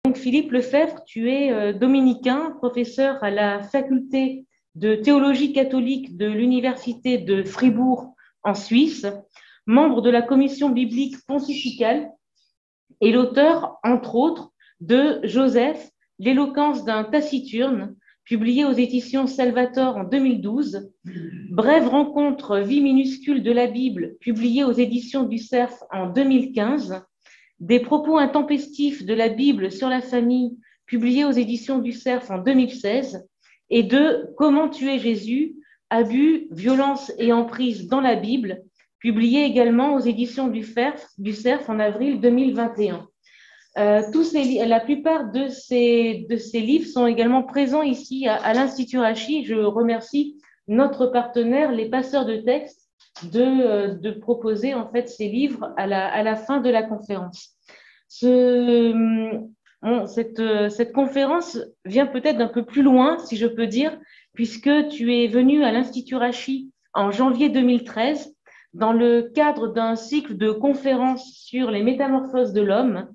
donc Philippe Lefebvre, tu es dominicain, professeur à la faculté de théologie catholique de l'Université de Fribourg en Suisse, membre de la commission biblique pontificale et l'auteur, entre autres, de Joseph, l'éloquence d'un taciturne, publié aux éditions Salvator en 2012, Brève rencontre, vie minuscule de la Bible, publié aux éditions du Cerf en 2015, Des propos intempestifs de la Bible sur la famille, publié aux éditions du Cerf en 2016, et de Comment tuer Jésus, abus, violence et emprise dans la Bible, publié également aux éditions du Cerf en avril 2021. La plupart de ces livres sont également présents ici à l'Institut Rachi. Je remercie notre partenaire, les passeurs de textes, de proposer en fait ces livres à la fin de la conférence. Cette conférence vient peut-être d'un peu plus loin, si je peux dire, puisque tu es venu à l'Institut Rachi en janvier 2013 dans le cadre d'un cycle de conférences sur les métamorphoses de l'homme,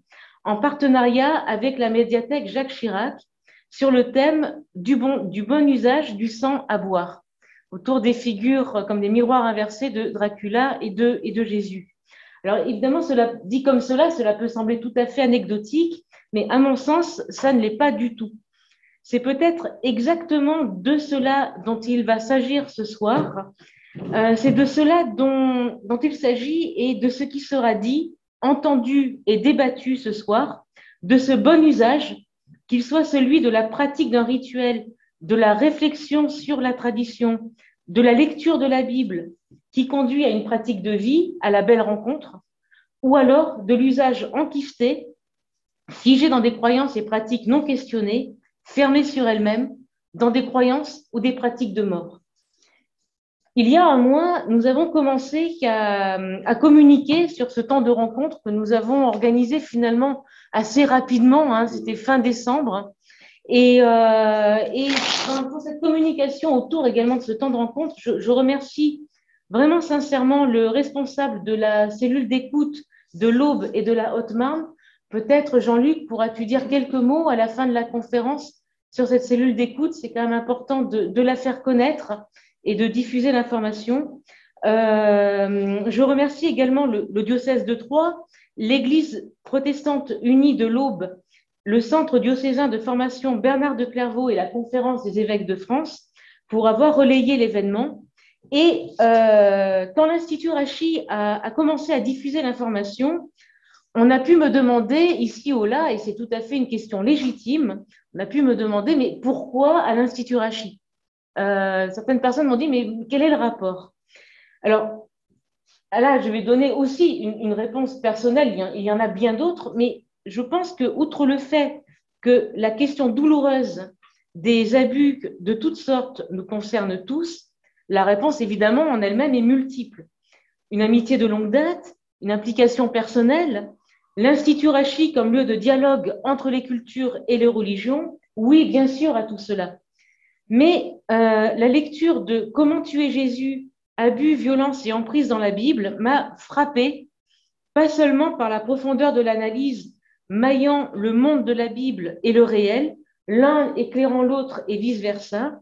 en partenariat avec la médiathèque Jacques Chirac, sur le thème du bon usage du sang à boire, autour des figures comme des miroirs inversés de Dracula et de Jésus. Alors évidemment, dit comme cela peut sembler tout à fait anecdotique, mais à mon sens, ça ne l'est pas du tout. C'est peut-être exactement de cela dont il va s'agir ce soir. C'est de cela dont il s'agit et de ce qui sera dit, entendu et débattu ce soir, de ce bon usage, qu'il soit celui de la pratique d'un rituel, de la réflexion sur la tradition, de la lecture de la Bible, qui conduit à une pratique de vie, à la belle rencontre, ou alors de l'usage enquisté, figé dans des croyances et pratiques non questionnées, fermées sur elles-mêmes, dans des croyances ou des pratiques de mort. Il y a un mois, nous avons commencé à communiquer sur ce temps de rencontre que nous avons organisé finalement assez rapidement, hein, c'était fin décembre. Et pour cette communication autour également de ce temps de rencontre, je remercie vraiment sincèrement le responsable de la cellule d'écoute de l'Aube et de la Haute-Marne. Peut-être, Jean-Luc, pourras-tu dire quelques mots à la fin de la conférence sur cette cellule d'écoute? C'est quand même important de la faire connaître et de diffuser l'information. Je remercie également le diocèse de Troyes, l'Église protestante unie de l'Aube, le Centre diocésain de formation Bernard de Clairvaux et la Conférence des évêques de France pour avoir relayé l'événement. Et quand l'Institut Rachi a commencé à diffuser l'information, on a pu me demander ici ou là, et c'est tout à fait une question légitime, on a pu me demander, mais pourquoi à l'Institut Rachi? Certaines personnes m'ont dit, mais quel est le rapport? Alors, là, je vais donner aussi une réponse personnelle, il y en a bien d'autres, mais je pense que, outre le fait que la question douloureuse des abus de toutes sortes nous concerne tous, la réponse, évidemment, en elle-même est multiple. Une amitié de longue date, une implication personnelle, l'Institut Rachi comme lieu de dialogue entre les cultures et les religions, oui, bien sûr, à tout cela. Mais la lecture de Comment tuer Jésus, abus, violence et emprise dans la Bible m'a frappée, pas seulement par la profondeur de l'analyse maillant le monde de la Bible et le réel, l'un éclairant l'autre et vice-versa,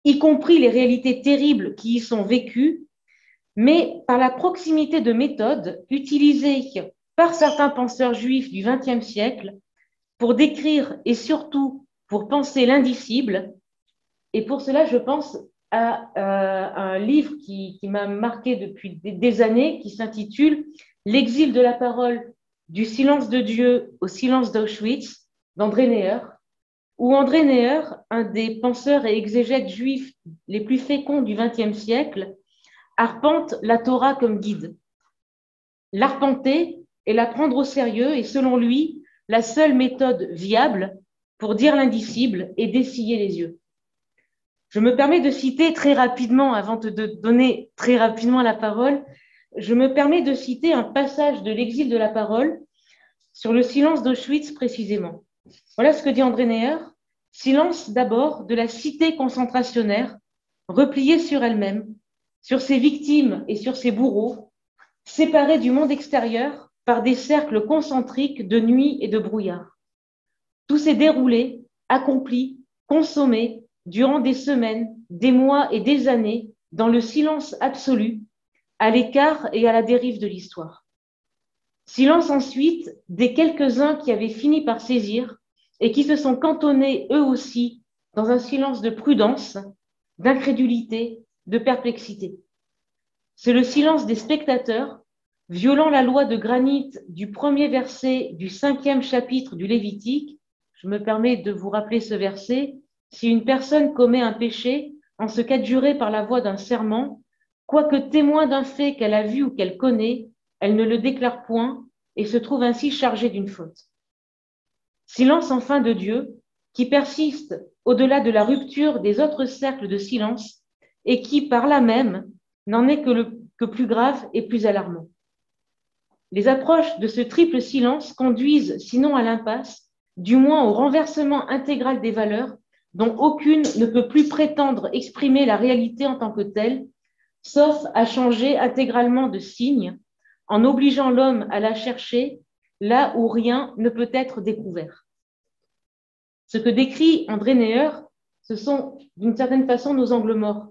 y compris les réalités terribles qui y sont vécues, mais par la proximité de méthodes utilisées par certains penseurs juifs du XXe siècle pour décrire et surtout pour penser l'indicible. Et pour cela, je pense à un livre qui m'a marqué depuis des années, qui s'intitule L'exil de la parole, du silence de Dieu au silence d'Auschwitz, d'André Neher, où André Neher, un des penseurs et exégètes juifs les plus féconds du XXe siècle, arpente la Torah comme guide. L'arpenter et la prendre au sérieux est, selon lui, la seule méthode viable pour dire l'indicible et dessiller les yeux. Je me permets de citer très rapidement, avant de donner très rapidement la parole, je me permets de citer un passage de l'exil de la parole sur le silence d'Auschwitz précisément. Voilà ce que dit André Neher. Silence d'abord de la cité concentrationnaire, repliée sur elle-même, sur ses victimes et sur ses bourreaux, séparée du monde extérieur par des cercles concentriques de nuit et de brouillard. Tout s'est déroulé, accompli, consommé durant des semaines, des mois et des années dans le silence absolu, à l'écart et à la dérive de l'histoire. Silence ensuite des quelques-uns qui avaient fini par saisir et qui se sont cantonnés eux aussi dans un silence de prudence, d'incrédulité, de perplexité. C'est le silence des spectateurs, violant la loi de granit du premier verset du 5e chapitre du Lévitique. Je me permets de vous rappeler ce verset. Si une personne commet un péché en se qu'adjuré par la voie d'un serment, quoique témoin d'un fait qu'elle a vu ou qu'elle connaît, elle ne le déclare point et se trouve ainsi chargée d'une faute. Silence enfin de Dieu, qui persiste au-delà de la rupture des autres cercles de silence et qui, par là même, n'en est que plus grave et plus alarmant. Les approches de ce triple silence conduisent, sinon à l'impasse, du moins au renversement intégral des valeurs, dont aucune ne peut plus prétendre exprimer la réalité en tant que telle, sauf à changer intégralement de signe, en obligeant l'homme à la chercher là où rien ne peut être découvert. Ce que décrit André Neher, ce sont d'une certaine façon nos angles morts.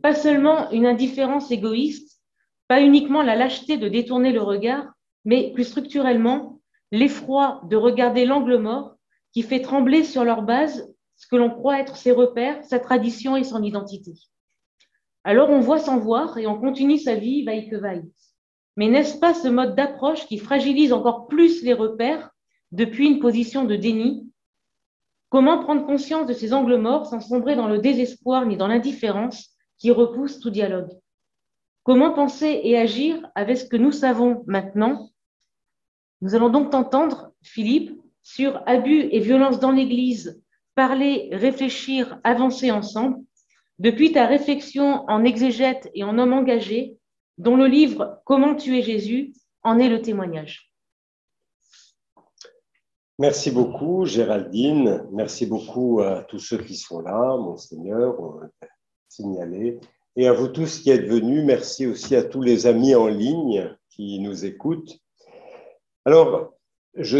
Pas seulement une indifférence égoïste, pas uniquement la lâcheté de détourner le regard, mais plus structurellement, l'effroi de regarder l'angle mort qui fait trembler sur leur base ce que l'on croit être ses repères, sa tradition et son identité. Alors on voit sans voir et on continue sa vie vaille que vaille. Mais n'est-ce pas ce mode d'approche qui fragilise encore plus les repères depuis une position de déni? Comment prendre conscience de ces angles morts sans sombrer dans le désespoir ni dans l'indifférence qui repousse tout dialogue? Comment penser et agir avec ce que nous savons maintenant? Nous allons donc t'entendre, Philippe, sur abus et violence dans l'Église, parler, réfléchir, avancer ensemble, depuis ta réflexion en exégète et en homme engagé, dont le livre Comment tuer Jésus en est le témoignage. Merci beaucoup, Géraldine. Merci beaucoup à tous ceux qui sont là, Monseigneur, on l'a signalé. Et à vous tous qui êtes venus. Merci aussi à tous les amis en ligne qui nous écoutent. Alors, je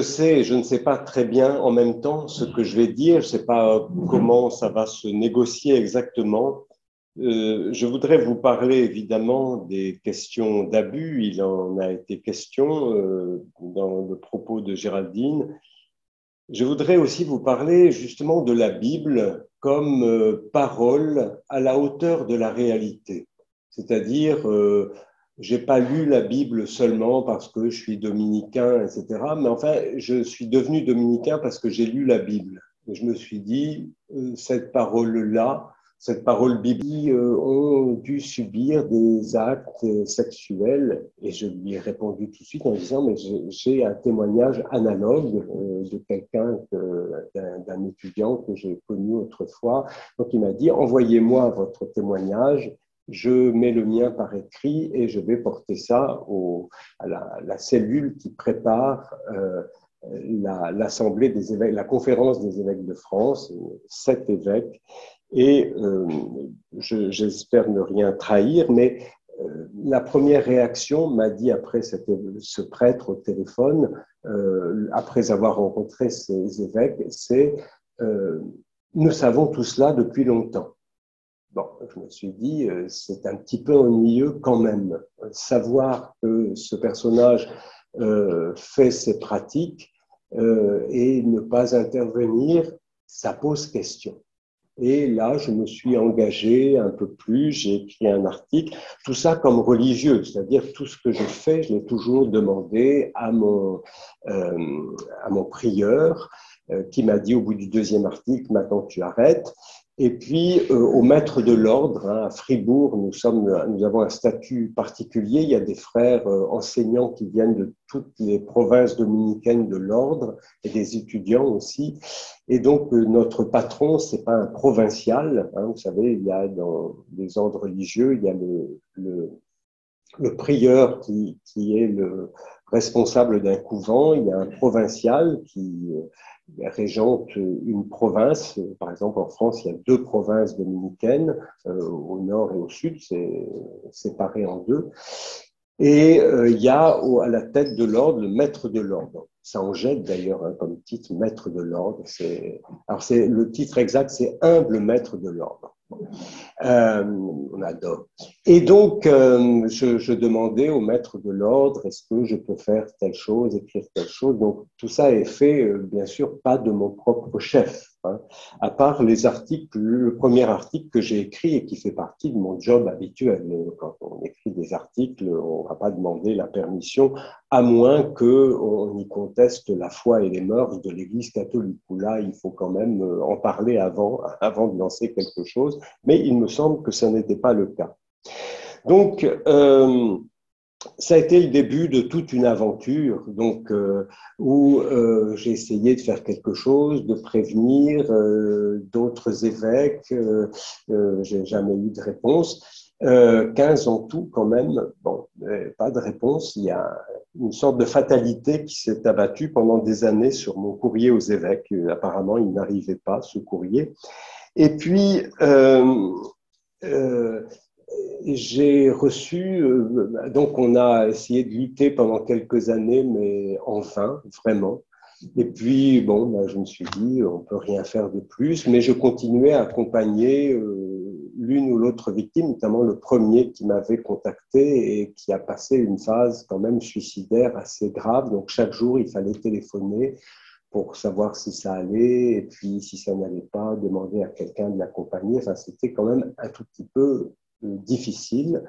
ne sais pas très bien en même temps ce que je vais dire. Je ne sais pas comment ça va se négocier exactement. Je voudrais vous parler évidemment des questions d'abus. Il en a été question dans le propos de Géraldine. Je voudrais aussi vous parler justement de la Bible comme parole à la hauteur de la réalité. C'est-à-dire, j'ai pas lu la Bible seulement parce que je suis dominicain, etc. Mais enfin, je suis devenu dominicain parce que j'ai lu la Bible. Et je me suis dit, cette parole-là, cette parole biblique, ont dû subir des actes sexuels. Et je lui ai répondu tout de suite en disant, mais j'ai un témoignage analogue de quelqu'un, d'un étudiant que j'ai connu autrefois. Donc il m'a dit, envoyez-moi votre témoignage. Je mets le mien par écrit et je vais porter ça à la cellule qui prépare l'Assemblée des évêques, la conférence des évêques de France, 7 évêques. Et j'espère ne rien trahir, mais la première réaction m'a dit après ce prêtre au téléphone, après avoir rencontré ces évêques, c'est nous savons tout cela depuis longtemps. Bon, je me suis dit, c'est un petit peu ennuyeux quand même. Savoir que ce personnage fait ses pratiques et ne pas intervenir, ça pose question. Et là, je me suis engagé un peu plus, j'ai écrit un article, tout ça comme religieux, c'est-à-dire tout ce que je fais, je l'ai toujours demandé à mon prieur qui m'a dit au bout du deuxième article, maintenant tu arrêtes. Et puis, au maître de l'ordre, à Fribourg, nous avons un statut particulier. Il y a des frères enseignants qui viennent de toutes les provinces dominicaines de l'ordre et des étudiants aussi. Et donc, notre patron, c'est pas un provincial. Vous savez, il y a dans les ordres religieux, il y a le prieur qui est le responsable d'un couvent. Il y a un provincial qui régente une province. Par exemple, en France, il y a 2 provinces dominicaines, au nord et au sud, c'est séparé en 2. Et il y a à la tête de l'ordre le maître de l'ordre. Ça en jette d'ailleurs hein, comme titre, maître de l'ordre. Alors le titre exact, c'est humble maître de l'ordre. On adore. Et donc, je demandais au maître de l'ordre, est-ce que je peux faire telle chose, écrire telle chose. Donc, tout ça est fait, bien sûr, pas de mon propre chef, hein, à part les articles, le premier article que j'ai écrit et qui fait partie de mon job habituel. Quand on écrit des articles, on ne va pas demander la permission, à moins qu'on y conteste la foi et les mœurs de l'Église catholique, où là, il faut quand même en parler avant de lancer quelque chose. Mais il me semble que ça n'était pas le cas. Donc, ça a été le début de toute une aventure donc, où j'ai essayé de faire quelque chose, de prévenir d'autres évêques. J'ai jamais eu de réponse. 15 en tout quand même, bon, pas de réponse. Il y a une sorte de fatalité qui s'est abattue pendant des années sur mon courrier aux évêques. Apparemment, il n'arrivait pas, ce courrier. Et puis, euh, j'ai reçu, donc on a essayé de lutter pendant quelques années, mais en vain, vraiment. Et puis, bon, ben, je me suis dit, on peut rien faire de plus, mais je continuais à accompagner l'une ou l'autre victime, notamment le premier qui m'avait contacté et qui a passé une phase quand même suicidaire assez grave. Donc, chaque jour, il fallait téléphoner pour savoir si ça allait, et puis si ça n'allait pas, demander à quelqu'un de l'accompagner. Enfin, c'était quand même un tout petit peu difficile.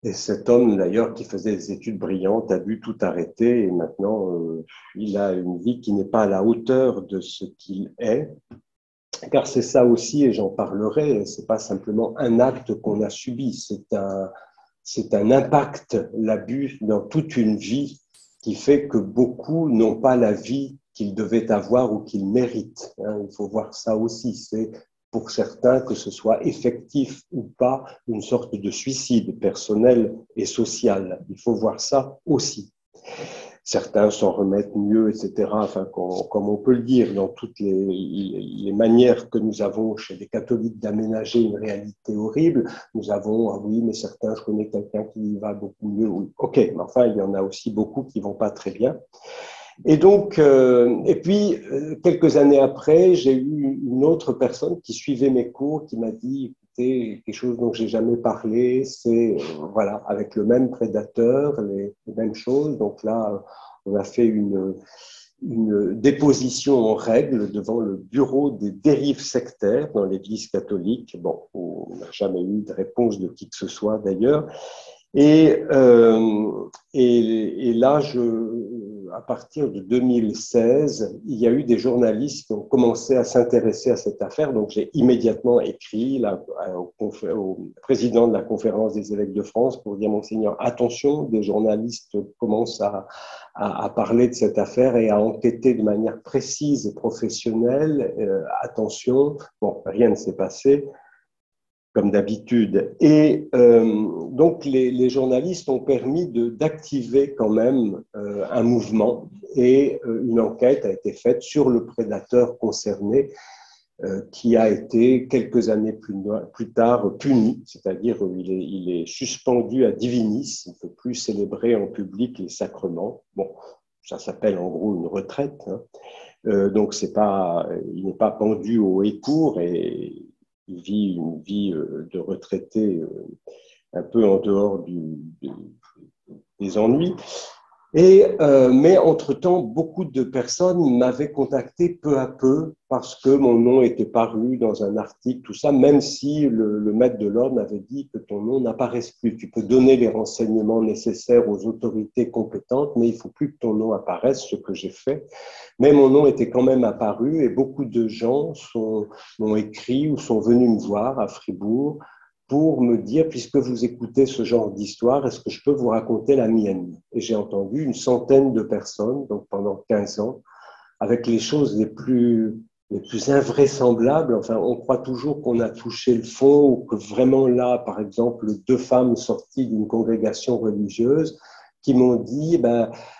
Et cet homme, d'ailleurs, qui faisait des études brillantes, a dû tout arrêter et maintenant, il a une vie qui n'est pas à la hauteur de ce qu'il est. Car c'est ça aussi, et j'en parlerai, c'est pas simplement un acte qu'on a subi, c'est un impact, l'abus dans toute une vie qui fait que beaucoup n'ont pas la vie qu'ils devaient avoir ou qu'ils méritent. Il faut voir ça aussi. C'est pour certains, que ce soit effectif ou pas, une sorte de suicide personnel et social. Il faut voir ça aussi. Certains s'en remettent mieux, etc. Enfin, comme on peut le dire, dans toutes les manières que nous avons chez les catholiques d'aménager une réalité horrible, nous avons, ah oui, mais certains, je connais quelqu'un qui va beaucoup mieux. Oui, ok, mais enfin, il y en a aussi beaucoup qui vont pas très bien. Et donc, et puis, quelques années après, j'ai eu une autre personne qui suivait mes cours, qui m'a dit, écoutez, quelque chose dont j'ai jamais parlé, c'est, voilà, avec le même prédateur, les mêmes choses. Donc là, on a fait une déposition en règle devant le bureau des dérives sectaires dans l'Église catholique. Bon, on n'a jamais eu de réponse de qui que ce soit d'ailleurs. Et là, à partir de 2016, il y a eu des journalistes qui ont commencé à s'intéresser à cette affaire. Donc, j'ai immédiatement écrit au président de la Conférence des évêques de France pour dire, Monseigneur, attention, des journalistes commencent à parler de cette affaire et à enquêter de manière précise et professionnelle. Attention, bon, rien ne s'est passé comme d'habitude. Et donc, les journalistes ont permis d'activer quand même un mouvement et une enquête a été faite sur le prédateur concerné qui a été quelques années plus tard puni, c'est-à-dire il est suspendu à divinis, il ne peut plus célébrer en public les sacrements. Bon, ça s'appelle en gros une retraite. Hein. Donc, il n'est pas pendu au écourt et il vit une vie de retraité un peu en dehors des ennuis. Mais entre-temps, beaucoup de personnes m'avaient contacté peu à peu parce que mon nom était paru dans un article, tout ça, même si le maître de l'ordre m'avait dit que ton nom n'apparaisse plus. Tu peux donner les renseignements nécessaires aux autorités compétentes, mais il ne faut plus que ton nom apparaisse, ce que j'ai fait. Mais mon nom était quand même apparu et beaucoup de gens m'ont écrit ou sont venus me voir à Fribourg pour me dire, puisque vous écoutez ce genre d'histoire, est-ce que je peux vous raconter la mienne? Et j'ai entendu une centaine de personnes, donc pendant 15 ans, avec les choses les plus invraisemblables. Enfin, on croit toujours qu'on a touché le fond ou que vraiment là, par exemple, 2 femmes sorties d'une congrégation religieuse qui m'ont dit,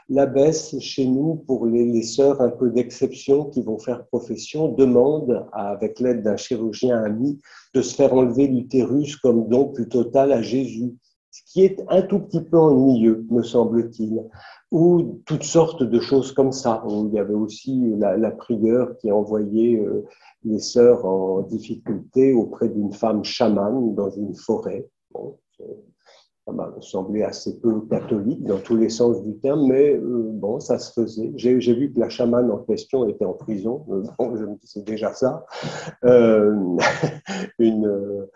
l'abbesse chez nous, pour les sœurs un peu d'exception qui vont faire profession, demande, avec l'aide d'un chirurgien ami, de se faire enlever l'utérus comme don plus total à Jésus. ce qui est un tout petit peu ennuyeux, me semble-t-il, ou toutes sortes de choses comme ça. Il y avait aussi la prieure qui envoyait les sœurs en difficulté auprès d'une femme chamane dans une forêt. Bon, ça m'a semblé assez peu catholique dans tous les sens du terme, mais bon, ça se faisait. J'ai vu que la chamane en question était en prison. Bon, je me dis, c'est déjà ça. Euh, une,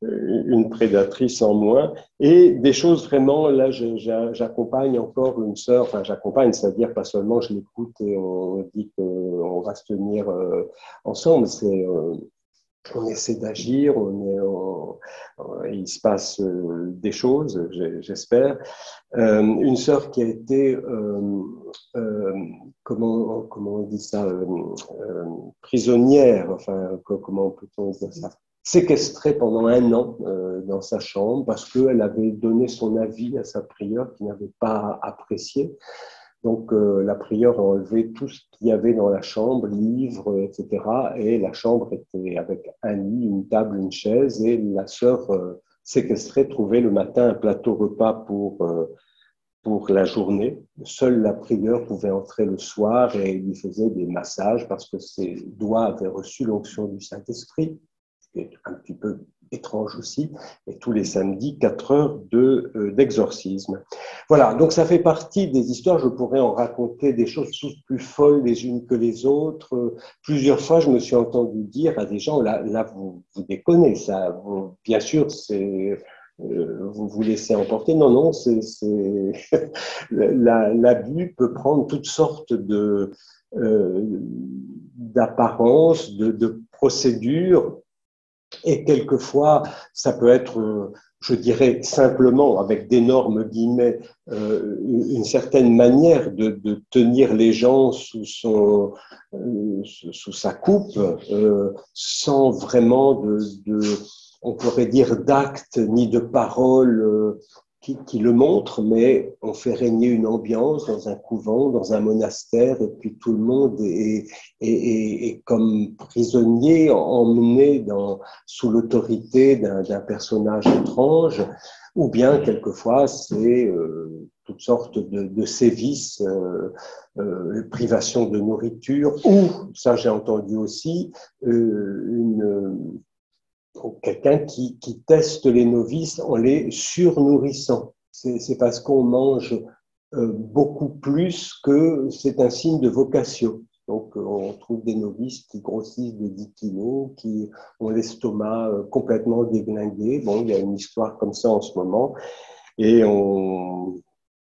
une prédatrice en moins. Et des choses vraiment, là, j'accompagne encore une sœur, enfin, j'accompagne, c'est-à-dire pas seulement je l'écoute et on dit qu'on va se tenir ensemble, c'est on essaie d'agir, il se passe des choses, j'espère. Une sœur qui a été, comment on dit ça, prisonnière, enfin, comment peut-on dire ça, séquestrée pendant 1 an dans sa chambre parce qu'elle avait donné son avis à sa prieure qui n'avait pas apprécié. Donc, la prieure a enlevé tout ce qu'il y avait dans la chambre, livres, etc. Et la chambre était avec un lit, une table, une chaise. Et la sœur séquestrée trouvait le matin un plateau repas pour la journée. Seule la prieure pouvait entrer le soir et lui faisait des massages parce que ses doigts avaient reçu l'onction du Saint-Esprit, ce qui est un petit peu étrange aussi, et tous les samedis, 4 heures d'exorcisme. Voilà, donc ça fait partie des histoires, je pourrais en raconter des choses toutes plus folles les unes que les autres. Plusieurs fois, je me suis entendu dire à des gens, là vous déconnez, ça, bien sûr, c'est... vous vous laissez emporter. Non, non, l'abus peut prendre toutes sortes d'apparences, de procédures. Et quelquefois, ça peut être, je dirais simplement, avec d'énormes guillemets, une certaine manière de tenir les gens sous sa coupe, sans vraiment on pourrait dire d'actes ni de paroles qui le montrent, mais on fait régner une ambiance dans un couvent, dans un monastère, et puis tout le monde est comme prisonnier, emmené sous l'autorité d'un personnage étrange, ou bien quelquefois c'est toutes sortes de sévices, privation de nourriture, ou, ça j'ai entendu aussi, quelqu'un qui teste les novices en les surnourrissant. C'est parce qu'on mange beaucoup plus que c'est un signe de vocation. Donc, on trouve des novices qui grossissent de 10 kilos, qui ont l'estomac complètement déglingué. Bon, il y a une histoire comme ça en ce moment. Et je ne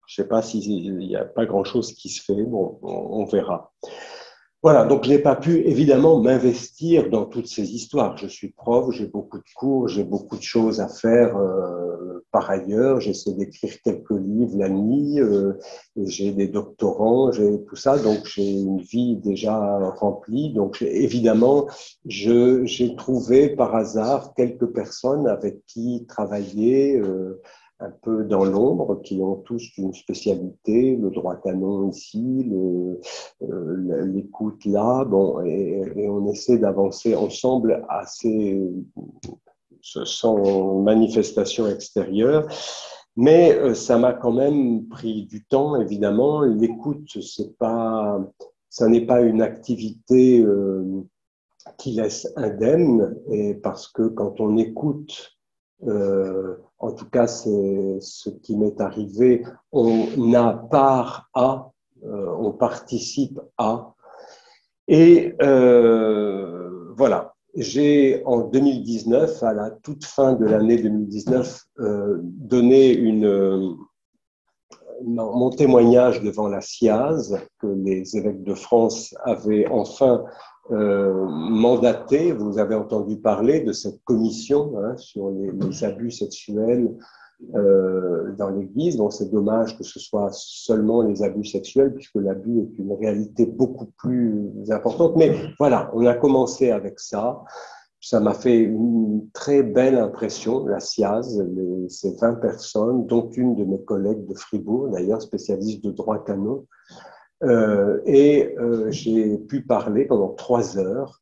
sais pas s'il n'y a pas grand-chose qui se fait. Bon, on verra. Voilà, donc je n'ai pas pu évidemment m'investir dans toutes ces histoires. Je suis prof, j'ai beaucoup de cours, j'ai beaucoup de choses à faire par ailleurs. J'essaie d'écrire quelques livres la nuit, j'ai des doctorants, j'ai tout ça, donc j'ai une vie déjà remplie. Donc évidemment, j'ai trouvé par hasard quelques personnes avec qui travailler un peu dans l'ombre, qui ont tous une spécialité, le droit canon ici, l'écoute là, bon, et on essaie d'avancer ensemble sans manifestation extérieure. Mais ça m'a quand même pris du temps, évidemment. L'écoute, ça n'est pas une activité qui laisse indemne, et parce que quand on écoute, en tout cas, c'est ce qui m'est arrivé, on a part à, on participe à. Et voilà, j'ai en 2019, à la toute fin de l'année 2019, donné mon témoignage devant la SIAZ, que les évêques de France avaient enfin mandaté. Vous avez entendu parler de cette commission sur les abus sexuels dans l'Église. Donc c'est dommage que ce soit seulement les abus sexuels, puisque l'abus est une réalité beaucoup plus importante. Mais voilà, on a commencé avec ça. Ça m'a fait une très belle impression, la SIAZ, ces 20 personnes, dont une de mes collègues de Fribourg, d'ailleurs spécialiste de droit canon. J'ai pu parler pendant 3 heures.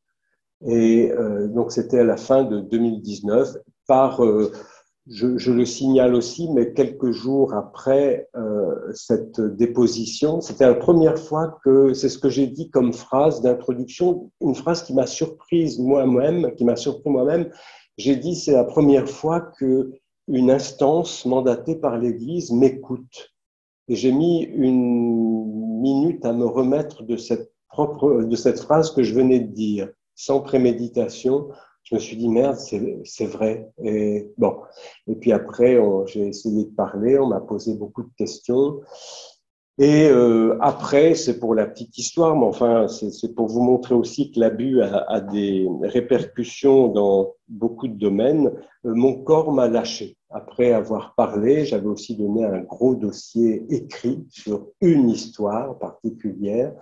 Et donc, c'était à la fin de 2019 par je le signale aussi, mais quelques jours après cette déposition, c'était la première fois que, c'est ce que j'ai dit comme phrase d'introduction, une phrase qui m'a surprise moi-même, qui m'a surpris moi-même. J'ai dit, c'est la première fois que une instance mandatée par l'Église m'écoute. Et j'ai mis une minute à me remettre de cette phrase que je venais de dire, sans préméditation. Je me suis dit, merde, c'est vrai. Et bon. Et puis après, j'ai essayé de parler, on m'a posé beaucoup de questions. Et après, c'est pour la petite histoire, mais enfin, c'est pour vous montrer aussi que l'abus a des répercussions dans beaucoup de domaines. Mon corps m'a lâché. Après avoir parlé, j'avais aussi donné un gros dossier écrit sur une histoire particulière.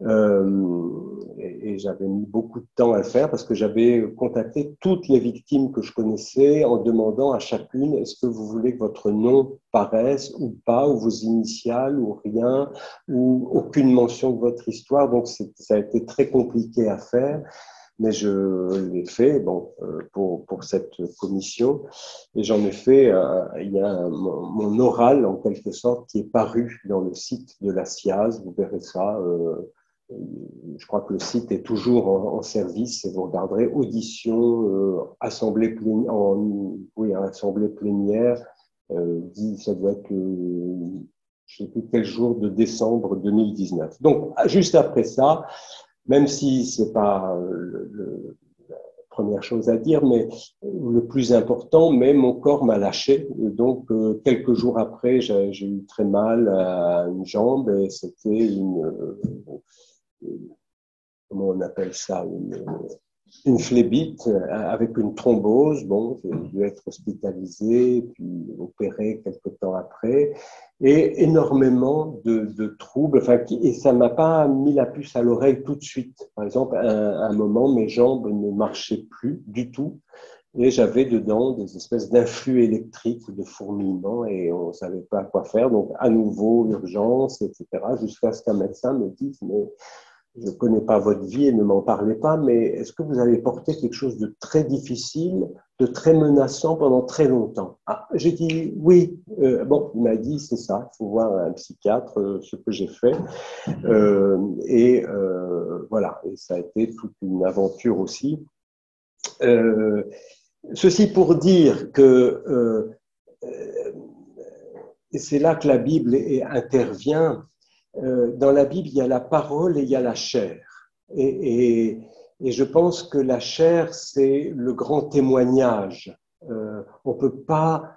Et j'avais mis beaucoup de temps à le faire parce que j'avais contacté toutes les victimes que je connaissais en demandant à chacune est-ce que vous voulez que votre nom paraisse ou pas, ou vos initiales ou rien, ou aucune mention de votre histoire. Donc ça a été très compliqué à faire, mais je l'ai fait pour cette commission. Et j'en ai fait, il y a mon oral en quelque sorte qui est paru dans le site de la SIAZ, vous verrez ça. Je crois que le site est toujours en service et vous regarderez audition, assemblée plénière, assemblée plénière, ça doit être, je ne sais plus quel jour de décembre 2019. Donc, juste après ça, même si c'est pas la première chose à dire, mais le plus important, mais mon corps m'a lâché. Et donc, quelques jours après, j'ai eu très mal à une jambe et c'était comment on appelle ça, une phlébite avec une thrombose. Bon, j'ai dû être hospitalisé, puis opéré quelques temps après, et énormément de troubles. Enfin, et ça m'a pas mis la puce à l'oreille tout de suite. Par exemple, à un moment, mes jambes ne marchaient plus du tout. Et j'avais dedans des espèces d'influx électriques, de fourmillements, et on ne savait pas quoi faire. Donc, à nouveau, urgence, etc., jusqu'à ce qu'un médecin me dise, mais je ne connais pas votre vie et ne m'en parlez pas, mais est-ce que vous avez porté quelque chose de très difficile, de très menaçant pendant très longtemps? Ah, j'ai dit oui. Bon, il m'a dit, c'est ça, il faut voir un psychiatre, ce que j'ai fait. Voilà, et ça a été toute une aventure aussi. Ceci pour dire que c'est là que la Bible intervient. Dans la Bible, il y a la parole et il y a la chair. Et je pense que la chair, c'est le grand témoignage. On ne peut pas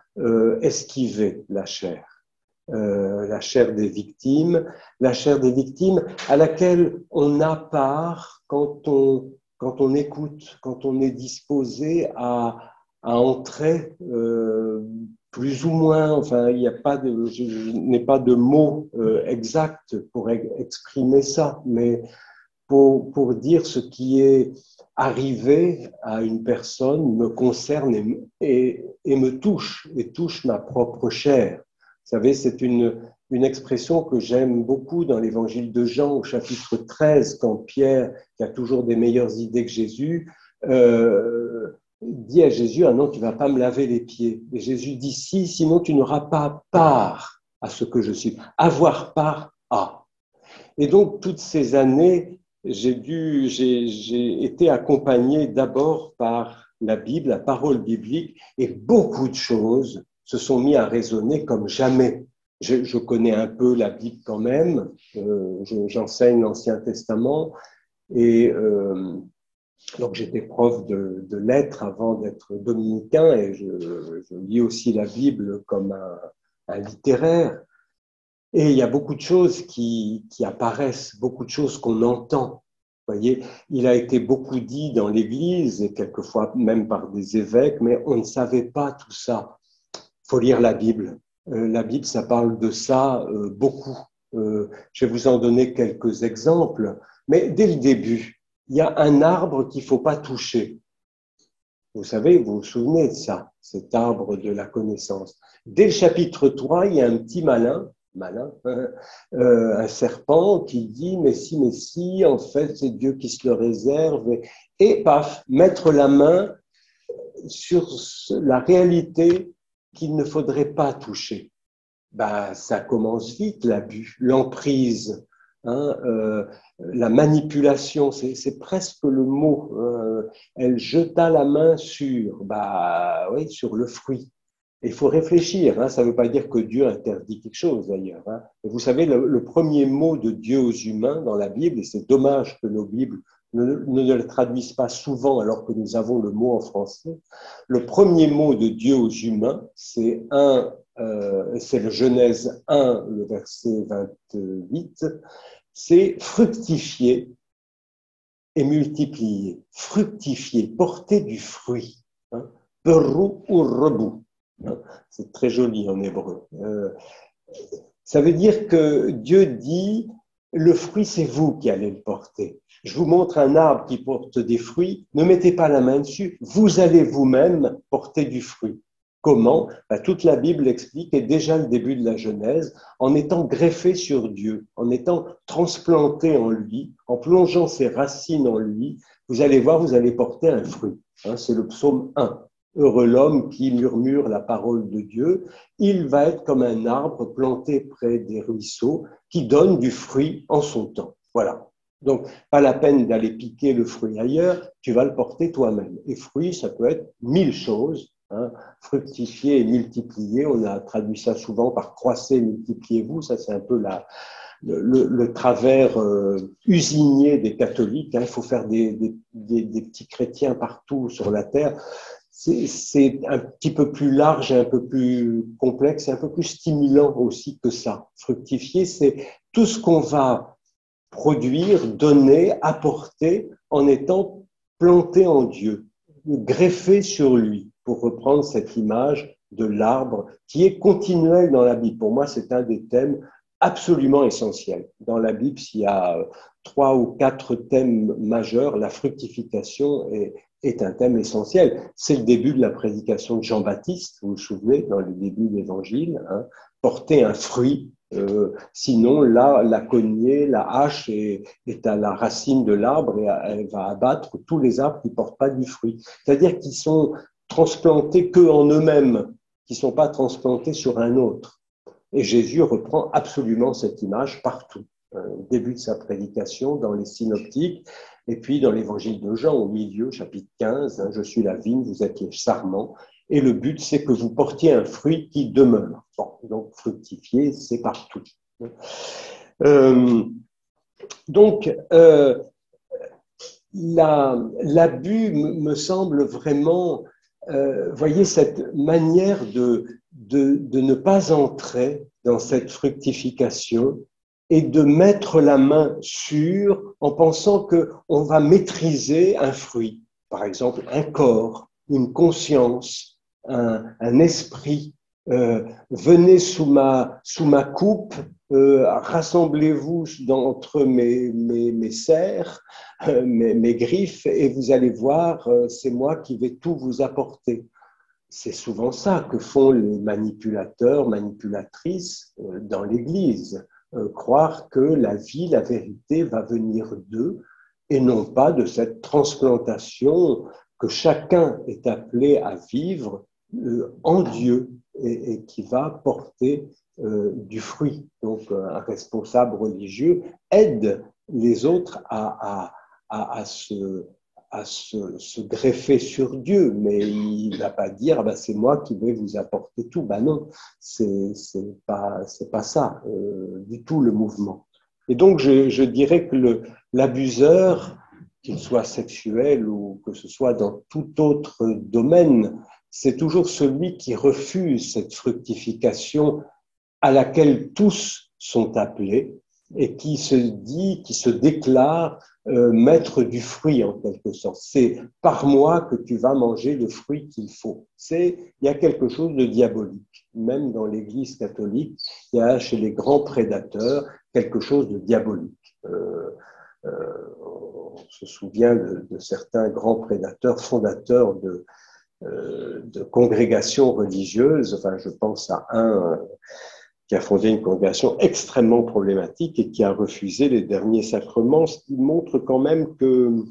esquiver la chair des victimes, la chair des victimes à laquelle on a part quand on écoute, quand on est disposé à entrer plus ou moins, enfin, il n'y a pas de, je n'ai pas de mots exacts pour exprimer ça, mais pour dire ce qui est arrivé à une personne me concerne et me touche, et touche ma propre chair. Vous savez, c'est une expression que j'aime beaucoup dans l'évangile de Jean au chapitre 13, quand Pierre, qui a toujours des meilleures idées que Jésus, dit à Jésus, ah non, tu ne vas pas me laver les pieds. Et Jésus dit, si, sinon tu n'auras pas part à ce que je suis. Avoir part à. Et donc, toutes ces années, j'ai été accompagné d'abord par la Bible, la parole biblique, et beaucoup de choses se sont mis à résonner comme jamais. Je connais un peu la Bible quand même, j'enseigne l'Ancien Testament, et donc j'étais prof de lettres avant d'être dominicain, et je lis aussi la Bible comme un littéraire. Et il y a beaucoup de choses qui apparaissent, beaucoup de choses qu'on entend. Vous voyez, il a été beaucoup dit dans l'Église, et quelquefois même par des évêques, mais on ne savait pas tout ça. Il faut lire la Bible. La Bible, ça parle de ça beaucoup. Je vais vous en donner quelques exemples. Mais dès le début, il y a un arbre qu'il ne faut pas toucher. Vous savez, vous vous souvenez de ça, cet arbre de la connaissance. Dès le chapitre 3, il y a un petit malin, un serpent qui dit mais si, en fait c'est Dieu qui se le réserve, et paf, mettre la main sur la réalité qu'il ne faudrait pas toucher. Ben, ça commence vite, l'abus, l'emprise, hein, la manipulation, c'est presque le mot. Elle jeta la main sur, bah, oui, sur le fruit. Il faut réfléchir, hein, ça ne veut pas dire que Dieu interdit quelque chose d'ailleurs. Hein. Et vous savez, le premier mot de Dieu aux humains dans la Bible, et c'est dommage que nos Bibles ne le traduisent pas souvent alors que nous avons le mot en français, le premier mot de Dieu aux humains, c'est le Genèse 1, le verset 28, c'est fructifier et multiplier. Fructifier, porter du fruit. Hein. Peru ou rebou. C'est très joli en hébreu. Ça veut dire que Dieu dit, le fruit, c'est vous qui allez le porter. Je vous montre un arbre qui porte des fruits, ne mettez pas la main dessus, vous allez vous-même porter du fruit. Comment? Toute la Bible l'explique, et déjà le début de la Genèse, en étant greffé sur Dieu, en étant transplanté en lui, en plongeant ses racines en lui, vous allez voir, vous allez porter un fruit. C'est le psaume 1. Heureux l'homme qui murmure la parole de Dieu, il va être comme un arbre planté près des ruisseaux qui donne du fruit en son temps. Voilà. Donc, pas la peine d'aller piquer le fruit ailleurs, tu vas le porter toi-même. Et fruit, ça peut être 1000 choses. Hein, fructifier et multiplier, on a traduit ça souvent par croissez, multipliez-vous, ça c'est un peu le travers usinier des catholiques, hein, il faut faire des petits chrétiens partout sur la terre. C'est un petit peu plus large, un peu plus complexe, et un peu plus stimulant aussi que ça. Fructifier, c'est tout ce qu'on va produire, donner, apporter en étant planté en Dieu, greffé sur lui, pour reprendre cette image de l'arbre qui est continuel dans la Bible. Pour moi, c'est un des thèmes absolument essentiels. Dans la Bible, s'il y a 3 ou 4 thèmes majeurs, la fructification est un thème essentiel. C'est le début de la prédication de Jean-Baptiste, vous vous souvenez, dans le début de l'Évangile, hein, porter un fruit. Sinon, là, la cognée, la hache est à la racine de l'arbre et elle va abattre tous les arbres qui ne portent pas du fruit. C'est-à-dire qu'ils sont transplantés qu'en eux-mêmes, qui ne sont pas transplantés sur un autre. Et Jésus reprend absolument cette image partout. Au début de sa prédication, dans les synoptiques, et puis dans l'évangile de Jean, au milieu, chapitre 15, hein, je suis la vigne, vous êtes les sarments. Et le but, c'est que vous portiez un fruit qui demeure. Bon, donc, fructifier, c'est partout. L'abus me semble vraiment, voyez, cette manière de ne pas entrer dans cette fructification et de mettre la main sur en pensant qu'on va maîtriser un fruit, par exemple un corps, une conscience, un esprit. Venez sous ma coupe, rassemblez-vous entre mes serres, mes griffes, et vous allez voir, c'est moi qui vais tout vous apporter. C'est souvent ça que font les manipulateurs, manipulatrices dans l'Église. Croire que la vie, la vérité va venir d'eux et non pas de cette transplantation que chacun est appelé à vivre en Dieu et qui va porter du fruit. Donc, un responsable religieux aide les autres à se greffer sur Dieu, mais il ne va pas dire bah, c'est moi qui vais vous apporter tout. Ben non, c'est pas ça du tout le mouvement. Et donc je dirais que l'abuseur, qu'il soit sexuel ou que ce soit dans tout autre domaine, c'est toujours celui qui refuse cette fructification à laquelle tous sont appelés et qui se déclare maître du fruit en quelque sorte. C'est par moi que tu vas manger le fruit qu'il faut. Il y a quelque chose de diabolique. Même dans l'Église catholique, il y a chez les grands prédateurs quelque chose de diabolique. On se souvient de certains grands prédateurs fondateurs de congrégations religieuses. Enfin, je pense à un qui a fondé une congrégation extrêmement problématique et qui a refusé les derniers sacrements, ce qui montre quand même qu'il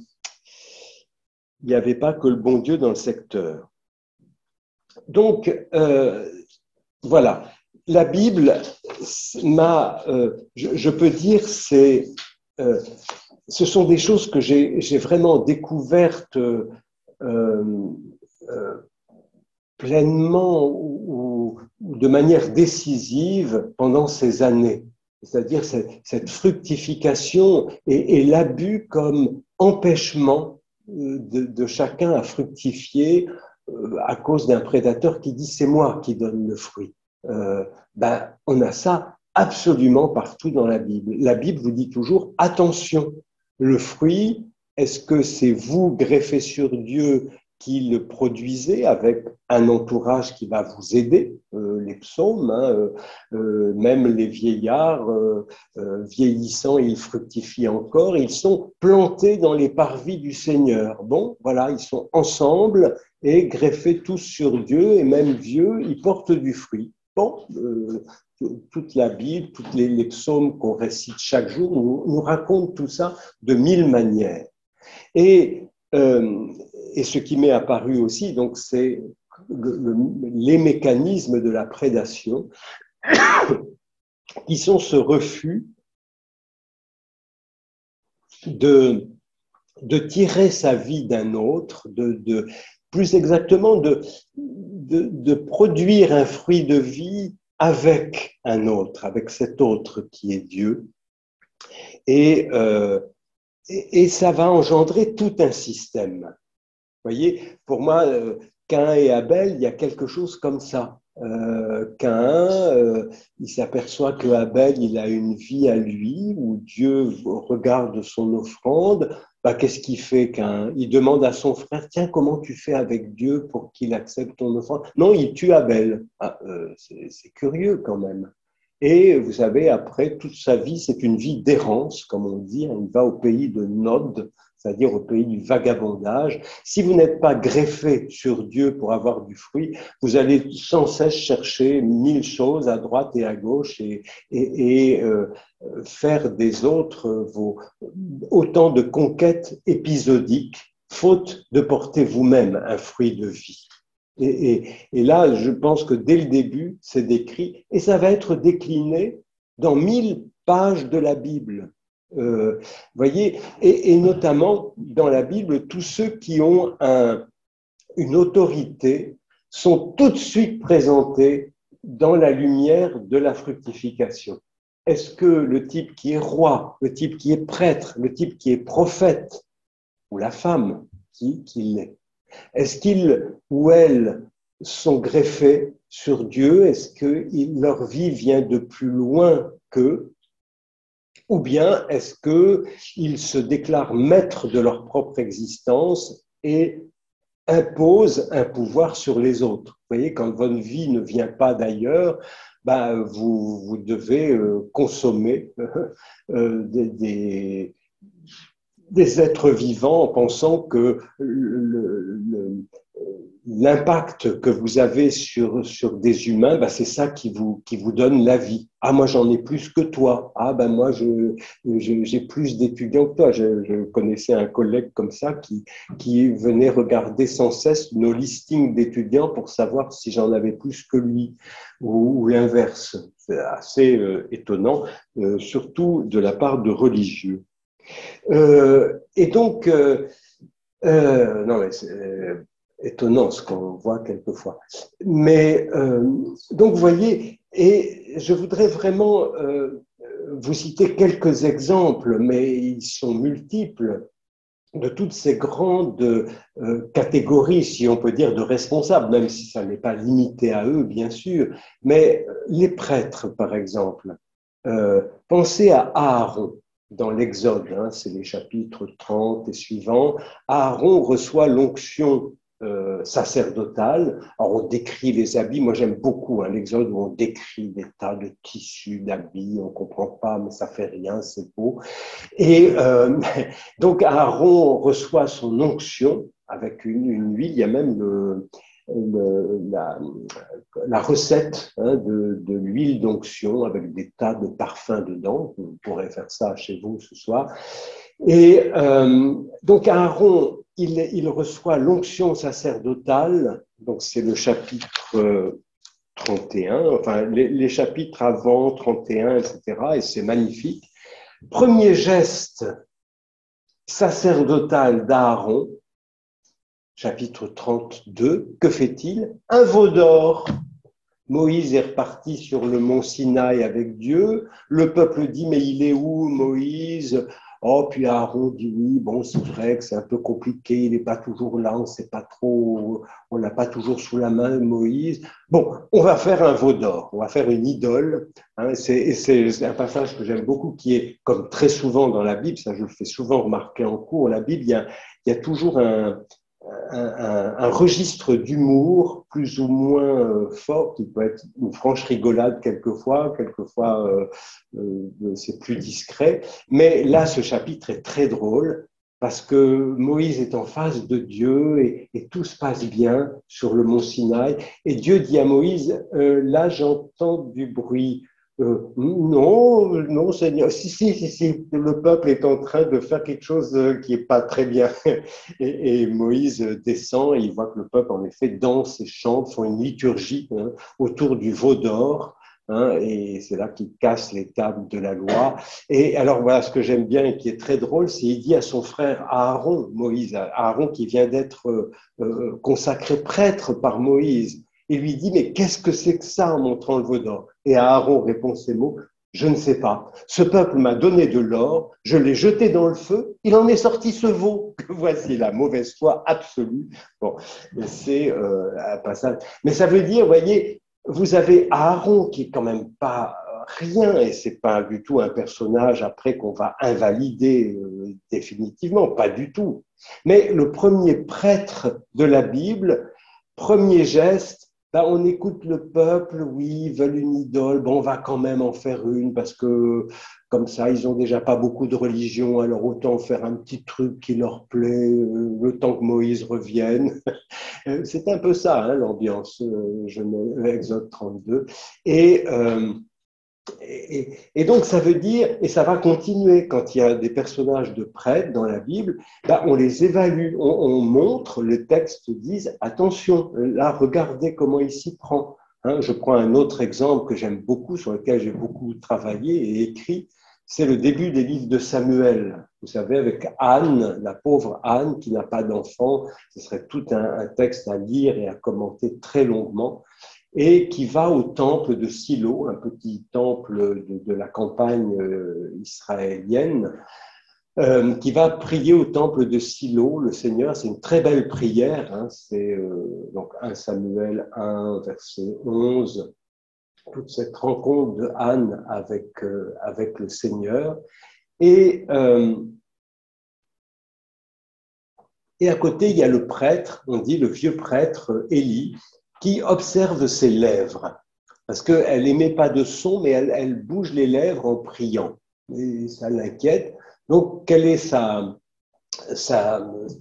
n'y avait pas que le bon Dieu dans le secteur. Donc, voilà. La Bible je peux dire, ce sont des choses que j'ai vraiment découvertes pleinement ou de manière décisive pendant ces années. C'est-à-dire cette fructification et l'abus comme empêchement de chacun à fructifier à cause d'un prédateur qui dit c'est moi qui donne le fruit. On a ça absolument partout dans la Bible. La Bible vous dit toujours attention, le fruit, est-ce que c'est vous greffé sur Dieu qui le produisez avec un entourage qui va vous aider, les psaumes, même les vieillards vieillissant, ils fructifient encore, ils sont plantés dans les parvis du Seigneur. Bon, voilà, ils sont ensemble et greffés tous sur Dieu, et même vieux, ils portent du fruit. Bon, toute la Bible, tous les psaumes qu'on récite chaque jour nous racontent tout ça de mille manières. Et ce qui m'est apparu aussi, donc, c'est les mécanismes de la prédation qui sont ce refus de tirer sa vie d'un autre, plus exactement de produire un fruit de vie avec un autre, avec cet autre qui est Dieu. Et ça va engendrer tout un système. Vous voyez, pour moi, Caïn et Abel, il y a quelque chose comme ça. Caïn, il s'aperçoit que Abel, il a une vie à lui, où Dieu regarde son offrande. Qu'est-ce qu'il fait, Caïn? Il demande à son frère, tiens, comment tu fais avec Dieu pour qu'il accepte ton offrande? Non, il tue Abel. C'est curieux quand même. Et vous savez, après, toute sa vie, c'est une vie d'errance, comme on dit. Il va au pays de Nod, c'est-à-dire au pays du vagabondage. Si vous n'êtes pas greffé sur Dieu pour avoir du fruit, vous allez sans cesse chercher mille choses à droite et à gauche et faire des autres autant de conquêtes épisodiques, faute de porter vous-même un fruit de vie. Et là, je pense que dès le début, c'est décrit, et ça va être décliné dans 1000 pages de la Bible. Voyez, et notamment dans la Bible, tous ceux qui ont une autorité sont tout de suite présentés dans la lumière de la fructification. Est-ce que le type qui est roi, le type qui est prêtre, le type qui est prophète, ou la femme qui l'est, est-ce qu'ils ou elles sont greffés sur Dieu? Est-ce que leur vie vient de plus loin qu'eux? Ou bien est-ce qu'ils se déclarent maîtres de leur propre existence et imposent un pouvoir sur les autres? Vous voyez, quand votre vie ne vient pas d'ailleurs, vous devez consommer des êtres vivants en pensant que l'impact que vous avez sur des humains, c'est ça qui vous donne la vie. Ah, moi, j'en ai plus que toi. Ah, moi, j'ai plus d'étudiants que toi. Je connaissais un collègue comme ça qui venait regarder sans cesse nos listings d'étudiants pour savoir si j'en avais plus que lui ou l'inverse. C'est assez étonnant, surtout de la part de religieux. Et donc, non, mais c'est étonnant ce qu'on voit quelquefois. Mais donc, vous voyez, et je voudrais vraiment vous citer quelques exemples, mais ils sont multiples, de toutes ces grandes catégories, si on peut dire, de responsables, même si ça n'est pas limité à eux, bien sûr. Mais les prêtres, par exemple, pensez à Aaron. Dans l'Exode, c'est les chapitres 30 et suivants, Aaron reçoit l'onction sacerdotale. Alors on décrit les habits, moi j'aime beaucoup l'Exode où on décrit des tas de tissus, d'habits, on ne comprend pas mais ça fait rien, c'est beau. Et donc Aaron reçoit son onction avec une huile, il y a même la recette de l'huile d'onction avec des tas de parfums dedans. Vous pourrez faire ça chez vous ce soir. Et donc Aaron il reçoit l'onction sacerdotale, donc c'est le chapitre 31, enfin les chapitres avant 31, etc., et c'est magnifique. Premier geste sacerdotal d'Aaron, chapitre 32, que fait-il? Un veau d'or. Moïse est reparti sur le mont Sinaï avec Dieu. Le peuple dit, mais il est où Moïse? Oh, puis Aaron dit oui, bon, c'est vrai que c'est un peu compliqué, il n'est pas toujours là, on sait pas trop, on l'a pas toujours sous la main, Moïse. Bon, on va faire un veau d'or, on va faire une idole. Hein, c'est un passage que j'aime beaucoup qui est, comme très souvent dans la Bible, ça je le fais souvent remarquer en cours, la Bible, il y a toujours un registre d'humour plus ou moins fort, qui peut être une franche rigolade quelquefois c'est plus discret. Mais là, ce chapitre est très drôle parce que Moïse est en face de Dieu et tout se passe bien sur le mont Sinaï. Et Dieu dit à Moïse, là j'entends du bruit. Non, non, Seigneur. Si, le peuple est en train de faire quelque chose qui est pas très bien. Et Moïse descend et il voit que le peuple, en effet, danse et chante, font une liturgie autour du veau d'or. Et c'est là qu'il casse les tables de la loi. Et alors voilà, ce que j'aime bien et qui est très drôle, c'est qu'il dit à son frère Aaron, Moïse, Aaron qui vient d'être consacré prêtre par Moïse, il lui dit, mais qu'est-ce que c'est que ça en montrant le veau d'or? Et Aaron répond ces mots, je ne sais pas. Ce peuple m'a donné de l'or, je l'ai jeté dans le feu, il en est sorti ce veau. Voici la mauvaise foi absolue. Bon, c'est un passage. Mais ça veut dire, voyez, vous avez Aaron qui est quand même pas rien, et c'est pas du tout un personnage après qu'on va invalider définitivement, pas du tout. Mais le premier prêtre de la Bible, premier geste, ben, on écoute le peuple, oui, ils veulent une idole, bon, on va quand même en faire une parce que comme ça, ils ont déjà pas beaucoup de religion, alors autant faire un petit truc qui leur plaît, le temps que Moïse revienne. C'est un peu ça, hein, l'ambiance, Exode 32. Et, euh, et donc, ça veut dire, et ça va continuer, quand il y a des personnages de prêtres dans la Bible, ben, on les évalue, on montre, les textes disent, attention, là, regardez comment il s'y prend. Hein, je prends un autre exemple que j'aime beaucoup, sur lequel j'ai beaucoup travaillé et écrit, c'est le début des livres de Samuel. Vous savez, avec Anne, la pauvre Anne qui n'a pas d'enfant, ce serait tout un texte à lire et à commenter très longuement, et qui va au temple de Silo, un petit temple de la campagne israélienne, qui va prier au temple de Silo, le Seigneur. C'est une très belle prière, hein, c'est donc 1 Samuel 1, verset 11, toute cette rencontre de Anne avec le Seigneur. Et à côté, il y a le prêtre, on dit le vieux prêtre Élie, qui observe ses lèvres. Parce qu'elle n'émet pas de son, mais elle bouge les lèvres en priant. Et ça l'inquiète. Donc, quelle est sa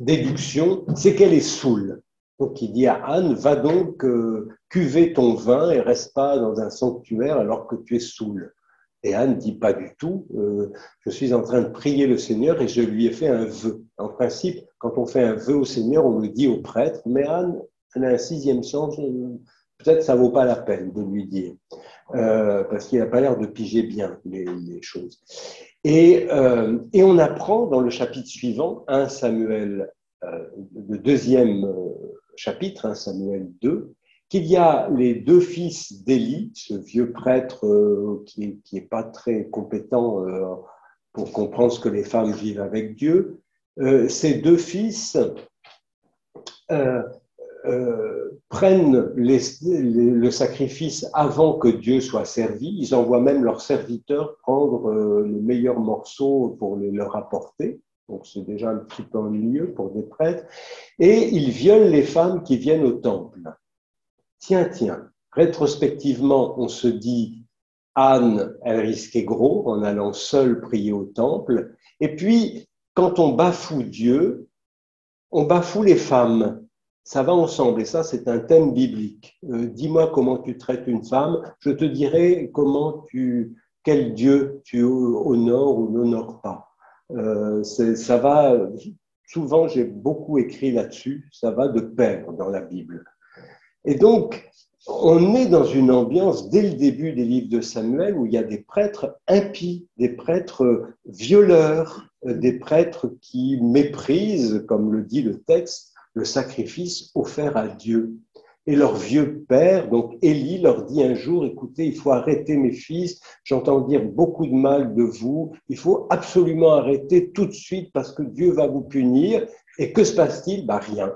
déduction? C'est qu'elle est saoule. Donc, il dit à Anne, va donc cuver ton vin et reste pas dans un sanctuaire alors que tu es saoule. Et Anne dit pas du tout, je suis en train de prier le Seigneur et je lui ai fait un vœu. En principe, quand on fait un vœu au Seigneur, on le dit au prêtre, mais Anne, elle a un sixième sens, peut-être ça vaut pas la peine de lui dire, parce qu'il n'a pas l'air de piger bien les choses. Et on apprend dans le chapitre suivant, 1 Samuel, le deuxième chapitre, 1 Samuel 2, qu'il y a les deux fils d'Élie, ce vieux prêtre qui est pas très compétent pour comprendre ce que les femmes vivent avec Dieu. Ces deux fils prennent le sacrifice avant que Dieu soit servi. Ils envoient même leurs serviteurs prendre les meilleurs morceaux pour les leur apporter. Donc c'est déjà un petit peu ennuyeux pour des prêtres. Et ils violent les femmes qui viennent au temple. Tiens, rétrospectivement, on se dit, Anne, elle risquait gros en allant seule prier au temple. Et puis, quand on bafoue Dieu, on bafoue les femmes. Ça va ensemble, et ça, c'est un thème biblique. Dis-moi comment tu traites une femme, je te dirai quel Dieu tu honores ou n'honores pas. Ça va souvent j'ai beaucoup écrit là-dessus, ça va de pair dans la Bible. Et donc, on est dans une ambiance, dès le début des livres de Samuel, où il y a des prêtres impies, des prêtres violeurs, des prêtres qui méprisent, comme le dit le texte, le sacrifice offert à Dieu. Et leur vieux père, donc Élie, leur dit un jour, écoutez, il faut arrêter mes fils, j'entends dire beaucoup de mal de vous, il faut absolument arrêter tout de suite parce que Dieu va vous punir. Et que se passe-t-il? Rien.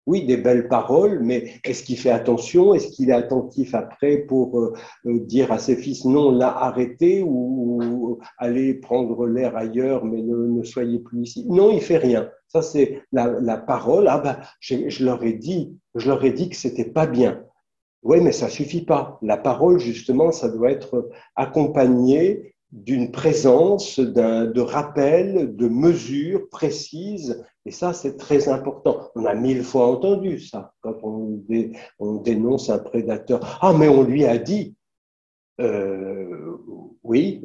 Oui, des belles paroles, mais est-ce qu'il fait attention? Est-ce qu'il est attentif après pour dire à ses fils non, là, arrêtez ou allez prendre l'air ailleurs, mais ne soyez plus ici? Non, il fait rien. Ça, c'est la parole. Ah ben, je leur ai dit que c'était pas bien. Oui, mais ça suffit pas. La parole, justement, ça doit être accompagné d'une présence, de rappel, de mesures précises. Et ça, c'est très important. On a 1000 fois entendu ça quand on dénonce un prédateur. Ah, mais on lui a dit. Euh, oui,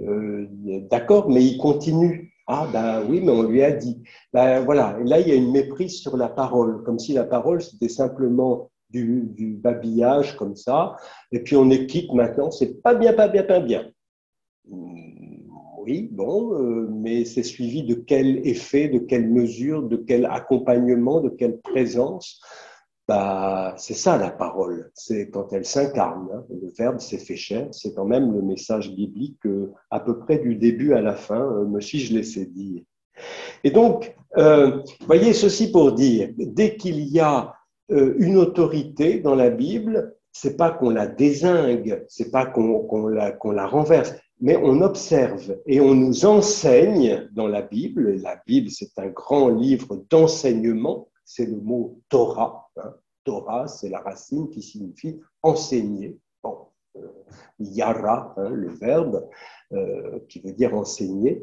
d'accord, mais il continue. Ah, ben oui, mais on lui a dit. Ben voilà. Et là, il y a une méprise sur la parole, comme si la parole, c'était simplement du babillage comme ça. Et puis on est quitte maintenant, c'est pas bien, pas bien, pas bien. Oui, bon, mais c'est suivi de quel effet, de quelle mesure, de quel accompagnement, de quelle présence. Bah, c'est ça la parole, c'est quand elle s'incarne. Hein. Le Verbe s'est fait chair, c'est quand même le message biblique à peu près du début à la fin, me suis-je laissé dire. Et donc, voyez, ceci pour dire, dès qu'il y a une autorité dans la Bible, c'est pas qu'on la dézingue, c'est pas qu'on la renverse, mais on observe et on nous enseigne dans la Bible. La Bible, c'est un grand livre d'enseignement, c'est le mot Torah. Hein. Torah, c'est la racine qui signifie enseigner. Bon, yara, hein, le verbe, qui veut dire enseigner.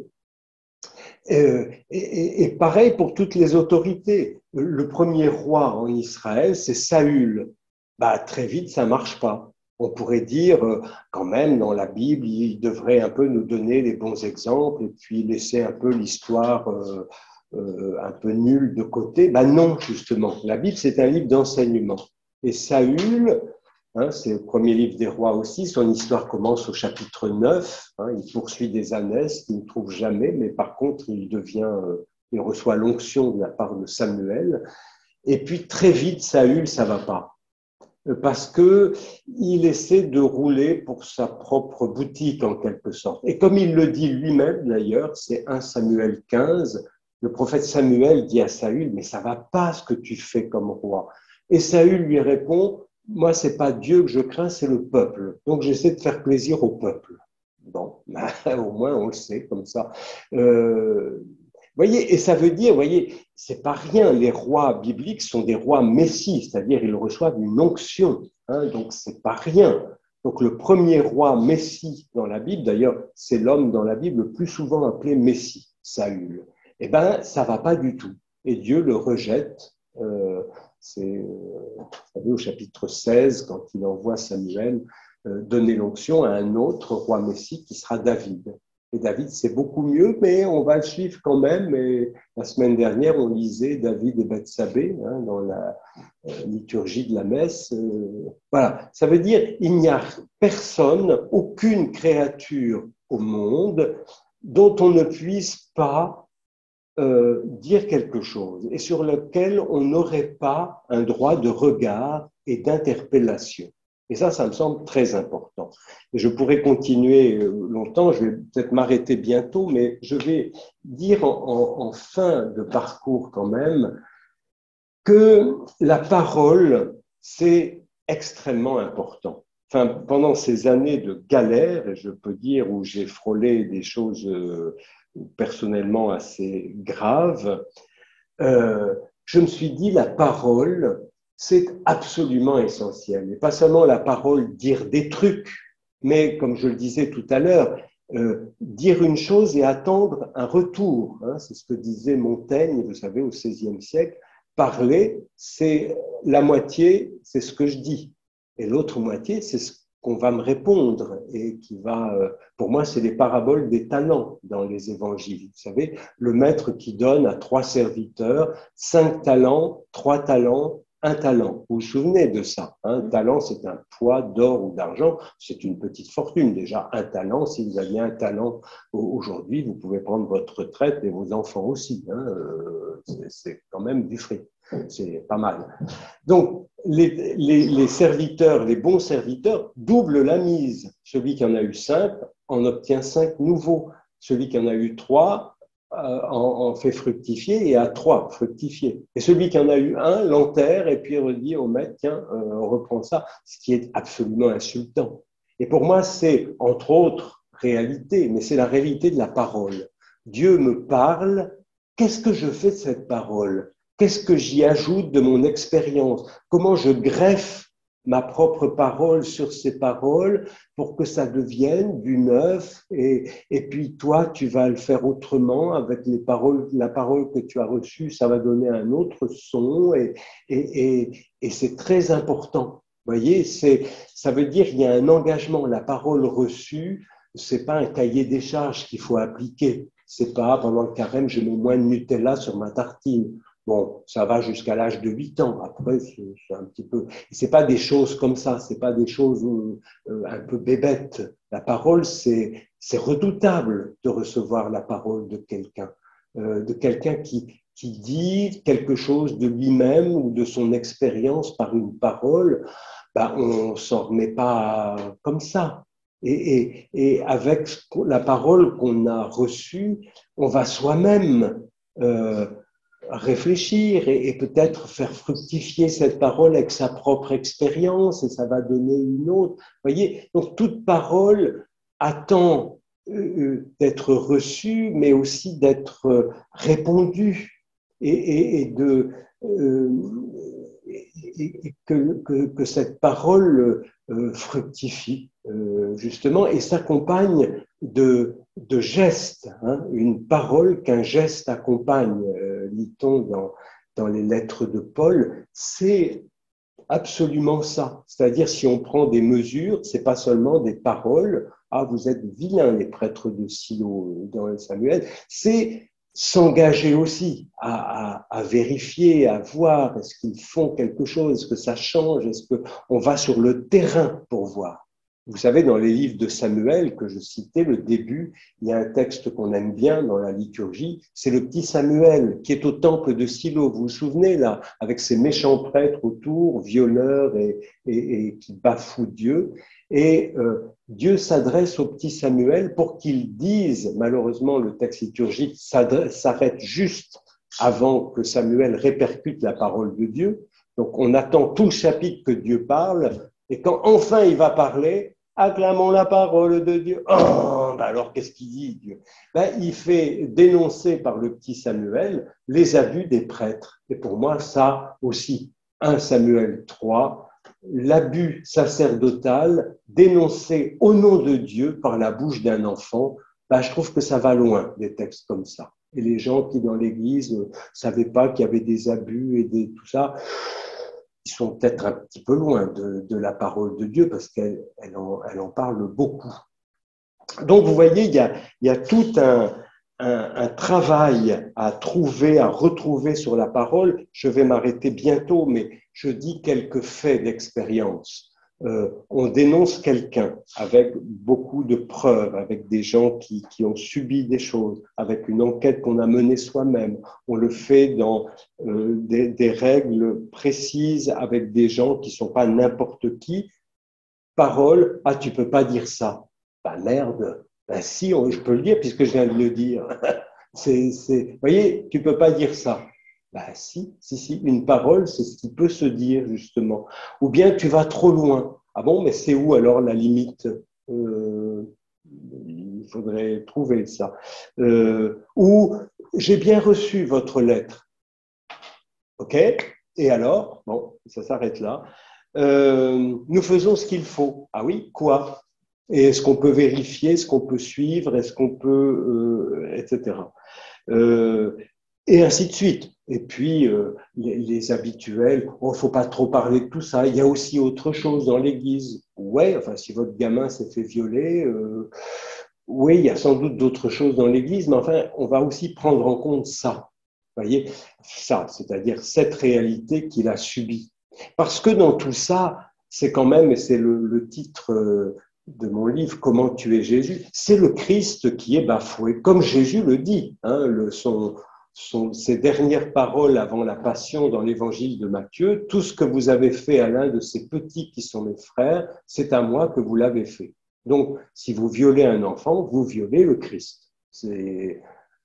Et pareil pour toutes les autorités. Le premier roi en Israël, c'est Saül. Bah, très vite, ça marche pas. On pourrait dire, quand même, dans la Bible, il devrait un peu nous donner les bons exemples et puis laisser un peu l'histoire un peu nulle de côté. Bah non, justement. La Bible, c'est un livre d'enseignement. Et Saül, hein, c'est le premier livre des rois aussi. Son histoire commence au chapitre 9. Hein, il poursuit des ânesses qu'il ne trouve jamais, mais par contre, il reçoit l'onction de la part de Samuel. Et puis, très vite, Saül, ça va pas. Parce que il essaie de rouler pour sa propre boutique, en quelque sorte. Et comme il le dit lui-même, d'ailleurs, c'est 1 Samuel 15, le prophète Samuel dit à Saül, mais ça va pas ce que tu fais comme roi. Et Saül lui répond, moi, c'est pas Dieu que je crains, c'est le peuple. Donc, j'essaie de faire plaisir au peuple. Bon, au moins, on le sait comme ça. Voyez, et ça veut dire, voyez, c'est pas rien. Les rois bibliques sont des rois messie, c'est-à-dire ils reçoivent une onction. Hein, donc, c'est pas rien. Donc, le premier roi messie dans la Bible, d'ailleurs, c'est l'homme dans la Bible le plus souvent appelé messie, Saül. Eh ben, ça va pas du tout. Et Dieu le rejette. Vous savez, au chapitre 16, quand il envoie Samuel donner l'onction à un autre roi messie qui sera David. Et David, c'est beaucoup mieux, mais on va le suivre quand même. Et la semaine dernière, on lisait David et Bethsabée hein, dans la liturgie de la messe. Voilà, ça veut dire il n'y a personne, aucune créature au monde dont on ne puisse pas dire quelque chose et sur lequel on n'aurait pas un droit de regard et d'interpellation. Et ça me semble très important. Et je pourrais continuer longtemps, je vais peut-être m'arrêter bientôt, mais je vais dire en fin de parcours quand même que la parole, c'est extrêmement important. Enfin, pendant ces années de galère, et je peux dire où j'ai frôlé des choses personnellement assez graves, je me suis dit la parole, c'est absolument essentiel. Et pas seulement la parole, dire des trucs, mais comme je le disais tout à l'heure, dire une chose et attendre un retour. Hein, c'est ce que disait Montaigne, vous savez, au XVIe siècle. Parler, c'est la moitié, c'est ce que je dis. Et l'autre moitié, c'est ce qu'on va me répondre et qui va, pour moi, c'est les paraboles des talents dans les évangiles. Vous savez, le maître qui donne à 3 serviteurs 5 talents, 3 talents, 1 talent. Vous vous souvenez de ça? Un talent, c'est un poids d'or ou d'argent. C'est une petite fortune. Déjà, 1 talent, si vous aviez 1 talent aujourd'hui, vous pouvez prendre votre retraite et vos enfants aussi. C'est quand même du fric. C'est pas mal. Donc, les serviteurs, les bons serviteurs, doublent la mise. Celui qui en a eu 5 en obtient 5 nouveaux. Celui qui en a eu 3 en fait fructifier et à 3 fructifier. Et celui qui en a eu 1 l'enterre et puis redit au maître, tiens, on reprend ça, ce qui est absolument insultant. Et pour moi, c'est, entre autres, réalité, mais c'est la réalité de la parole. Dieu me parle, qu'est-ce que je fais de cette parole? Qu'est-ce que j'y ajoute de mon expérience? Comment je greffe ma propre parole sur ces paroles pour que ça devienne du neuf et puis toi, tu vas le faire autrement avec les paroles, la parole que tu as reçue, ça va donner un autre son et c'est très important. Vous voyez, ça veut dire qu'il y a un engagement. La parole reçue, c'est pas un cahier des charges qu'il faut appliquer. C'est pas pendant le carême, je mets moins de Nutella sur ma tartine. Bon, ça va jusqu'à l'âge de 8 ans. Après, c'est un petit peu. C'est pas des choses comme ça. C'est pas des choses un peu bébêtes. La parole, c'est redoutable de recevoir la parole de quelqu'un qui dit quelque chose de lui-même ou de son expérience par une parole. Ben, on s'en remet pas comme ça. Et avec la parole qu'on a reçue, on va soi-même réfléchir et peut-être faire fructifier cette parole avec sa propre expérience et ça va donner une autre. Vous voyez, donc toute parole attend d'être reçue, mais aussi d'être répondue et que cette parole fructifie justement et s'accompagne de gestes, hein, une parole qu'un geste accompagne, lit-on dans les lettres de Paul, c'est absolument ça. C'est-à-dire, si on prend des mesures, c'est pas seulement des paroles, ah, vous êtes vilains, les prêtres de Silo dans Samuel, c'est s'engager aussi à vérifier, à voir, est-ce qu'ils font quelque chose, est-ce que ça change, est-ce qu'on va sur le terrain pour voir. Vous savez, dans les livres de Samuel que je citais, le début, il y a un texte qu'on aime bien dans la liturgie, c'est le petit Samuel qui est au temple de Silo. Vous vous souvenez là, avec ces méchants prêtres autour, violeurs et qui bafouent Dieu. Et Dieu s'adresse au petit Samuel pour qu'il dise, malheureusement le texte liturgique s'arrête juste avant que Samuel répercute la parole de Dieu. Donc on attend tout le chapitre que Dieu parle. Et quand enfin il va parler, acclamons la parole de Dieu. Oh, ben alors qu'est-ce qu'il dit Dieu? Ben, il fait dénoncer par le petit Samuel les abus des prêtres. Et pour moi, ça aussi, 1 Samuel 3, l'abus sacerdotal dénoncé au nom de Dieu par la bouche d'un enfant, ben, je trouve que ça va loin, des textes comme ça. Et les gens qui dans l'Église ne savaient pas qu'il y avait des abus et tout ça, ils sont peut-être un petit peu loin de la parole de Dieu parce qu'elle en parle beaucoup. Donc, vous voyez, il y a tout un travail à trouver, à retrouver sur la parole. Je vais m'arrêter bientôt, mais je dis quelques faits d'expérience. On dénonce quelqu'un avec beaucoup de preuves, avec des gens qui ont subi des choses, avec une enquête qu'on a menée soi-même. On le fait dans des règles précises avec des gens qui ne sont pas n'importe qui. Parole, ah, tu peux pas dire ça. Bah merde, bah si, je peux le dire puisque je viens de le dire. Vous voyez, tu peux pas dire ça. Bah si, une parole, c'est ce qui peut se dire justement. Ou bien tu vas trop loin. Ah bon, mais c'est où alors la limite? Il faudrait trouver ça. Ou j'ai bien reçu votre lettre. Ok? Et alors? Bon, ça s'arrête là. Nous faisons ce qu'il faut. Ah oui, quoi? Et est-ce qu'on peut vérifier, est-ce qu'on peut suivre, est-ce qu'on peut, etc. Et ainsi de suite. Et puis, les habituels, oh, faut pas trop parler de tout ça. Il y a aussi autre chose dans l'Église. Ouais, enfin, si votre gamin s'est fait violer, oui, il y a sans doute d'autres choses dans l'Église, mais enfin, on va aussi prendre en compte ça. Vous voyez, ça, c'est-à-dire cette réalité qu'il a subie. Parce que dans tout ça, c'est quand même, et c'est le titre de mon livre, Comment tuer Jésus, c'est le Christ qui est bafoué, comme Jésus le dit, hein, ses dernières paroles avant la Passion dans l'évangile de Matthieu, tout ce que vous avez fait à l'un de ces petits qui sont mes frères, c'est à moi que vous l'avez fait. Donc, si vous violez un enfant, vous violez le Christ.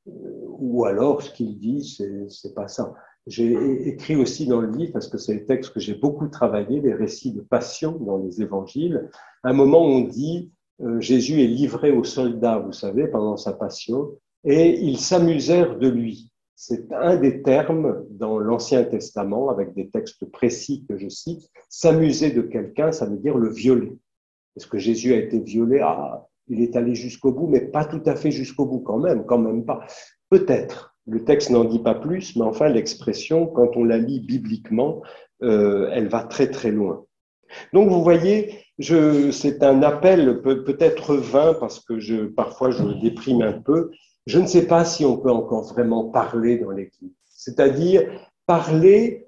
Ou alors, ce qu'il dit, c'est pas ça. J'ai écrit aussi dans le livre, parce que c'est le texte que j'ai beaucoup travaillé, les récits de passion dans les évangiles. À un moment, on dit, Jésus est livré aux soldats, vous savez, pendant sa passion, et ils s'amusèrent de lui. C'est un des termes dans l'Ancien Testament, avec des textes précis que je cite. S'amuser de quelqu'un, ça veut dire le violer. Est-ce que Jésus a été violé? Ah, il est allé jusqu'au bout, mais pas tout à fait jusqu'au bout quand même pas. Peut-être. Le texte n'en dit pas plus, mais enfin, l'expression, quand on la lit bibliquement, elle va très très loin. Donc, vous voyez, c'est un appel peut-être vain, parce que parfois je déprime un peu. Je ne sais pas si on peut encore vraiment parler dans l'Église. C'est-à-dire parler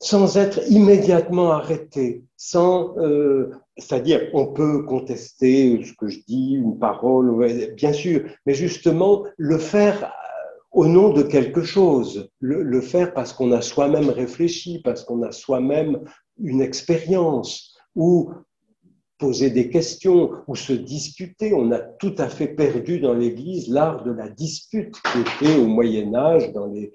sans être immédiatement arrêté, c'est-à-dire on peut contester ce que je dis, une parole, ouais, bien sûr, mais justement le faire au nom de quelque chose, le faire parce qu'on a soi-même réfléchi, parce qu'on a soi-même une expérience, ou poser des questions ou se disputer. On a tout à fait perdu dans l'Église l'art de la dispute qui était au Moyen-Âge dans les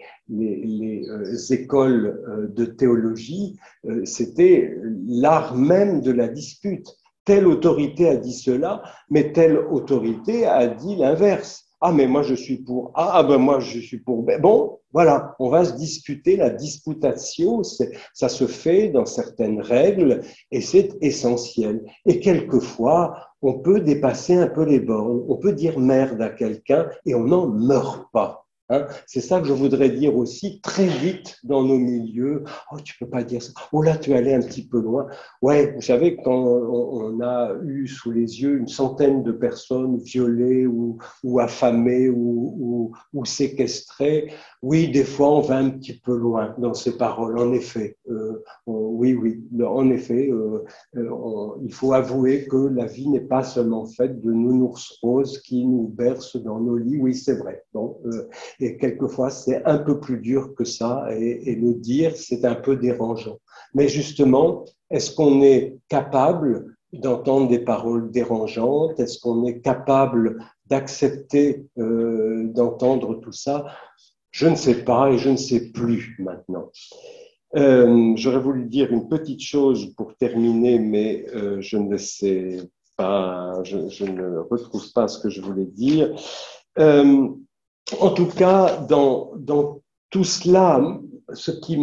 écoles de théologie. C'était l'art même de la dispute. Telle autorité a dit cela, mais telle autorité a dit l'inverse. Ah, mais moi je suis pour A, ah ben moi je suis pour B. Bon, voilà, on va se disputer. La disputatio, ça se fait dans certaines règles et c'est essentiel. Et quelquefois, on peut dépasser un peu les bornes, on peut dire merde à quelqu'un et on n'en meurt pas. Hein, c'est ça que je voudrais dire aussi très vite dans nos milieux. Oh, tu peux pas dire ça. Oh là, tu es allé un petit peu loin. Ouais, vous savez, quand on a eu sous les yeux une centaine de personnes violées ou affamées ou séquestrées, oui, des fois, on va un petit peu loin dans ces paroles, en effet. Oui, en effet, il faut avouer que la vie n'est pas seulement faite de nounours roses qui nous bercent dans nos lits. Oui, c'est vrai. Bon, et quelquefois, c'est un peu plus dur que ça, et le dire, c'est un peu dérangeant. Mais justement, est-ce qu'on est capable d'entendre des paroles dérangeantes? Est-ce qu'on est capable d'accepter d'entendre tout ça? Je ne sais pas et je ne sais plus maintenant. J'aurais voulu dire une petite chose pour terminer, mais je ne sais pas, je ne retrouve pas ce que je voulais dire. En tout cas, dans tout cela, ce qui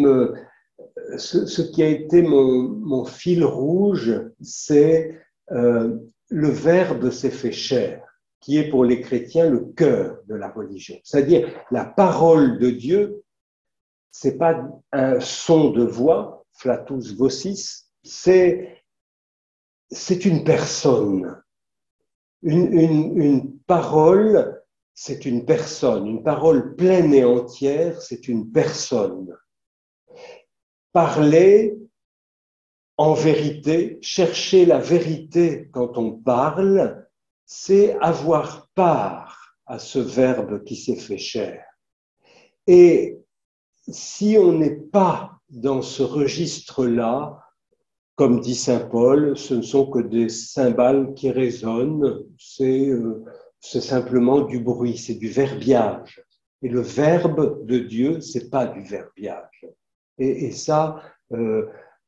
a été mon fil rouge, c'est le Verbe s'est fait chair, qui est pour les chrétiens le cœur de la religion. C'est-à-dire la parole de Dieu, c'est pas un son de voix, flatus vocis, c'est une personne. Une parole, c'est une personne. Une parole pleine et entière, c'est une personne. Parler en vérité, chercher la vérité quand on parle, c'est avoir part à ce Verbe qui s'est fait chair. Et si on n'est pas dans ce registre-là, comme dit saint Paul, ce ne sont que des cymbales qui résonnent, c'est simplement du bruit, c'est du verbiage. Et le Verbe de Dieu, c'est pas du verbiage. Et ça,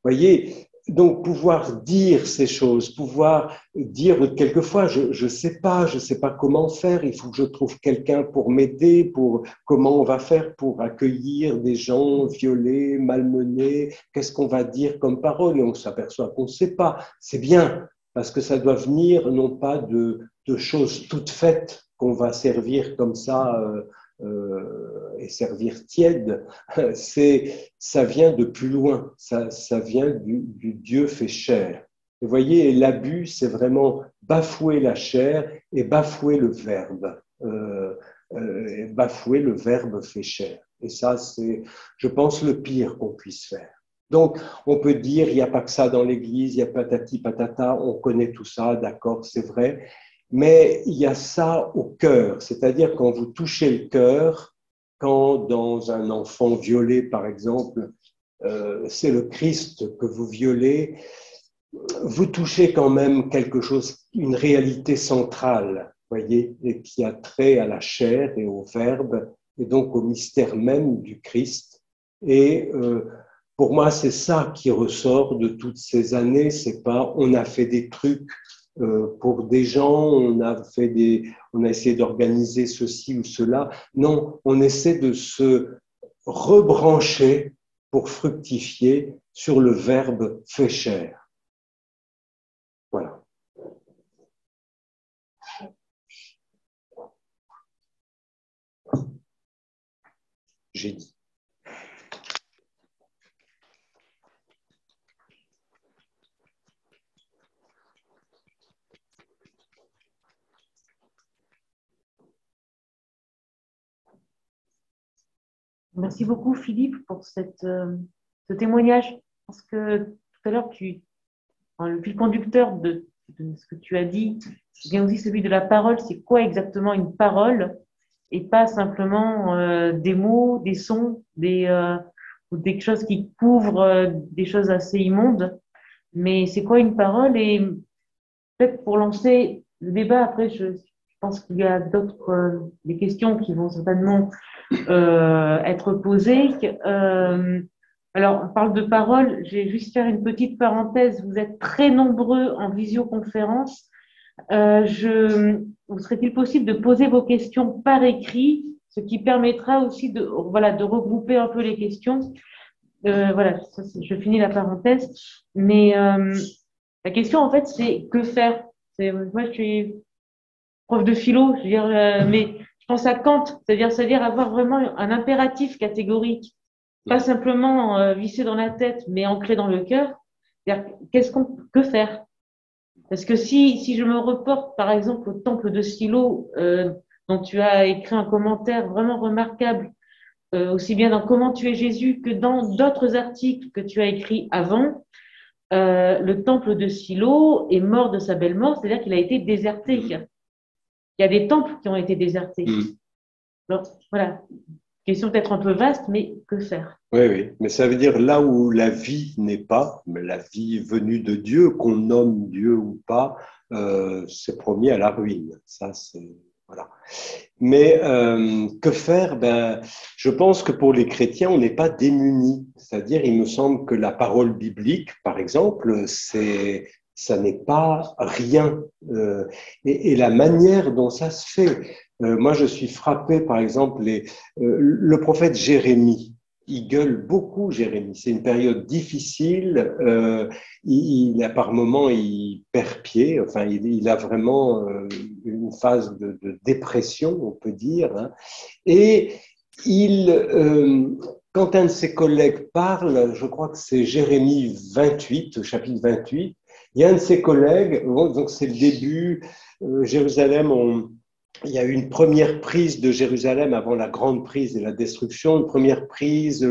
voyez, donc pouvoir dire ces choses, pouvoir dire quelquefois, je sais pas comment faire, il faut que je trouve quelqu'un pour m'aider, pour comment on va faire pour accueillir des gens violés, malmenés, qu'est-ce qu'on va dire comme parole, et on s'aperçoit qu'on ne sait pas. C'est bien, parce que ça doit venir non pas de choses toutes faites qu'on va servir comme ça et servir tiède, ça vient de plus loin, ça vient du Dieu fait chair. Vous voyez, l'abus, c'est vraiment bafouer la chair et bafouer le verbe. Bafouer le verbe fait chair. Et ça, c'est, je pense, le pire qu'on puisse faire. Donc, on peut dire, il n'y a pas que ça dans l'Église, il y a patati patata, on connaît tout ça, d'accord, c'est vrai. Mais il y a ça au cœur, c'est-à-dire quand vous touchez le cœur, quand dans un enfant violé, par exemple, c'est le Christ que vous violez, vous touchez quand même quelque chose, une réalité centrale, voyez, et qui a trait à la chair et au verbe, et donc au mystère même du Christ. Et pour moi, c'est ça qui ressort de toutes ces années. C'est pas on a fait des trucs pour des gens, on a essayé d'organiser ceci ou cela. Non, on essaie de se rebrancher pour fructifier sur le verbe fait chair. Voilà. J'ai dit. Merci beaucoup, Philippe, pour ce témoignage. Parce que tout à l'heure, le fil conducteur de ce que tu as dit, c'est bien aussi celui de la parole. C'est quoi exactement une parole et pas simplement des mots, des sons, ou des choses qui couvrent des choses assez immondes. Mais c'est quoi une parole? Et peut-être pour lancer le débat, après, je pense qu'il y a des questions qui vont certainement être posées. Alors, on parle de parole. Je vais juste faire une petite parenthèse. Vous êtes très nombreux en visioconférence. Vous serait-il possible de poser vos questions par écrit, ce qui permettra aussi de regrouper un peu les questions. Je finis la parenthèse. Mais la question, en fait, c'est que faire? Moi, je suis prof de philo, je veux dire, mais je pense à Kant, c'est-à-dire avoir vraiment un impératif catégorique, pas simplement vissé dans la tête, mais ancré dans le cœur. C'est-à-dire, que faire? Parce que si je me reporte, par exemple, au temple de Silo, dont tu as écrit un commentaire vraiment remarquable, aussi bien dans Comment tuer Jésus que dans d'autres articles que tu as écrits avant, le temple de Silo est mort de sa belle mort, c'est-à-dire qu'il a été déserté. Il y a des temples qui ont été désertés. Alors, voilà, question peut-être un peu vaste, mais que faire? Oui, oui, mais ça veut dire là où la vie n'est pas, mais la vie venue de Dieu, qu'on nomme Dieu ou pas, c'est promis à la ruine. Ça, c'est voilà. Mais que faire? Ben, je pense que pour les chrétiens, on n'est pas démunis. C'est-à-dire, il me semble que la parole biblique, par exemple, ça n'est pas rien. Et la manière dont ça se fait. Moi, je suis frappé, par exemple, le prophète Jérémie. Il gueule beaucoup, Jérémie. C'est une période difficile. Par moments, il perd pied. Enfin, il a vraiment une phase de dépression, on peut dire. Hein. Et quand un de ses collègues parle, je crois que c'est Jérémie 28, chapitre 28, il y a un de ses collègues, donc c'est le début, Jérusalem, il y a eu une première prise de Jérusalem avant la grande prise et la destruction. Une première prise,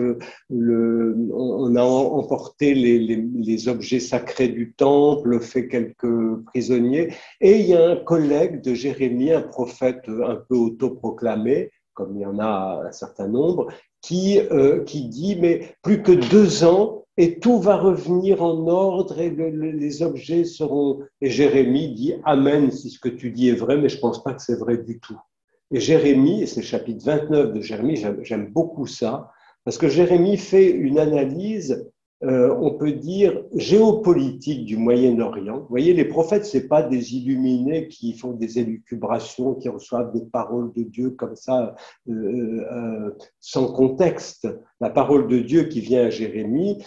on a emporté les objets sacrés du temple, fait quelques prisonniers. Et il y a un collègue de Jérémie, un prophète un peu autoproclamé, comme il y en a un certain nombre, qui dit, mais plus que 2 ans, et tout va revenir en ordre et les objets seront... Et Jérémie dit « Amen, si ce que tu dis est vrai, mais je ne pense pas que c'est vrai du tout. » Et Jérémie, et c'est le chapitre 29 de Jérémie, j'aime beaucoup ça, parce que Jérémie fait une analyse on peut dire, géopolitique du Moyen-Orient. Vous voyez, les prophètes, ce n'est pas des illuminés qui font des élucubrations, qui reçoivent des paroles de Dieu comme ça, sans contexte. La parole de Dieu qui vient à Jérémie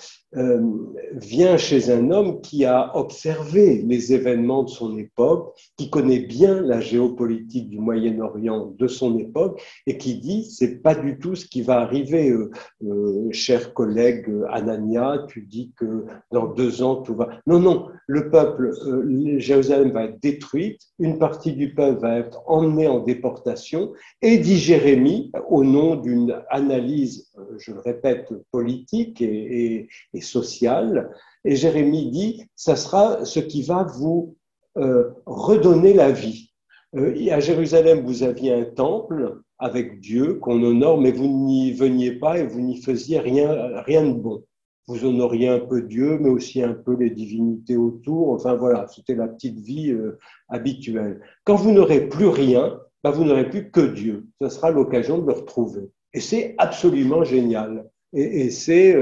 vient chez un homme qui a observé les événements de son époque, qui connaît bien la géopolitique du Moyen-Orient de son époque et qui dit, c'est pas du tout ce qui va arriver, cher collègue Anania, tu dis que dans 2 ans tout va. Non, non, le peuple, Jérusalem va être détruite, une partie du peuple va être emmenée en déportation, et dit Jérémie, au nom d'une analyse, je le répète, politique et sociale, et Jérémie dit, ça sera ce qui va vous redonner la vie. À Jérusalem, vous aviez un temple avec Dieu qu'on honore, mais vous n'y veniez pas et vous n'y faisiez rien de bon. Vous honoriez un peu Dieu, mais aussi un peu les divinités autour. Enfin voilà, c'était la petite vie habituelle. Quand vous n'aurez plus rien, ben, vous n'aurez plus que Dieu. Ce sera l'occasion de le retrouver. Et c'est absolument génial. Et c'est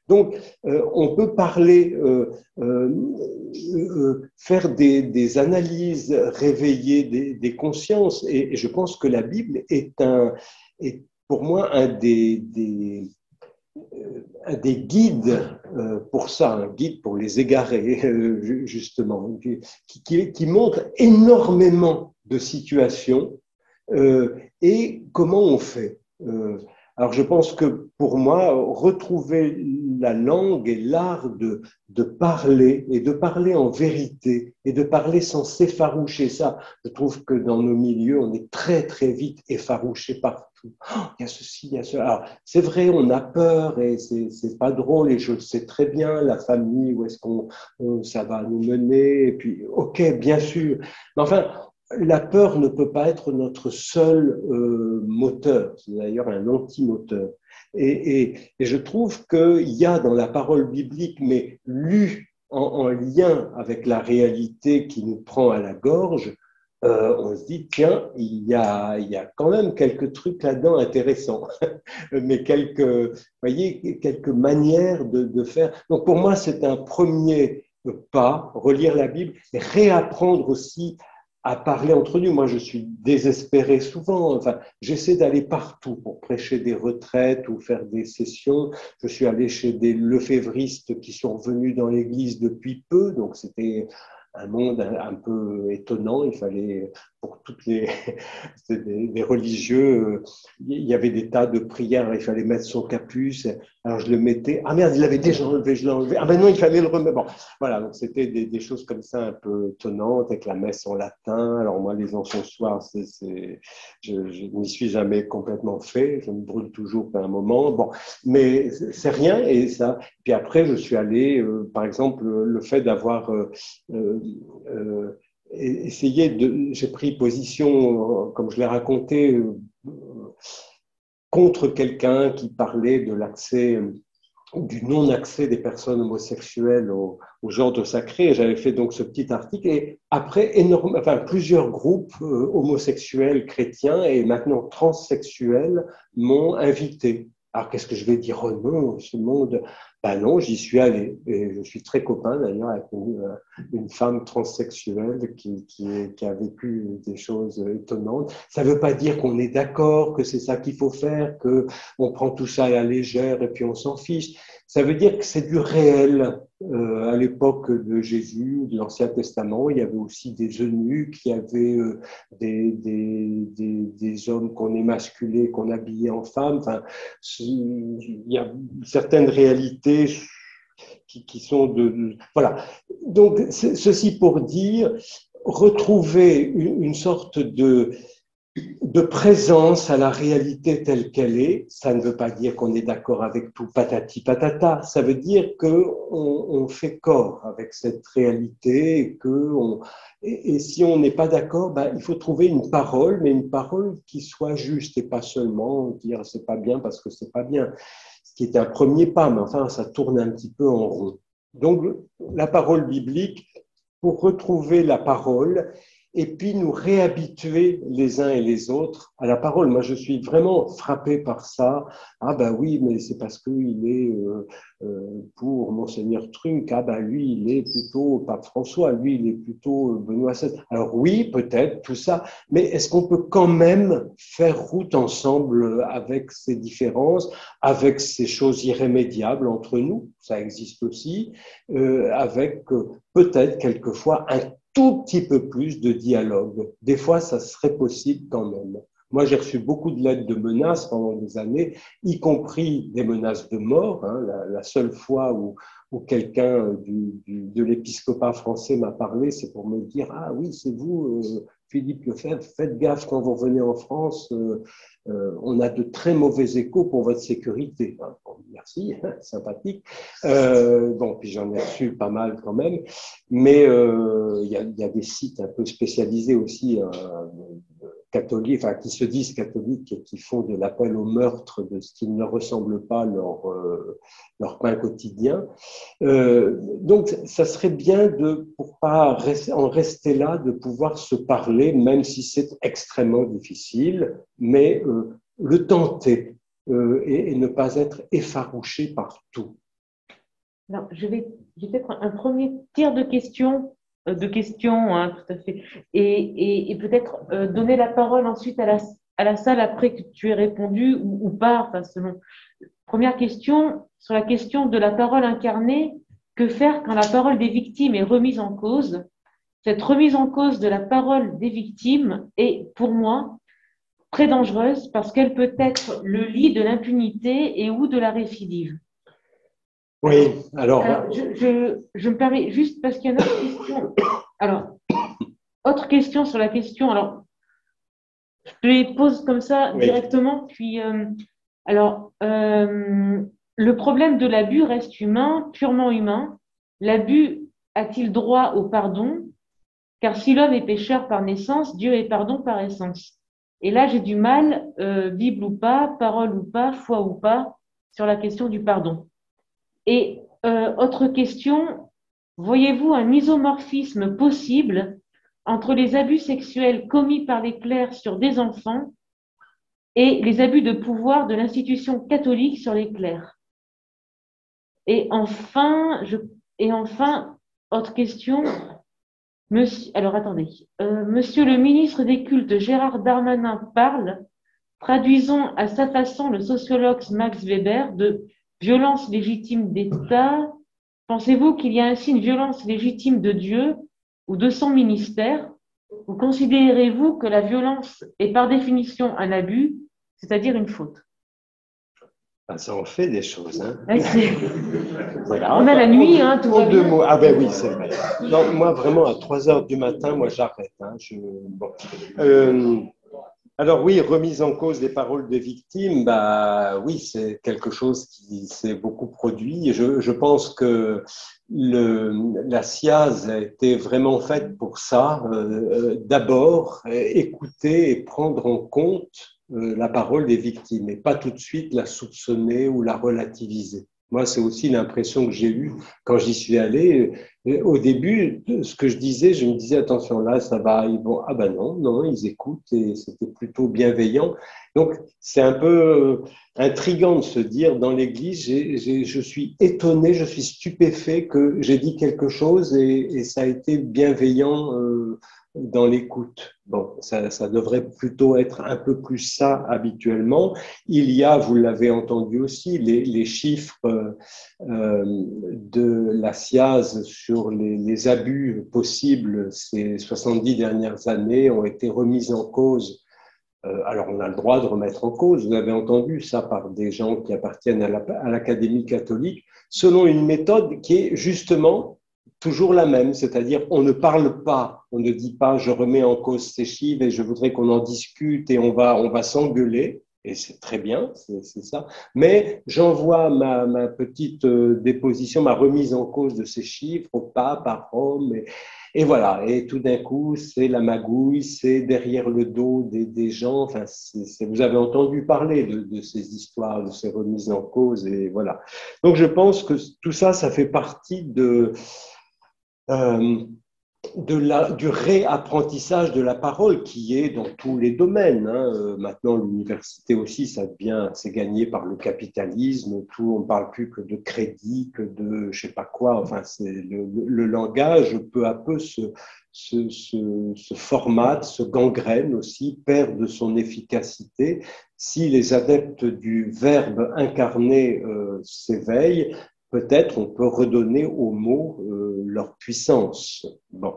donc on peut parler, faire des analyses, réveiller des consciences. Et je pense que la Bible est pour moi un des guides pour ça, un guide pour les égarés, justement, qui montre énormément de situations et comment on fait. Alors, je pense que pour moi, retrouver la langue et l'art de parler et de parler en vérité et de parler sans s'effaroucher, ça, je trouve que dans nos milieux, on est très, très vite effarouché partout. Oh, il y a ceci, il y a cela. Alors, c'est vrai, on a peur et c'est pas drôle et je le sais très bien, la famille, où est-ce ça va nous mener. Et puis, ok, bien sûr. Mais enfin, la peur ne peut pas être notre seul moteur, c'est d'ailleurs un anti-moteur. Et je trouve qu'il y a dans la parole biblique, mais lue en lien avec la réalité qui nous prend à la gorge, on se dit, tiens, il y a quand même quelques trucs là-dedans intéressants, mais quelques manières de faire. Donc pour moi, c'est un premier pas, relire la Bible, et réapprendre aussi à parler entre nous. Moi, je suis désespéré souvent. Enfin, j'essaie d'aller partout pour prêcher des retraites ou faire des sessions. Je suis allé chez des lefévristes qui sont venus dans l'église depuis peu, donc c'était un monde un peu étonnant. Il fallait, pour toutes les religieux, il y avait des tas de prières, il fallait mettre son capuce. Alors je le mettais. Ah merde, il l'avait déjà enlevé, je l'ai enlevé. Ah ben non, il fallait le remettre. Bon, voilà, donc c'était des choses comme ça un peu étonnantes, avec la messe en latin. Alors moi, les encensoirs, je n'y suis jamais complètement fait. Je me brûle toujours par un moment. Bon, mais c'est rien. Et ça. Puis après, je suis allé, par exemple, le fait d'avoir j'ai pris position, comme je l'ai raconté, contre quelqu'un qui parlait de l'accès, du non-accès des personnes homosexuelles au genre sacré. J'avais fait donc ce petit article et après plusieurs groupes homosexuels chrétiens et maintenant transsexuels m'ont invité. Alors qu'est-ce que je vais dire? Oh non, ce monde. Ben non, j'y suis allé et je suis très copain d'ailleurs avec une femme transsexuelle qui a vécu des choses étonnantes. Ça ne veut pas dire qu'on est d'accord, que c'est ça qu'il faut faire, qu'on prend tout ça à la légère et puis on s'en fiche. Ça veut dire que c'est du réel. À l'époque de Jésus ou de l'Ancien Testament, il y avait aussi des eunuques, il y avait des hommes qu'on émasculait, qu'on habillait en femmes. Enfin, il y a certaines réalités qui sont voilà. Donc, ceci pour dire, retrouver une sorte de présence à la réalité telle qu'elle est. Ça ne veut pas dire qu'on est d'accord avec tout patati patata. Ça veut dire qu'on fait corps avec cette réalité et si on n'est pas d'accord, ben, il faut trouver une parole, mais une parole qui soit juste et pas seulement dire c'est pas bien parce que c'est pas bien. Ce qui est un premier pas, mais enfin, ça tourne un petit peu en rond. Donc, la parole biblique, pour retrouver la parole, et puis nous réhabituer les uns et les autres à la parole. Moi, je suis vraiment frappé par ça. Ah ben oui, mais c'est parce qu'il est pour Monseigneur Trunk. Ah ben lui, il est plutôt Pape François, lui, il est plutôt Benoît XVI. Alors oui, peut-être, tout ça, mais est-ce qu'on peut quand même faire route ensemble avec ces différences, avec ces choses irrémédiables entre nous, ça existe aussi, avec peut-être quelquefois un tout petit peu plus de dialogue. Des fois, ça serait possible quand même. Moi, j'ai reçu beaucoup de lettres de menaces pendant des années, y compris des menaces de mort. Hein. La seule fois où quelqu'un de l'épiscopat français m'a parlé, c'est pour me dire « Ah oui, c'est vous, Philippe Lefebvre, faites gaffe quand vous revenez en France, on a de très mauvais échos pour votre sécurité. » Bon, merci, sympathique. Bon, puis j'en ai reçu pas mal quand même. Mais il y a des sites un peu spécialisés aussi, catholiques, enfin, qui se disent catholiques et qui font de l'appel au meurtre de ce qui ne leur ressemble pas leur pain quotidien. Donc, ça serait bien pour pas en rester là, de pouvoir se parler, même si c'est extrêmement difficile, mais le tenter et ne pas être effarouché par tout. Alors, j'ai peut-être un premier tir de questions, hein, tout à fait, et peut-être donner la parole ensuite à la salle après que tu aies répondu ou pas, enfin, selon. Première question, sur la question de la parole incarnée, que faire quand la parole des victimes est remise en cause? Cette remise en cause de la parole des victimes est, pour moi, très dangereuse parce qu'elle peut être le lit de l'impunité et ou de la récidive. Oui, alors je me permets juste parce qu'il y a une autre question. Alors, autre question sur la question. Alors, je les pose comme ça oui. directement. Puis, le problème de l'abus reste humain, purement humain. L'abus a-t-il droit au pardon? Car si l'homme est pécheur par naissance, Dieu est pardon par essence. Et là, j'ai du mal, Bible ou pas, parole ou pas, foi ou pas, sur la question du pardon. Et autre question, voyez-vous un isomorphisme possible entre les abus sexuels commis par les clercs sur des enfants et les abus de pouvoir de l'institution catholique sur les clercs? Et enfin, autre question, alors attendez, Monsieur le ministre des Cultes Gérard Darmanin parle, traduisons à sa façon le sociologue Max Weber, de violence légitime d'État. Pensez-vous qu'il y a ainsi une violence légitime de Dieu ou de son ministère? Ou considérez-vous que la violence est par définition un abus, c'est-à-dire une faute? Ça en fait des choses. Hein. Voilà. On a la nuit, hein, tout va bien. 2 mots. Ah ben oui, c'est vrai. Non, moi, vraiment, à 3 heures du matin, moi, j'arrête. Hein. Alors oui, remise en cause des paroles des victimes, bah oui, c'est quelque chose qui s'est beaucoup produit. Je pense que la SIAZ a été vraiment faite pour ça. D'abord, écouter et prendre en compte la parole des victimes et pas tout de suite la soupçonner ou la relativiser. Moi, c'est aussi l'impression que j'ai eue quand j'y suis allé. Au début, ce que je disais, je me disais, attention, là, ça va, ils vont, ah ben non, ils écoutent et c'était plutôt bienveillant. Donc, c'est un peu intriguant de se dire, dans l'Église, je suis étonné, je suis stupéfait que j'ai dit quelque chose et ça a été bienveillant dans l'écoute. Bon, ça devrait plutôt être un peu plus ça habituellement. Il y a, vous l'avez entendu aussi, les chiffres de la SIAZ sur les abus possibles ces 70 dernières années ont été remis en cause. Alors, on a le droit de remettre en cause, vous avez entendu ça par des gens qui appartiennent à l'Académie catholique, selon une méthode qui est justement toujours la même, c'est-à-dire on ne parle pas, on ne dit pas je remets en cause ces chiffres et je voudrais qu'on en discute et on va s'engueuler, et c'est très bien, c'est ça, mais j'envoie ma petite déposition, ma remise en cause de ces chiffres au pape, à Rome, et voilà, et tout d'un coup, c'est la magouille, c'est derrière le dos des gens. Enfin, vous avez entendu parler de ces histoires, de ces remises en cause, et voilà. Donc, je pense que tout ça, ça fait partie de du réapprentissage de la parole qui est dans tous les domaines. Hein. Maintenant, l'université aussi, ça devient, c'est gagné par le capitalisme. Tout, on ne parle plus que de crédit, que de je sais pas quoi. Enfin, c'est le langage peu à peu se formate, se gangrène aussi, perd de son efficacité. Si les adeptes du verbe incarné s'éveillent, peut-être on peut redonner aux mots leur puissance. Bon.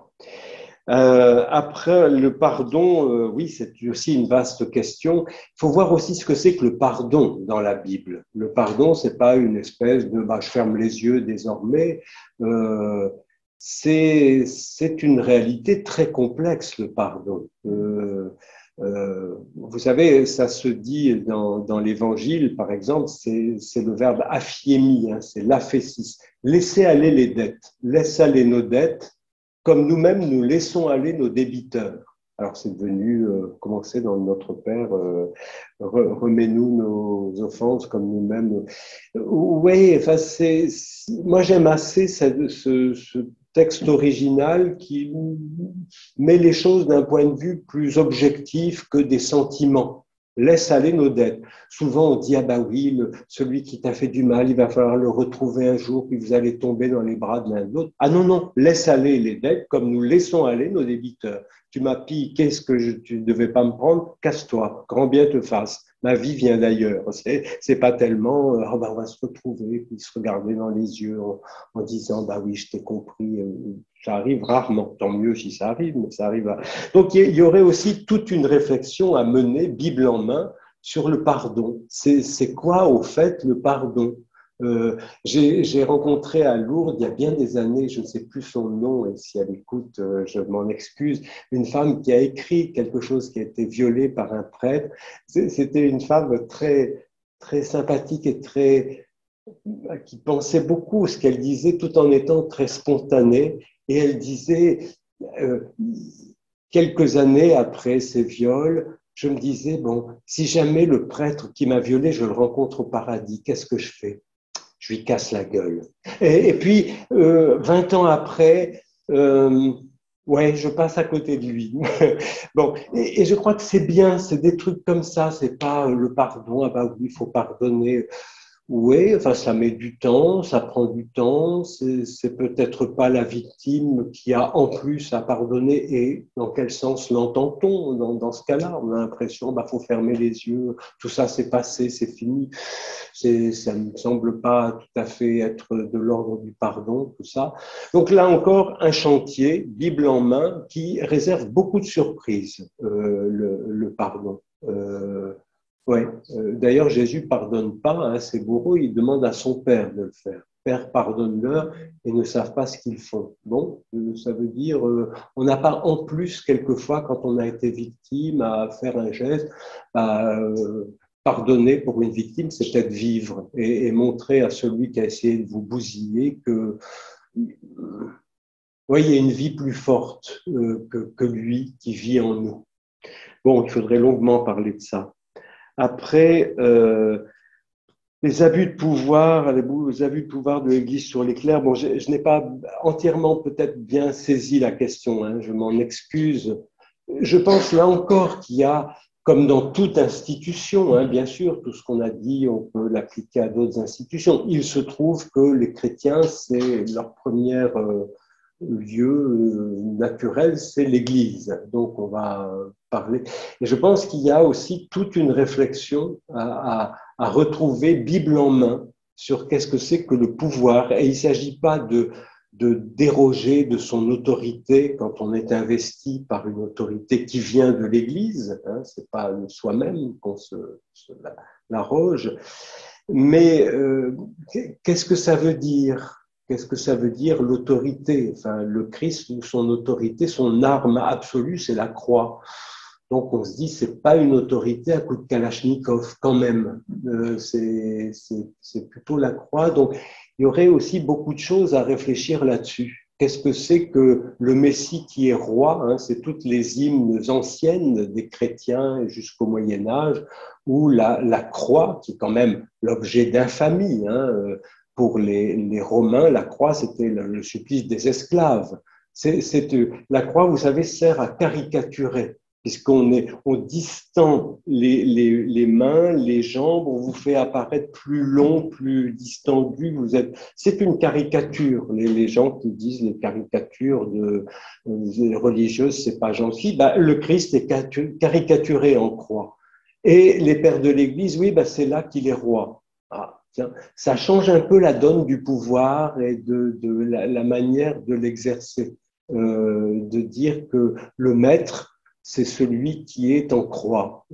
Après, le pardon, oui, c'est aussi une vaste question. Il faut voir aussi ce que c'est que le pardon dans la Bible. Le pardon, c'est pas une espèce de je ferme les yeux désormais. C'est une réalité très complexe, le pardon. Vous savez, ça se dit dans l'Évangile, par exemple, c'est le verbe aphiémi, hein, c'est l'aphésis. Laisser aller les dettes, laisse aller nos dettes, comme nous-mêmes nous laissons aller nos débiteurs. Alors c'est devenu, comment c'est dans Notre Père, remets-nous nos offenses comme nous-mêmes. Oui, enfin moi j'aime assez ce texte original qui met les choses d'un point de vue plus objectif que des sentiments. Laisse aller nos dettes. Souvent, on dit, ah bah oui, celui qui t'a fait du mal, il va falloir le retrouver un jour, puis vous allez tomber dans les bras de l'un de l'autre. Ah non, non, laisse aller les dettes comme nous laissons aller nos débiteurs. Tu m'as piqué ce que tu ne devais pas me prendre, casse-toi, grand bien te fasse. Ma vie vient d'ailleurs. C'est pas tellement, oh bah on va se retrouver, puis se regarder dans les yeux en disant, bah oui, je t'ai compris. Ça arrive rarement, tant mieux si ça arrive, mais ça arrive. Donc il y aurait aussi toute une réflexion à mener, Bible en main, sur le pardon. C'est quoi au fait le pardon? J'ai rencontré à Lourdes, il y a bien des années, je ne sais plus son nom, et si elle écoute, je m'en excuse, une femme qui a écrit quelque chose qui a été violé par un prêtre. C'était une femme très, très sympathique et qui pensait beaucoup ce qu'elle disait tout en étant très spontanée. Et elle disait, euh, quelques années après ces viols, je me disais, bon, si jamais le prêtre qui m'a violé, je le rencontre au paradis, qu'est-ce que je fais? Je lui casse la gueule. Et puis, 20 ans après, ouais, je passe à côté de lui. Bon, et je crois que c'est bien, c'est des trucs comme ça, c'est pas le pardon, ah bah oui, il faut pardonner. Oui, enfin, ça met du temps, ça prend du temps. C'est peut-être pas la victime qui a en plus à pardonner. Et dans quel sens l'entend-on dans ce cas-là? On a l'impression, bah, faut fermer les yeux. Tout ça, c'est passé, c'est fini. Ça ne me semble pas tout à fait être de l'ordre du pardon, tout ça. Donc là encore, un chantier, Bible en main, qui réserve beaucoup de surprises, le pardon. Ouais. D'ailleurs, Jésus pardonne pas à ses bourreaux, il demande à son Père de le faire. Père, pardonne-leur et ne savent pas ce qu'ils font. Bon, ça veut dire, on n'a pas en plus, quelquefois, quand on a été victime, à faire un geste, à pardonner pour une victime, c'est peut-être vivre et montrer à celui qui a essayé de vous bousiller que, ouais, il y a une vie plus forte que lui qui vit en nous. Bon, il faudrait longuement parler de ça. Après, les abus de pouvoir, les abus de pouvoir de l'Église sur les clercs, bon, je n'ai pas entièrement peut-être bien saisi la question, hein, je m'en excuse. Je pense là encore qu'il y a, comme dans toute institution, hein, bien sûr, tout ce qu'on a dit, on peut l'appliquer à d'autres institutions. Il se trouve que les chrétiens, c'est leur premier lieu naturel, c'est l'Église. Donc on va parler. Et je pense qu'il y a aussi toute une réflexion à retrouver Bible en main sur qu'est-ce que c'est que le pouvoir. Et il ne s'agit pas de déroger de son autorité quand on est investi par une autorité qui vient de l'Église, hein, c'est pas soi-même qu'on l'arroge, mais qu'est-ce que ça veut dire? Qu'est-ce que ça veut dire l'autorité? Enfin, le Christ, son autorité, son arme absolue, c'est la croix. Donc on se dit, c'est pas une autorité à coup de Kalachnikov quand même. C'est plutôt la croix. Donc il y aurait aussi beaucoup de choses à réfléchir là-dessus. Qu'est-ce que c'est que le Messie qui est roi, hein, c'est toutes les hymnes anciennes des chrétiens jusqu'au Moyen Âge, où la croix, qui est quand même l'objet d'infamie, hein, pour les Romains, la croix, c'était le supplice des esclaves. La croix, vous savez, sert à caricaturer, on distend les mains, les jambes, on vous fait apparaître plus long, plus distendu. C'est une caricature. Les gens qui disent les caricatures religieuses, c'est pas gentil. Le Christ est caricaturé en croix. Et les pères de l'Église, oui, c'est là qu'il est roi. Ah, tiens, ça change un peu la donne du pouvoir et de la manière de l'exercer. De dire que le maître, c'est celui qui est en croix.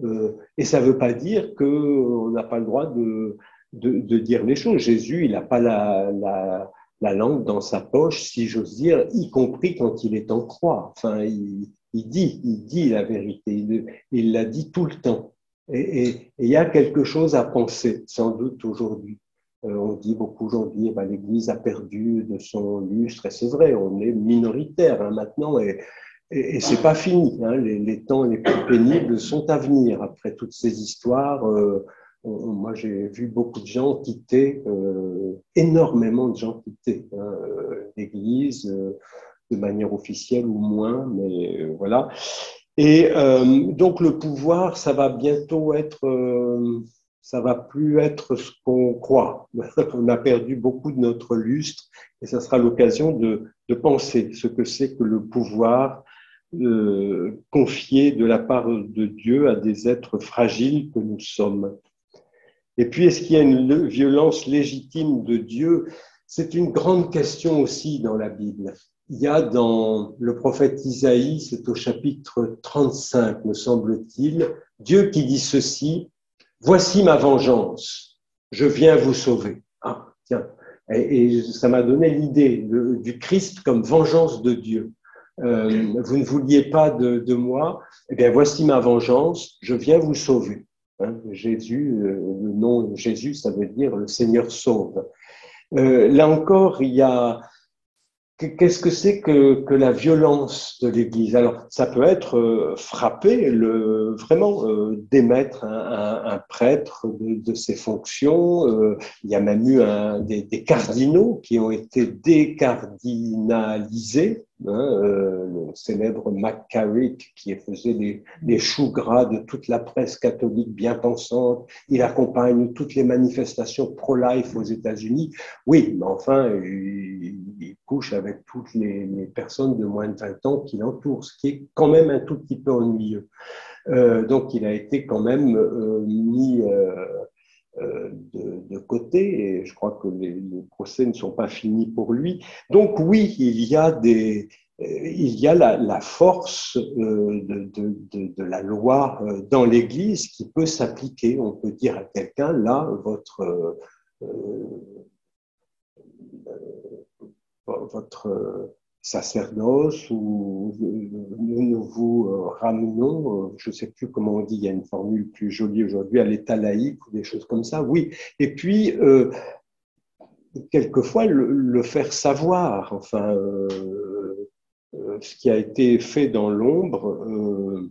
Et ça ne veut pas dire qu'on n'a pas le droit de dire les choses. Jésus, il n'a pas la langue dans sa poche, si j'ose dire, y compris quand il est en croix. Enfin, il dit la vérité. Il l'a dit tout le temps. Et il y a quelque chose à penser, sans doute aujourd'hui. On dit beaucoup aujourd'hui, l'Église a perdu de son lustre, et c'est vrai, on est minoritaire maintenant, et c'est pas fini. Les temps les plus pénibles sont à venir après toutes ces histoires. Moi, j'ai vu beaucoup de gens quitter, énormément de gens quitter l'Église, de manière officielle ou moins, mais voilà. Et donc le pouvoir, ça va bientôt ça va plus être ce qu'on croit. On a perdu beaucoup de notre lustre et ça sera l'occasion de penser ce que c'est que le pouvoir confié de la part de Dieu à des êtres fragiles que nous sommes. Et puis, est-ce qu'il y a une violence légitime de Dieu? C'est une grande question aussi dans la Bible. Il y a dans le prophète Isaïe, c'est au chapitre 35, me semble-t-il, Dieu qui dit ceci: voici ma vengeance, je viens vous sauver. Ah, tiens. Et ça m'a donné l'idée du Christ comme vengeance de Dieu. Vous ne vouliez pas de moi, eh bien voici ma vengeance, je viens vous sauver. Jésus, le nom Jésus, ça veut dire le Seigneur sauve. Là encore, il y a qu'est-ce que c'est que la violence de l'Église? Alors, ça peut être frapper, vraiment démettre un prêtre de ses fonctions. Il y a même eu des cardinaux qui ont été décardinalisés. Le célèbre McCarrick qui faisait les choux gras de toute la presse catholique bien pensante. Il accompagne toutes les manifestations pro-life aux États-Unis. Oui, mais enfin, il couche avec toutes les personnes de moins de 20 ans qui l'entourent, ce qui est quand même un tout petit peu ennuyeux. Donc, il a été quand même mis de côté, et je crois que les procès ne sont pas finis pour lui. Donc, oui, il y a la force de la loi dans l'Église qui peut s'appliquer. On peut dire à quelqu'un, là, votre sacerdoce, ou nous vous ramenons, je ne sais plus comment on dit, il y a une formule plus jolie aujourd'hui, à l'état laïque ou des choses comme ça, oui. Et puis, quelquefois, le faire savoir, enfin, ce qui a été fait dans l'ombre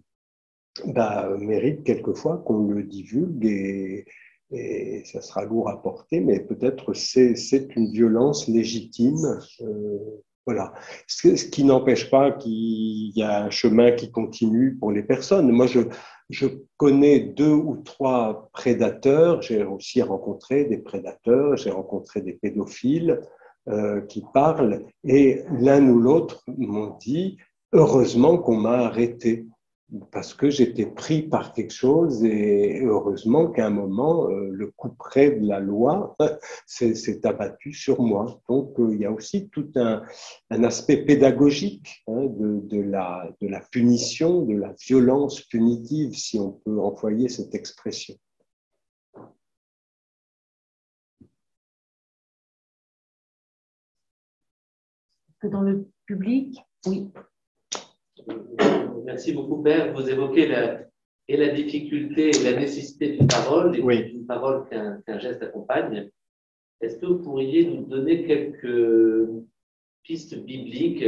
mérite quelquefois qu'on le divulgue, et ça sera lourd à porter, mais peut-être c'est une violence légitime. Voilà. Ce qui n'empêche pas qu'il y a un chemin qui continue pour les personnes. Moi, je connais 2 ou 3 prédateurs. J'ai aussi rencontré des prédateurs, j'ai rencontré des pédophiles qui parlent, et l'un ou l'autre m'ont dit: heureusement qu'on m'a arrêté, parce que j'étais pris par quelque chose, et heureusement qu'à un moment, le couperet de la loi s'est abattu sur moi. Donc, il y a aussi tout un aspect pédagogique de la punition, de la violence punitive, si on peut employer cette expression. Que dans le public, oui. Merci beaucoup, Père. Vous évoquez la difficulté et la nécessité d'une parole, et oui. d'une parole qu'un geste accompagne. Est-ce que vous pourriez nous donner quelques pistes bibliques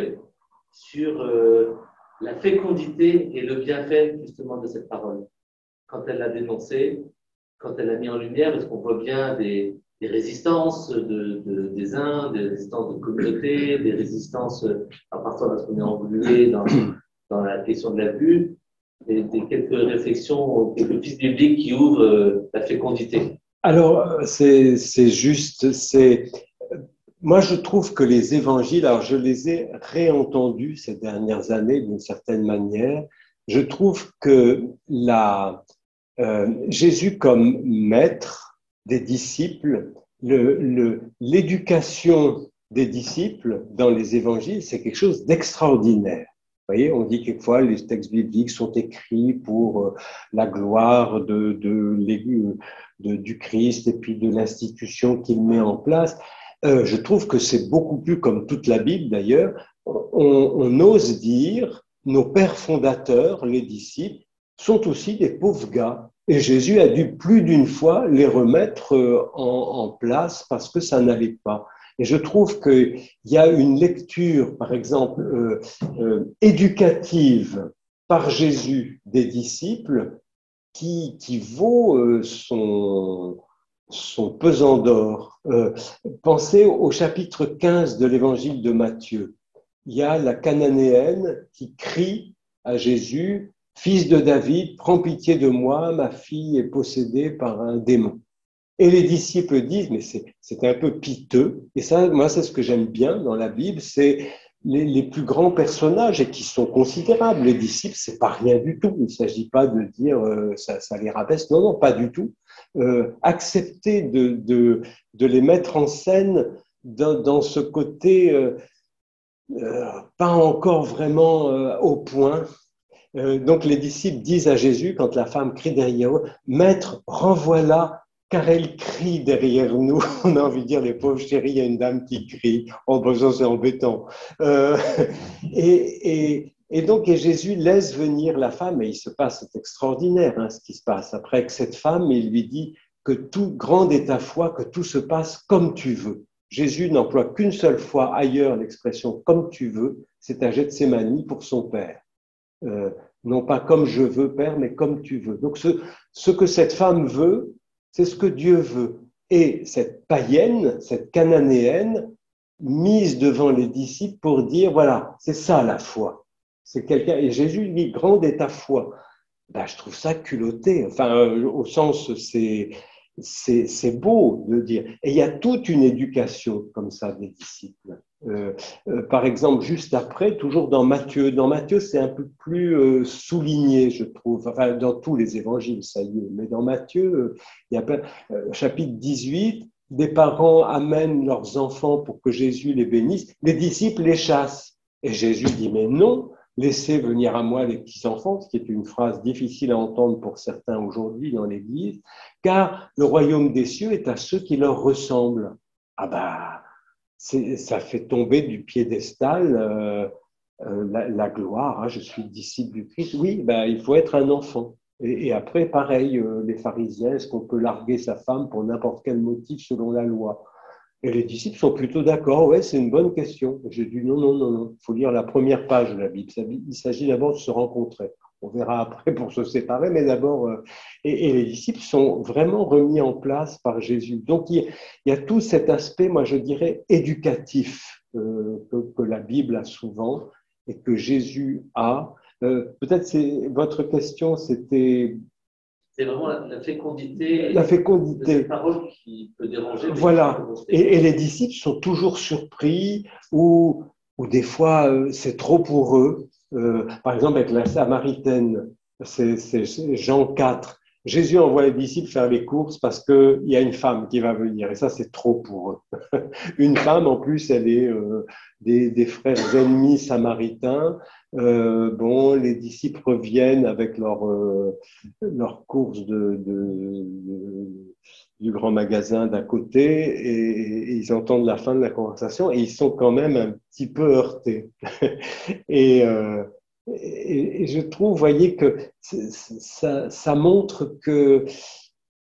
sur la fécondité et le bienfait justement de cette parole, quand elle l'a dénoncée, quand elle l'a mis en lumière, parce qu'on voit bien des des résistances des uns, des résistances de communautés, des résistances parfois parce qu'on est englué dans la question de l'abus, et des quelques réflexions, quelques pistes bibliques qui ouvrent la fécondité. Alors, c'est juste, moi je trouve que les évangiles, alors je les ai réentendus ces dernières années d'une certaine manière, je trouve que Jésus comme maître des disciples, l'éducation des disciples dans les évangiles, c'est quelque chose d'extraordinaire. Vous voyez, on dit quelquefois les textes bibliques sont écrits pour la gloire du Christ et puis de l'institution qu'il met en place. Je trouve que c'est beaucoup plus comme toute la Bible d'ailleurs. On ose dire, nos pères fondateurs, les disciples, sont aussi des pauvres gars. Et Jésus a dû plus d'une fois les remettre en place parce que ça n'allait pas. Et je trouve qu'il y a une lecture, par exemple, éducative par Jésus des disciples qui vaut son pesant d'or. Pensez au chapitre 15 de l'évangile de Matthieu. Il y a la Cananéenne qui crie à Jésus, « Fils de David, prends pitié de moi, ma fille est possédée par un démon. » Et les disciples disent, mais c'est un peu piteux. Et ça, moi, c'est ce que j'aime bien dans la Bible, c'est les plus grands personnages et qui sont considérables. Les disciples, c'est pas rien du tout. Il ne s'agit pas de dire ça les rabaisse. Non, non, pas du tout. Accepter de les mettre en scène dans ce côté pas encore vraiment au point. Donc les disciples disent à Jésus, quand la femme crie derrière eux, « Maître, renvoie-la, car elle crie derrière nous. » On a envie de dire, les pauvres chéris, il y a une dame qui crie. Oh, ben ça, c'est embêtant. Et donc, Jésus laisse venir la femme, et il se passe, c'est extraordinaire ce qui se passe. Après que cette femme, il lui dit que tout grande est ta foi, que tout se passe comme tu veux. Jésus n'emploie qu'une seule fois ailleurs l'expression « comme tu veux », c'est à Gethsémani pour son Père. Non pas comme je veux, Père, mais comme tu veux. Donc ce que cette femme veut, c'est ce que Dieu veut. Et cette païenne, cette cananéenne, mise devant les disciples pour dire, voilà, c'est ça la foi. C'est quelqu'un, et Jésus dit, grande est ta foi. Ben, je trouve ça culotté. Enfin, au sens, c'est beau de dire. Et il y a toute une éducation comme ça des disciples. Par exemple, juste après, toujours dans Matthieu. Dans Matthieu, c'est un peu plus souligné, je trouve. Enfin, dans tous les évangiles, ça y est. Mais dans Matthieu, il y a chapitre 18, des parents amènent leurs enfants pour que Jésus les bénisse. Les disciples les chassent. Et Jésus dit, mais non, laissez venir à moi les petits-enfants, ce qui est une phrase difficile à entendre pour certains aujourd'hui dans l'Église, car le royaume des cieux est à ceux qui leur ressemblent. Ah bah, ça fait tomber du piédestal la gloire, je suis disciple du Christ. Oui, bah, il faut être un enfant. Et après, pareil, les pharisiens, est-ce qu'on peut larguer sa femme pour n'importe quel motif selon la loi? Et les disciples sont plutôt d'accord, ouais, c'est une bonne question. J'ai dit non, non, non, non, il faut lire la première page de la Bible. Il s'agit d'abord de se rencontrer. On verra après pour se séparer, mais d'abord, et les disciples sont vraiment remis en place par Jésus. Donc il y a tout cet aspect, moi je dirais, éducatif que la Bible a souvent et que Jésus a. Peut-être votre question, c'était... C'est vraiment la fécondité, la fécondité de cette parole qui peut déranger. Voilà. Et les disciples sont toujours surpris ou des fois c'est trop pour eux. Par exemple, avec la Samaritaine, c'est Jean 4. Jésus envoie les disciples faire les courses parce qu'il y a une femme qui va venir. Et ça, c'est trop pour eux. Une femme, en plus, elle est des frères ennemis samaritains. Bon, les disciples reviennent avec leur course du grand magasin d'à côté et ils entendent la fin de la conversation et ils sont quand même un petit peu heurtés. et je trouve, vous voyez, que ça montre qu'il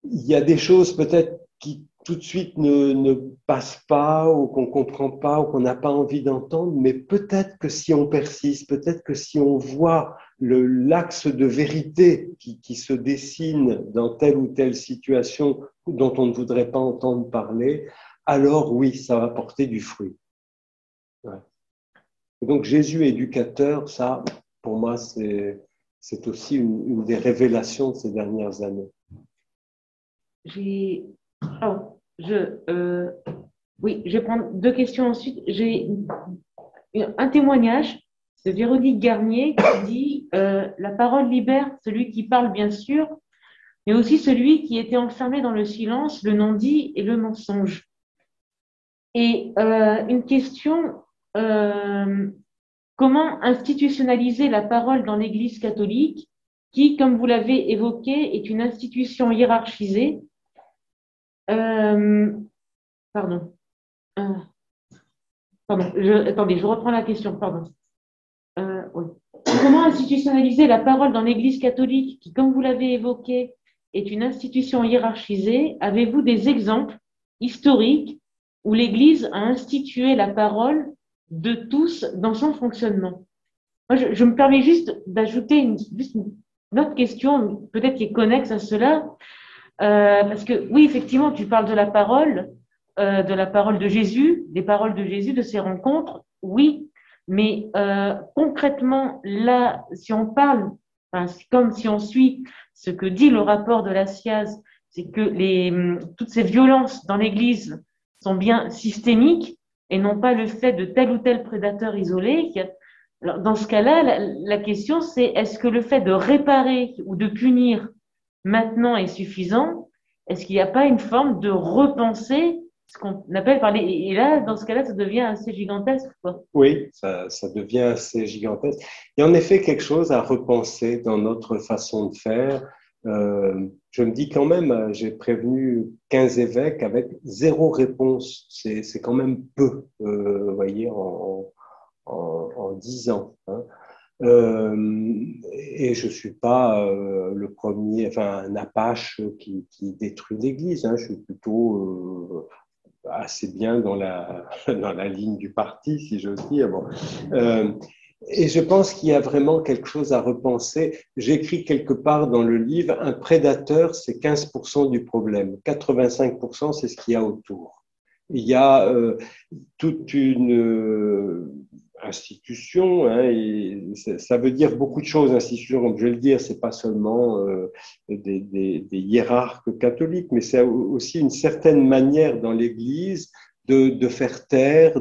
y a des choses peut-être qui tout de suite ne passent pas ou qu'on ne comprend pas ou qu'on n'a pas envie d'entendre, mais peut-être que si on persiste, peut-être que si on voit l'axe de vérité qui se dessine dans telle ou telle situation dont on ne voudrait pas entendre parler, alors oui, ça va porter du fruit. Ouais. Et donc Jésus éducateur, ça, pour moi, c'est aussi une des révélations de ces dernières années. Oui, je vais prendre deux questions ensuite. J'ai un témoignage de Véronique Garnier qui dit la parole libère celui qui parle, bien sûr, mais aussi celui qui était enfermé dans le silence, le non-dit et le mensonge. Et une question, comment institutionnaliser la parole dans l'Église catholique qui, comme vous l'avez évoqué, est une institution hiérarchisée? Pardon. Attendez, je reprends la question, pardon. Oui. Comment institutionnaliser la parole dans l'Église catholique qui, comme vous l'avez évoqué, est une institution hiérarchisée? Avez-vous des exemples historiques où l'Église a institué la parole de tous dans son fonctionnement? Moi, je me permets juste d'ajouter une autre question, peut-être qui est connexe à cela, parce que oui, effectivement, tu parles de la parole de Jésus, des paroles de Jésus, de ces rencontres, oui, mais concrètement, là, si on parle, enfin, c'est comme si on suit ce que dit le rapport de la SIAZ, c'est que toutes ces violences dans l'Église sont bien systémiques et non pas le fait de tel ou tel prédateur isolé. Alors, dans ce cas-là, la question, c'est est-ce que le fait de réparer ou de punir maintenant est suffisant? Est-ce qu'il n'y a pas une forme de repenser ce qu'on appelle par les... Et là, dans ce cas-là, ça devient assez gigantesque, quoi. Oui, ça devient assez gigantesque. Il y a en effet quelque chose à repenser dans notre façon de faire. Je me dis quand même, j'ai prévenu 15 évêques avec 0 réponse. C'est quand même peu, vous voyez, en 10 ans. Hein. Et je suis pas le premier, enfin un Apache qui détruit l'Église. Hein. Je suis plutôt assez bien dans la ligne du parti, si j'ose dire. Bon. Et je pense qu'il y a vraiment quelque chose à repenser. J'écris quelque part dans le livre, un prédateur, c'est 15% du problème. 85%, c'est ce qu'il y a autour. Il y a toute une institution, hein, et ça veut dire beaucoup de choses, institution, comme je vais le dire, c'est pas seulement des hiérarques catholiques, mais c'est aussi une certaine manière dans l'Église de faire taire,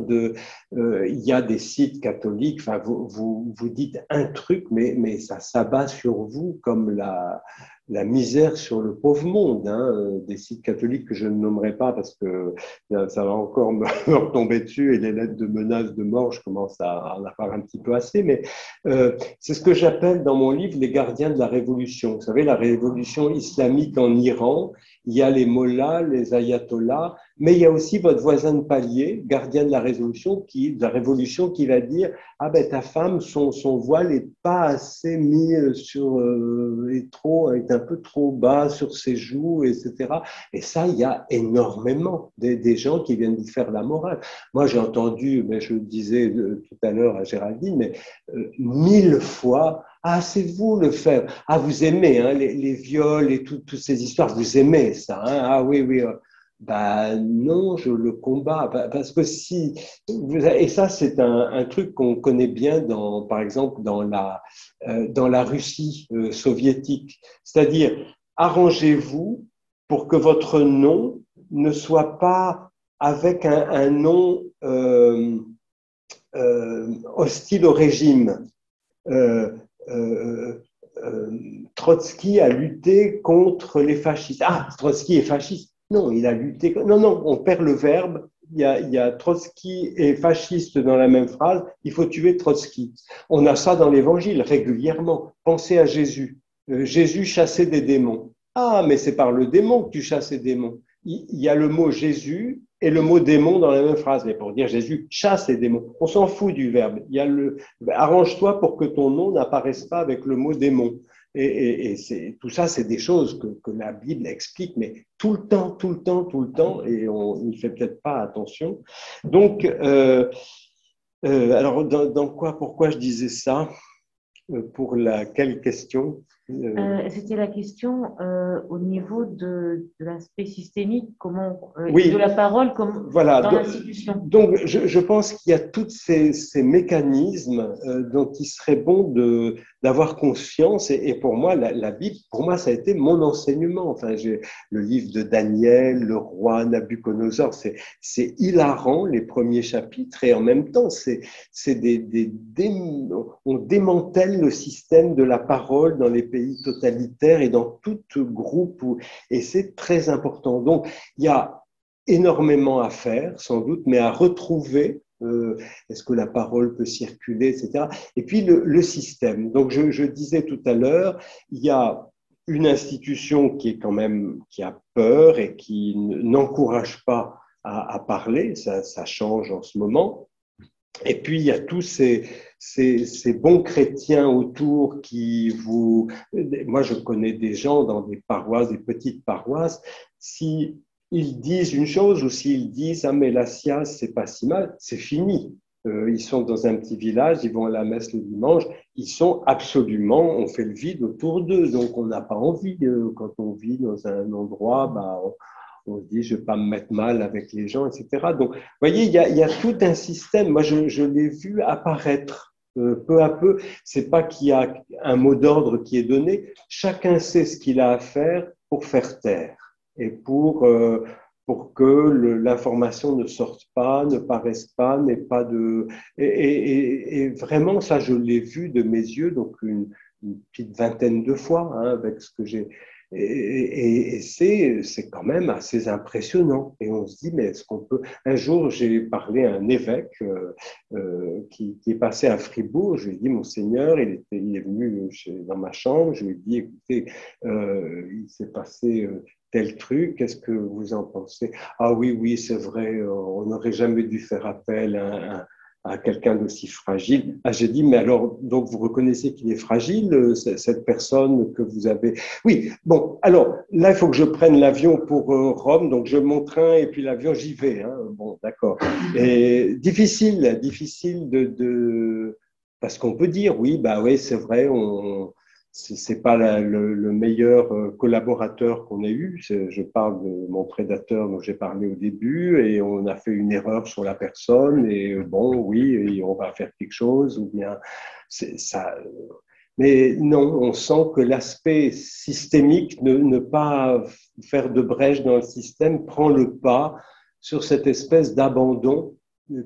il y a des sites catholiques, enfin, vous dites un truc, mais ça s'abat sur vous comme la misère sur le pauvre monde, hein, des sites catholiques que je ne nommerai pas parce que ça va encore me retomber dessus et les lettres de menaces de mort, je commence à en avoir un petit peu assez, mais c'est ce que j'appelle dans mon livre les gardiens de la révolution. Vous savez, la révolution islamique en Iran, il y a les mollahs, les ayatollahs, mais il y a aussi votre voisin de palier, gardien de la révolution qui va dire « Ah ben ta femme, son voile n'est pas assez mis sur, est un peu trop bas sur ses joues, etc. » Et ça, il y a énormément des gens qui viennent vous faire la morale. Moi, j'ai entendu, mais je le disais tout à l'heure à Géraldine, mais 1000 fois, ah, c'est vous le faire. Ah, vous aimez hein, les viols et toutes ces histoires, vous aimez ça. Hein, ah oui, oui. Bah non, je le combats parce que si et ça c'est un truc qu'on connaît bien par exemple dans la Russie soviétique, c'est-à-dire arrangez-vous pour que votre nom ne soit pas avec un nom hostile au régime. Trotsky a lutté contre les fascistes. Ah, Trotsky est fasciste. Non, il a lutté. Non, on perd le verbe. Il y a Trotsky et fasciste dans la même phrase. Il faut tuer Trotsky. On a ça dans l'Évangile régulièrement. Pensez à Jésus. Jésus chassait des démons. Ah, mais c'est par le démon que tu chasses les démons. Il y a le mot Jésus et le mot démon dans la même phrase. Mais pour dire Jésus chasse les démons. On s'en fout du verbe. Il y a arrange-toi pour que ton nom n'apparaisse pas avec le mot démon. Et tout ça, c'est des choses que la Bible explique, mais tout le temps, et on n'y fait peut-être pas attention. Donc, alors, pourquoi je disais ça? Pour quelle question? C'était la question au niveau de l'aspect systémique, comment, Oui, de la parole comme, voilà. dans l'institution. Donc, je pense qu'il y a tous ces mécanismes dont il serait bon d'avoir conscience. Et pour moi, la Bible, pour moi, ça a été mon enseignement. Enfin, j'ai le livre de Daniel, le roi Nabuchodonosor. C'est hilarant, les premiers chapitres. Et en même temps, on démantèle le système de la parole dans les pays totalitaires et dans tout groupe. Et c'est très important. Donc, il y a énormément à faire, sans doute, mais à retrouver. Est-ce que la parole peut circuler, etc. Et puis le système. Donc, je disais tout à l'heure, il y a une institution qui est quand même, qui a peur et qui n'encourage pas à parler. Ça change en ce moment. Et puis, il y a tous ces bons chrétiens autour qui vous... Moi, je connais des gens dans des paroisses, des petites paroisses, si ils disent une chose ou s'ils disent « Ah, mais la SIAZ, c'est pas si mal », c'est fini. Ils sont dans un petit village, ils vont à la messe le dimanche, ils sont absolument... On fait le vide autour d'eux, donc on n'a pas envie, quand on vit dans un endroit, bah, on se dit, je ne vais pas me mettre mal avec les gens, etc. Donc, vous voyez, il y a tout un système. Moi, je l'ai vu apparaître peu à peu. C'est pas qu'il y a un mot d'ordre qui est donné. Chacun sait ce qu'il a à faire pour faire taire et pour que l'information ne sorte pas, ne paraisse pas, n'ait pas de... Et vraiment, ça, je l'ai vu de mes yeux, donc une petite vingtaine de fois, hein, avec ce que j'ai... Et c'est quand même assez impressionnant. Et on se dit, mais est-ce qu'on peut... Un jour, j'ai parlé à un évêque qui est passé à Fribourg. Je lui ai dit, Monseigneur, il est venu dans ma chambre. Je lui ai dit, écoutez, il s'est passé tel truc, qu'est-ce que vous en pensez? Ah oui, oui, c'est vrai, on n'aurait jamais dû faire appel à quelqu'un d'aussi fragile. Ah, j'ai dit, mais alors, donc vous reconnaissez qu'il est fragile, cette personne que vous avez. Oui, bon, alors là, il faut que je prenne l'avion pour Rome, donc je monte train et puis l'avion, j'y vais. Hein. Bon, d'accord. Et difficile parce qu'on peut dire, oui, bah oui, c'est vrai, c'est pas le meilleur collaborateur qu'on ait eu. Je parle de mon prédateur dont j'ai parlé au début et on a fait une erreur sur la personne et bon, oui, et on va faire quelque chose ou bien ça. Mais non, on sent que l'aspect systémique, ne pas faire de brèche dans le système, prend le pas sur cette espèce d'abandon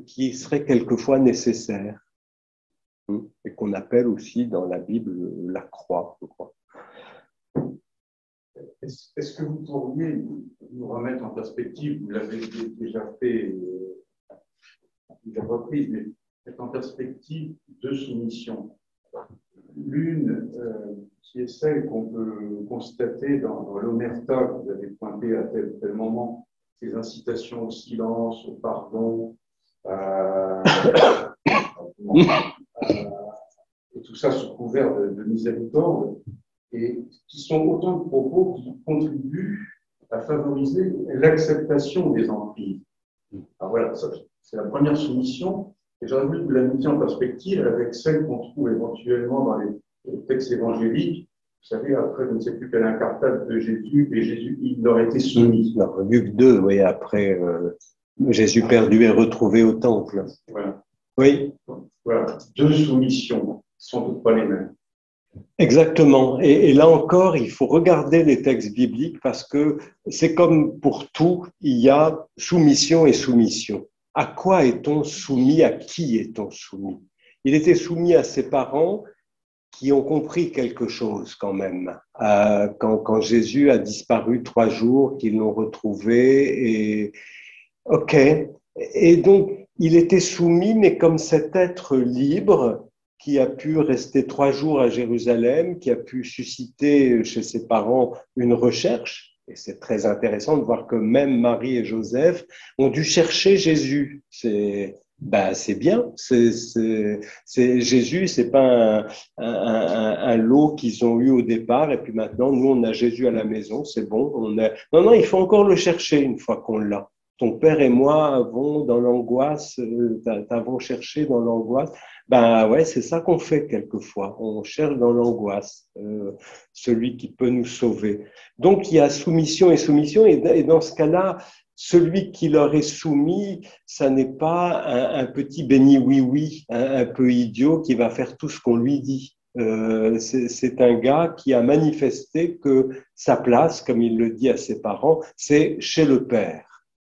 qui serait quelquefois nécessaire et qu'on appelle aussi dans la Bible la croix, je crois. Est-ce que vous pourriez nous remettre en perspective, vous l'avez déjà fait, déjà repris, mais mettre en perspective deux soumissions. L'une, qui est celle qu'on peut constater dans l'omerta que vous avez pointé à tel moment, ces incitations au silence, au pardon, et tout ça sous couvert de miséricorde, et qui sont autant de propos qui contribuent à favoriser l'acceptation des emprises. Alors voilà, c'est la première soumission, et j'aurais voulu que vous la mettiez en perspective avec celle qu'on trouve éventuellement dans les textes évangéliques. Vous savez, après, je ne sais plus quel incartade de Jésus, et Jésus, il leur été soumis. Alors, Luc 2, oui, après, Jésus perdu et retrouvé au temple. Voilà. Oui. Voilà, deux soumissions, sans doute pas les mêmes. Exactement. Et là encore, il faut regarder les textes bibliques parce que c'est comme pour tout, il y a soumission et soumission. À quoi est-on soumis? À qui est-on soumis? Il était soumis à ses parents qui ont compris quelque chose quand même. Quand Jésus a disparu 3 jours, qu'ils l'ont retrouvé, et ok. Et donc, il était soumis, mais comme cet être libre qui a pu rester 3 jours à Jérusalem, qui a pu susciter chez ses parents une recherche. Et c'est très intéressant de voir que même Marie et Joseph ont dû chercher Jésus. C'est bien. Jésus, c'est pas un lot qu'ils ont eu au départ et puis maintenant, nous, on a Jésus à la maison, c'est bon. Non, il faut encore le chercher une fois qu'on l'a. ton père et moi avons dans l'angoisse, t'avons cherché dans l'angoisse. Ben ouais, c'est ça qu'on fait quelquefois. On cherche dans l'angoisse celui qui peut nous sauver. Donc il y a soumission et soumission, et dans ce cas-là, celui qui leur est soumis, ça n'est pas un petit béni oui-oui, un peu idiot qui va faire tout ce qu'on lui dit. C'est un gars qui a manifesté que sa place, comme il le dit à ses parents, c'est chez le Père.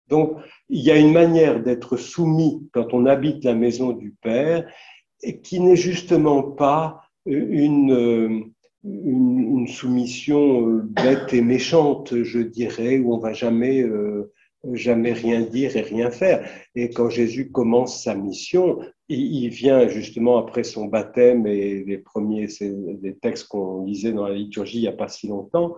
Donc, il y a une manière d'être soumis quand on habite la maison du Père et qui n'est justement pas une soumission bête et méchante, je dirais, où on va jamais rien dire et rien faire. Et quand Jésus commence sa mission, il vient justement après son baptême et les premiers, c'est des textes qu'on lisait dans la liturgie il n'y a pas si longtemps,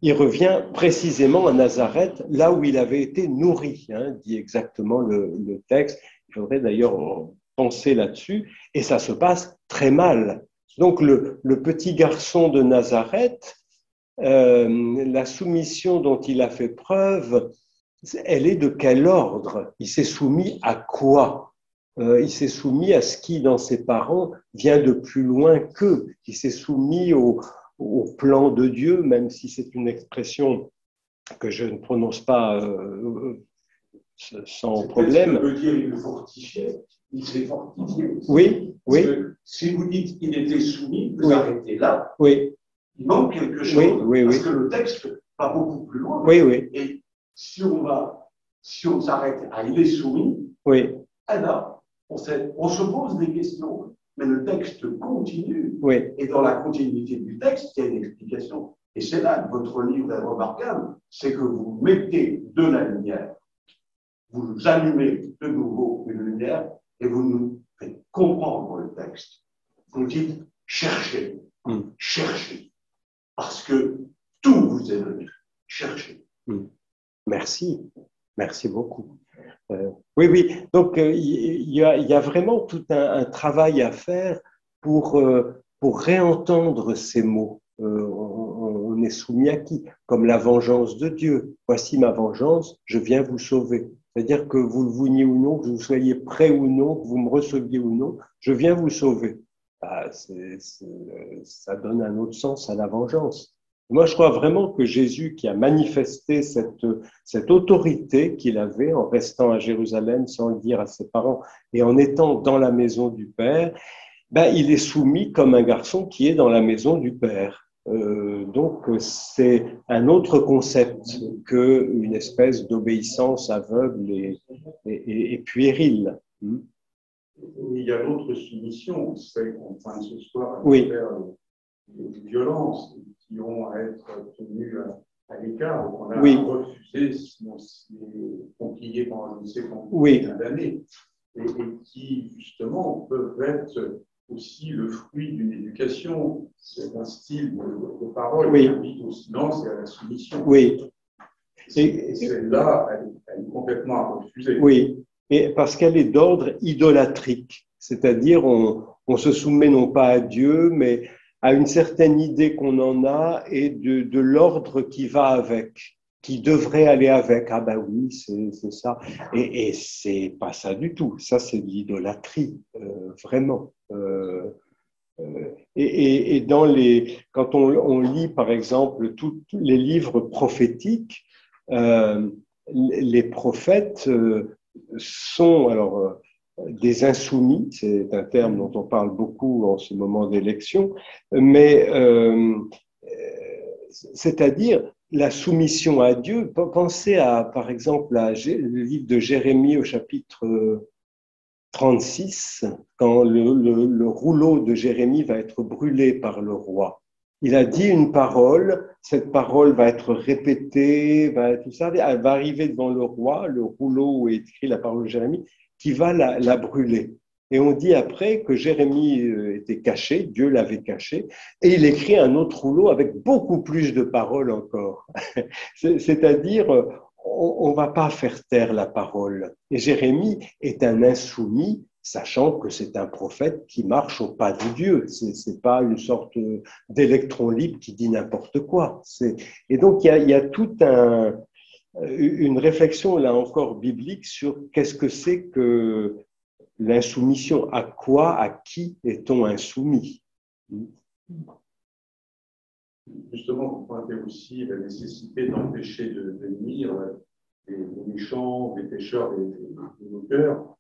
il revient précisément à Nazareth, là où il avait été nourri, dit exactement le texte. Il faudrait d'ailleurs penser là-dessus, et ça se passe très mal. Donc le petit garçon de Nazareth, la soumission dont il a fait preuve, elle est de quel ordre? Il s'est soumis à quoi? Il s'est soumis à ce qui, dans ses parents, vient de plus loin qu'eux. Il s'est soumis au plan de Dieu, même si c'est une expression que je ne prononce pas sans problème. Ça veut dire il le fortifiait, il s'est fortifié. Oui, Parce oui. que si vous dites qu'il était soumis, vous oui. arrêtez là. Oui. Il manque quelque chose. Oui, parce que le texte va beaucoup plus loin. Oui, oui. Et si on s'arrête à il est soumis, oui. alors on se pose des questions, mais le texte continue. Oui. Et dans la continuité du texte, il y a une explication. Et c'est là que votre livre est remarquable, c'est que vous mettez de la lumière, vous allumez de nouveau une lumière et vous nous faites comprendre le texte. Vous dites cherchez, cherchez, parce que tout vous est donné. Cherchez. Merci, merci beaucoup. Oui. Donc il y a vraiment tout un travail à faire pour réentendre ces mots. On est soumis à qui? Comme la vengeance de Dieu. Voici ma vengeance, je viens vous sauver. C'est-à-dire que vous le vouliez ou non, que vous soyez prêt ou non, que vous me receviez ou non, je viens vous sauver. Ça donne un autre sens à la vengeance. Moi, je crois vraiment que Jésus, qui a manifesté cette autorité qu'il avait en restant à Jérusalem sans le dire à ses parents et en étant dans la maison du Père, il est soumis comme un garçon qui est dans la maison du Père. Donc, c'est un autre concept qu'une espèce d'obéissance aveugle et puérile. Il y a d'autres soumissions, celles qu'on pointe ce soir, oui. des violences qui ont à être tenues à l'écart, qu'on a oui. refusé, sinon c'est compliqué pendant je ne sais combien d'années, et qui justement peuvent être aussi le fruit d'une éducation. C'est un style de parole qui invite au silence et à la soumission. Oui. Et celle-là, elle est complètement à refuser. Oui, et parce qu'elle est d'ordre idolatrique, c'est-à-dire on se soumet non pas à Dieu, mais à une certaine idée qu'on en a et de l'ordre qui va avec, qui devrait aller avec. Ah ben oui, c'est ça. Et c'est pas ça du tout. Ça, c'est de l'idolâtrie, vraiment. Et quand on lit, par exemple, tous les livres prophétiques, les prophètes sont alors des insoumis, c'est un terme dont on parle beaucoup en ce moment d'élection, mais c'est-à-dire la soumission à Dieu. Pensez par exemple, le livre de Jérémie au chapitre 36, quand le rouleau de Jérémie va être brûlé par le roi. Il a dit une parole, cette parole va être répétée, tout ça, elle va arriver devant le roi, le rouleau où est écrit la parole de Jérémie, qui va la brûler. Et on dit après que Jérémie était caché, Dieu l'avait caché, et il écrit un autre rouleau avec beaucoup plus de paroles encore. C'est-à-dire, on ne va pas faire taire la parole. Et Jérémie est un insoumis, sachant que c'est un prophète qui marche au pas de Dieu. C'est pas une sorte d'électron libre qui dit n'importe quoi. Et donc, il y a tout une réflexion, là encore, biblique sur qu'est-ce que c'est que l'insoumission. À quoi, à qui est-on insoumis? Justement, vous pointez aussi la nécessité d'empêcher de nuire les méchants, les pécheurs de nos cœurs.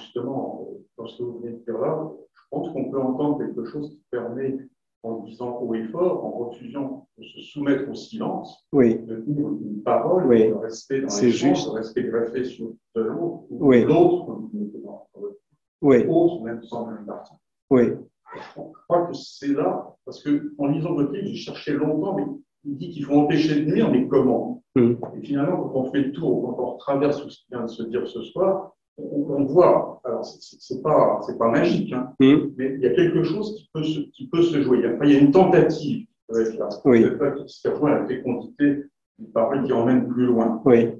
Justement, dans ce que vous venez de dire là, je pense qu'on peut entendre quelque chose qui permet, en disant haut et fort, en refusant de se soumettre au silence, Oui. de dire une parole, Oui. le respect dans C'est l'échange, juste. le respect des réflexions de l'autre, ou Oui. de l'autre, Oui. autre, même sans même partie. Oui. Je crois que c'est là, parce qu'en lisant votre livre, j'ai cherché longtemps, mais il dit qu'il faut empêcher de nuire, mais comment? Et finalement, quand on fait le tour, quand on retraverse tout ce qui vient de se dire ce soir, on voit, alors c'est pas magique, hein, mais il y a quelque chose qui peut se jouer. Enfin, il y a une tentative qui peut être là. Oui. C'est la fécondité d'une parole qui emmène plus loin. Oui,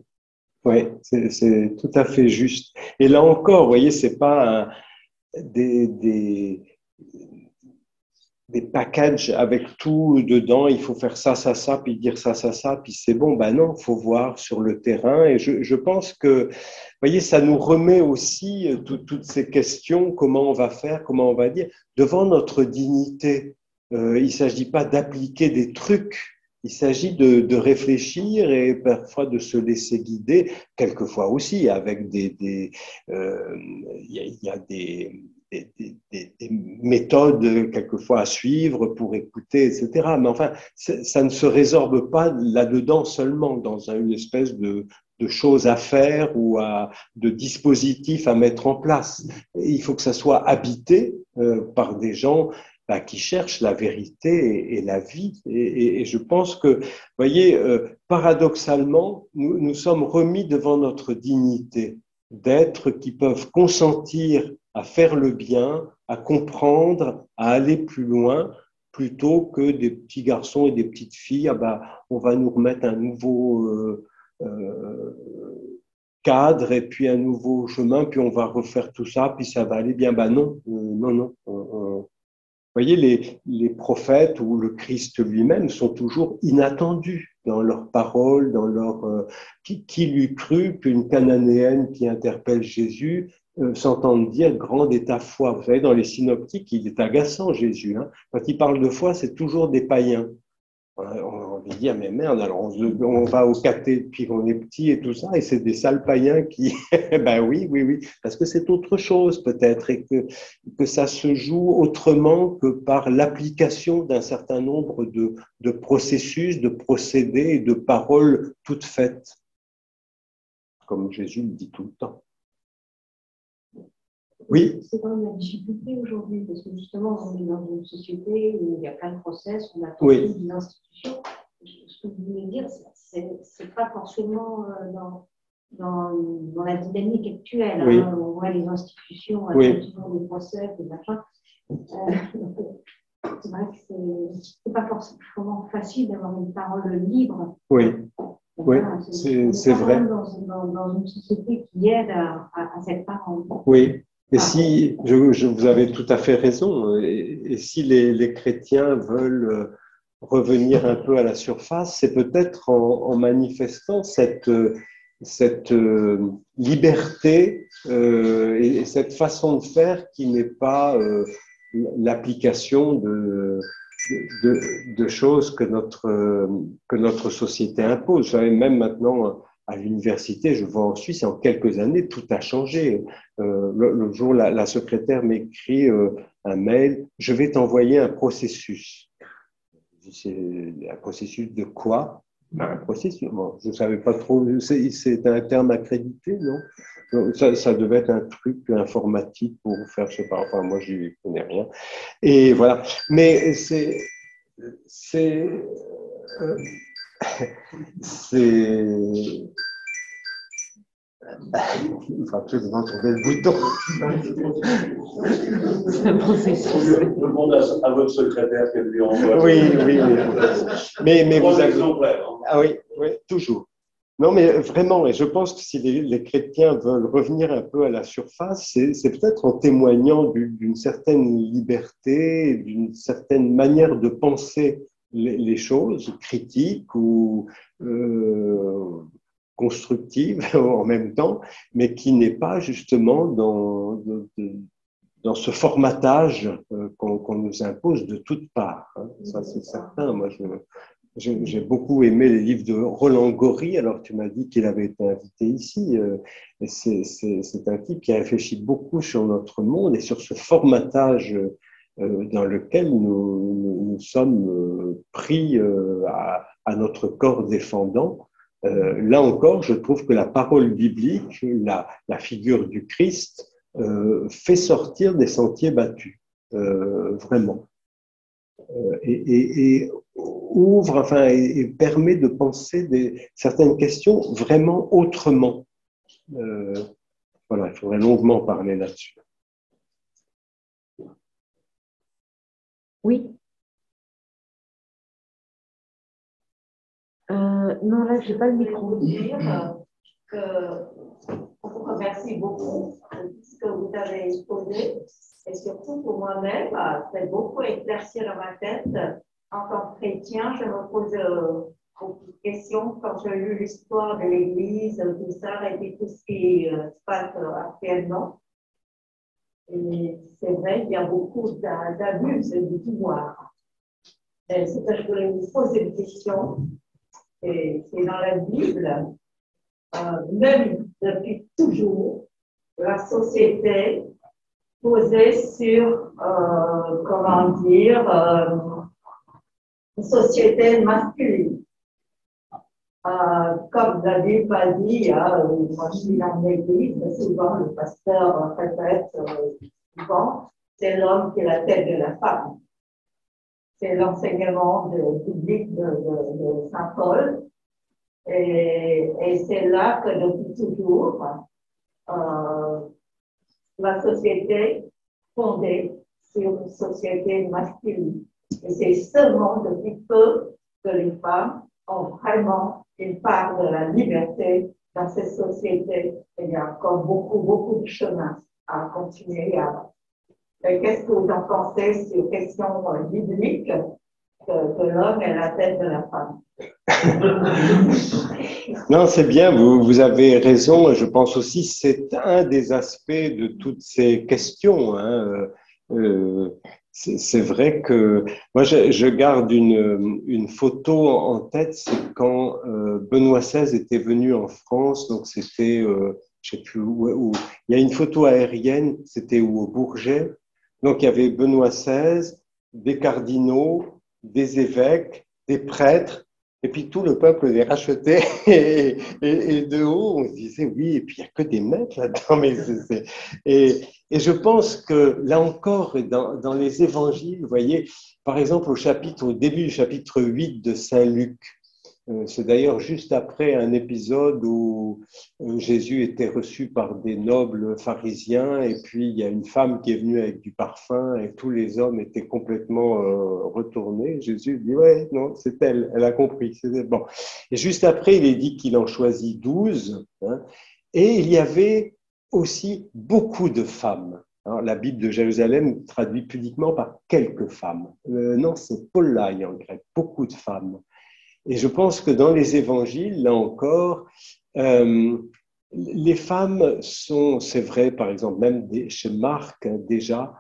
oui, c'est tout à fait juste. Et là encore, vous voyez, c'est pas des packages avec tout dedans, il faut faire ça, puis dire ça, puis c'est bon. Ben non, il faut voir sur le terrain. Et je pense que, vous voyez, ça nous remet aussi toutes ces questions, comment on va faire, comment on va dire, devant notre dignité. Il ne s'agit pas d'appliquer des trucs, il s'agit de réfléchir et parfois de se laisser guider, quelquefois aussi avec il y a des méthodes quelquefois à suivre pour écouter, etc. Mais enfin, ça ne se résorbe pas là-dedans seulement, dans une espèce de choses à faire ou de dispositifs à mettre en place. Et il faut que ça soit habité par des gens qui cherchent la vérité et la vie. Et je pense que, vous voyez, paradoxalement, nous sommes remis devant notre dignité d'êtres qui peuvent consentir à faire le bien, à comprendre, à aller plus loin, plutôt que des petits garçons et des petites filles. On va nous remettre un nouveau cadre et puis un nouveau chemin, puis on va refaire tout ça, puis ça va aller bien. Non, non. Vous voyez, les prophètes ou le Christ lui-même sont toujours inattendus dans leurs paroles, dans leur qui l'eût cru qu'une Cananéenne qui interpelle Jésus s'entende dire grande est ta foi. Vous savez, dans les synoptiques, il est agaçant Jésus. Hein. Quand il parle de foi, c'est toujours des païens. On va dire mais merde, alors on va au caté depuis qu'on est petit et tout ça, et c'est des sales païens qui, ben oui, parce que c'est autre chose peut-être, et que ça se joue autrement que par l'application d'un certain nombre de processus, de procédés et de paroles toutes faites, comme Jésus le dit tout le temps. Oui. C'est quand même la difficulté aujourd'hui, parce que justement, on est dans une société où il y a plein de process, on attend des institutions. Ce que vous voulez dire, c'est pas forcément dans la dynamique actuelle. Oui. Hein. On voit les institutions attendent toujours des procès, des machins. C'est vrai que c'est pas forcément facile d'avoir une parole libre. Oui. Oui, c'est vrai. Dans une société qui aide à cette parole. Oui. Et si, vous avez tout à fait raison, et si les chrétiens veulent revenir un peu à la surface, c'est peut-être en manifestant cette liberté et cette façon de faire qui n'est pas l'application de choses que notre société impose. Vous savez, même maintenant, à l'université, je vois en Suisse, et en quelques années, tout a changé. Le jour, la secrétaire m'écrit un mail, je vais t'envoyer un processus. C'est un processus de quoi? Un processus. Bon, je ne savais pas trop. C'est un terme accrédité, non? Ça devait être un truc informatique pour faire, je ne sais pas. Enfin, moi, je n'y connais rien. Et voilà. Mais c'est il faut absolument trouver le bouton. C'est un processus. Je demande à votre secrétaire qu'elle lui envoie. Oui. Mais vous avez. Ah oui, toujours. Non, mais vraiment, et je pense que si les chrétiens veulent revenir un peu à la surface, c'est peut-être en témoignant d'une certaine liberté, d'une certaine manière de penser les choses critiques ou constructive en même temps, mais qui n'est pas justement dans ce formatage qu'on nous impose de toutes parts. Hein. Ça, c'est certain. Moi, j'ai beaucoup aimé les livres de Roland Gori. Alors, tu m'as dit qu'il avait été invité ici. C'est un type qui a réfléchi beaucoup sur notre monde et sur ce formatage dans lequel nous sommes pris à notre corps défendant. Là encore, je trouve que la parole biblique, la figure du Christ, fait sortir des sentiers battus, vraiment. Et ouvre, enfin, et permet de penser certaines questions vraiment autrement. Voilà, il faudrait longuement parler là-dessus. Oui. Non, là, je n'ai pas le micro. Je voulais vous dire que on vous remercie beaucoup de tout ce que vous avez exposé. Et surtout pour moi-même, ça a beaucoup éclairci dans ma tête. En tant que chrétien, je me pose beaucoup de questions quand j'ai lu l'histoire de l'Église, tout ça, et tout ce qui se passe actuellement. Et c'est vrai qu'il y a beaucoup d'abus du pouvoir. Et c'est que je voulais vous poser une question. Et c'est dans la Bible, même depuis toujours, la société posée sur, comment dire, une société masculine. Comme David a dit, moi je suis dans l'église, mais souvent le pasteur répète souvent, c'est l'homme qui est la tête de la femme. C'est l'enseignement public de Saint Paul. Et c'est là que depuis toujours, la société fondée sur une société masculine. Et c'est seulement depuis peu que les femmes ont vraiment une part de la liberté dans cette société. Et il y a encore beaucoup, beaucoup de chemin à continuer à. Qu'est-ce que vous en pensez sur question biblique que l'homme est la tête de la femme? Non, c'est bien, vous avez raison. Je pense aussi que c'est un des aspects de toutes ces questions. Hein. C'est vrai que moi, je garde une photo en tête, c'est quand Benoît XVI était venu en France, donc c'était, je sais plus où, il y a une photo aérienne, c'était où, au Bourget. Donc il y avait Benoît XVI, des cardinaux, des évêques, des prêtres, et puis tout le peuple les rachetait, et de haut, on se disait, oui, et puis il n'y a que des mecs là-dedans, mais et je pense que là encore, dans les évangiles, vous voyez, par exemple au début du chapitre 8 de Saint Luc, c'est d'ailleurs juste après un épisode où Jésus était reçu par des nobles pharisiens et puis il y a une femme qui est venue avec du parfum et tous les hommes étaient complètement retournés. Jésus dit, ouais, non, c'est elle, elle a compris. Bon. Et juste après, il est dit qu'il en choisit 12, hein, et il y avait aussi beaucoup de femmes. Alors, la Bible de Jérusalem traduit pudiquement par quelques femmes. Non, c'est pollai en grec, beaucoup de femmes. Et je pense que dans les évangiles, là encore, les femmes sont, c'est vrai, par exemple, même chez Marc, hein, déjà,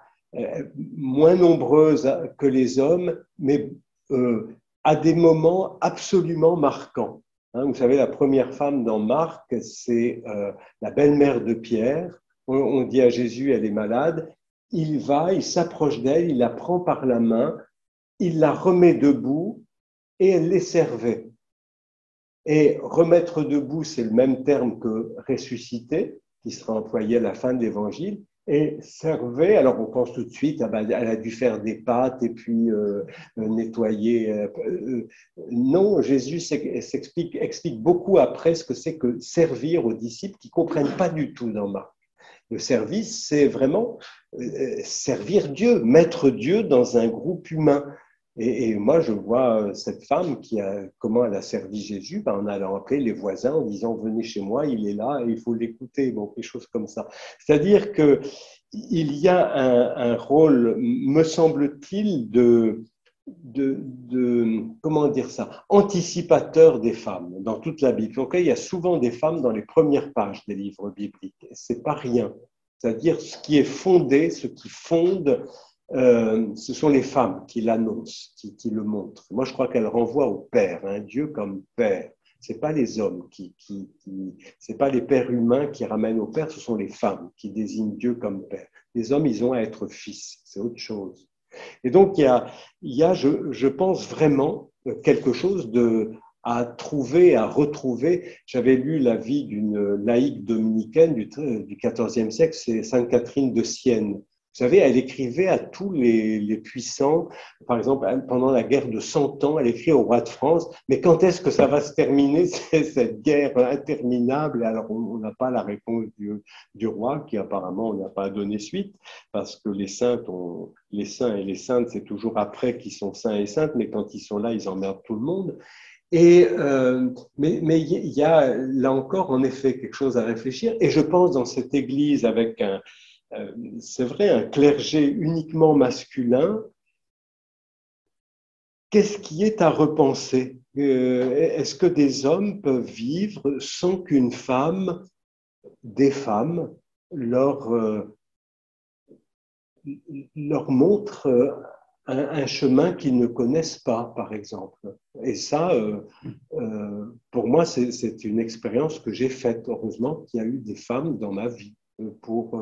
moins nombreuses que les hommes, mais à des moments absolument marquants. Hein, vous savez, la première femme dans Marc, c'est la belle-mère de Pierre. On dit à Jésus, elle est malade. Il va, il s'approche d'elle, il la prend par la main, il la remet debout, et elle les servait. Et remettre debout, c'est le même terme que ressusciter, qui sera employé à la fin de l'évangile. Et servait, alors on pense tout de suite, ah ben, elle a dû faire des pâtes et puis nettoyer. Non, Jésus explique beaucoup après ce que c'est que servir aux disciples qui ne comprennent pas du tout dans Marc. Le service, c'est vraiment servir Dieu, mettre Dieu dans un groupe humain. Et moi, je vois cette femme comment elle a servi Jésus, en allant appeler les voisins en disant « Venez chez moi, il est là et il faut l'écouter », bon, quelque chose comme ça. C'est-à-dire qu'il y a un rôle, me semble-t-il, comment dire ça, anticipateur des femmes dans toute la Bible. Donc, il y a souvent des femmes dans les premières pages des livres bibliques. C'est pas rien. C'est-à-dire ce qui est fondé, ce qui fonde, ce sont les femmes qui l'annoncent, qui le montrent. Moi, je crois qu'elle renvoie au Père, un Dieu comme Père. C'est pas les hommes c'est pas les pères humains qui ramènent au Père, ce sont les femmes qui désignent Dieu comme Père. Les hommes, ils ont à être fils, c'est autre chose. Et donc, il y a je pense vraiment quelque chose à trouver, à retrouver. J'avais lu la vie d'une laïque dominicaine du XIVe siècle, c'est Sainte Catherine de Sienne. Vous savez, elle écrivait à tous les puissants. Par exemple, pendant la guerre de 100 ans, elle écrit au roi de France, mais quand est-ce que ça va se terminer, cette guerre interminable? Alors, on n'a pas la réponse du roi, qui apparemment, on n'a pas donné suite, parce que les saints et les saintes, c'est toujours après qu'ils sont saints et saintes, mais quand ils sont là, ils emmerdent tout le monde. Mais il y a là encore, en effet, quelque chose à réfléchir. Et je pense dans cette église avec c'est vrai, un clergé uniquement masculin, qu'est-ce qui est à repenser? Est-ce que des hommes peuvent vivre sans qu'une femme, des femmes, leur montre un chemin qu'ils ne connaissent pas, par exemple? Et ça, pour moi, c'est une expérience que j'ai faite. Heureusement qu'il y a eu des femmes dans ma vie pour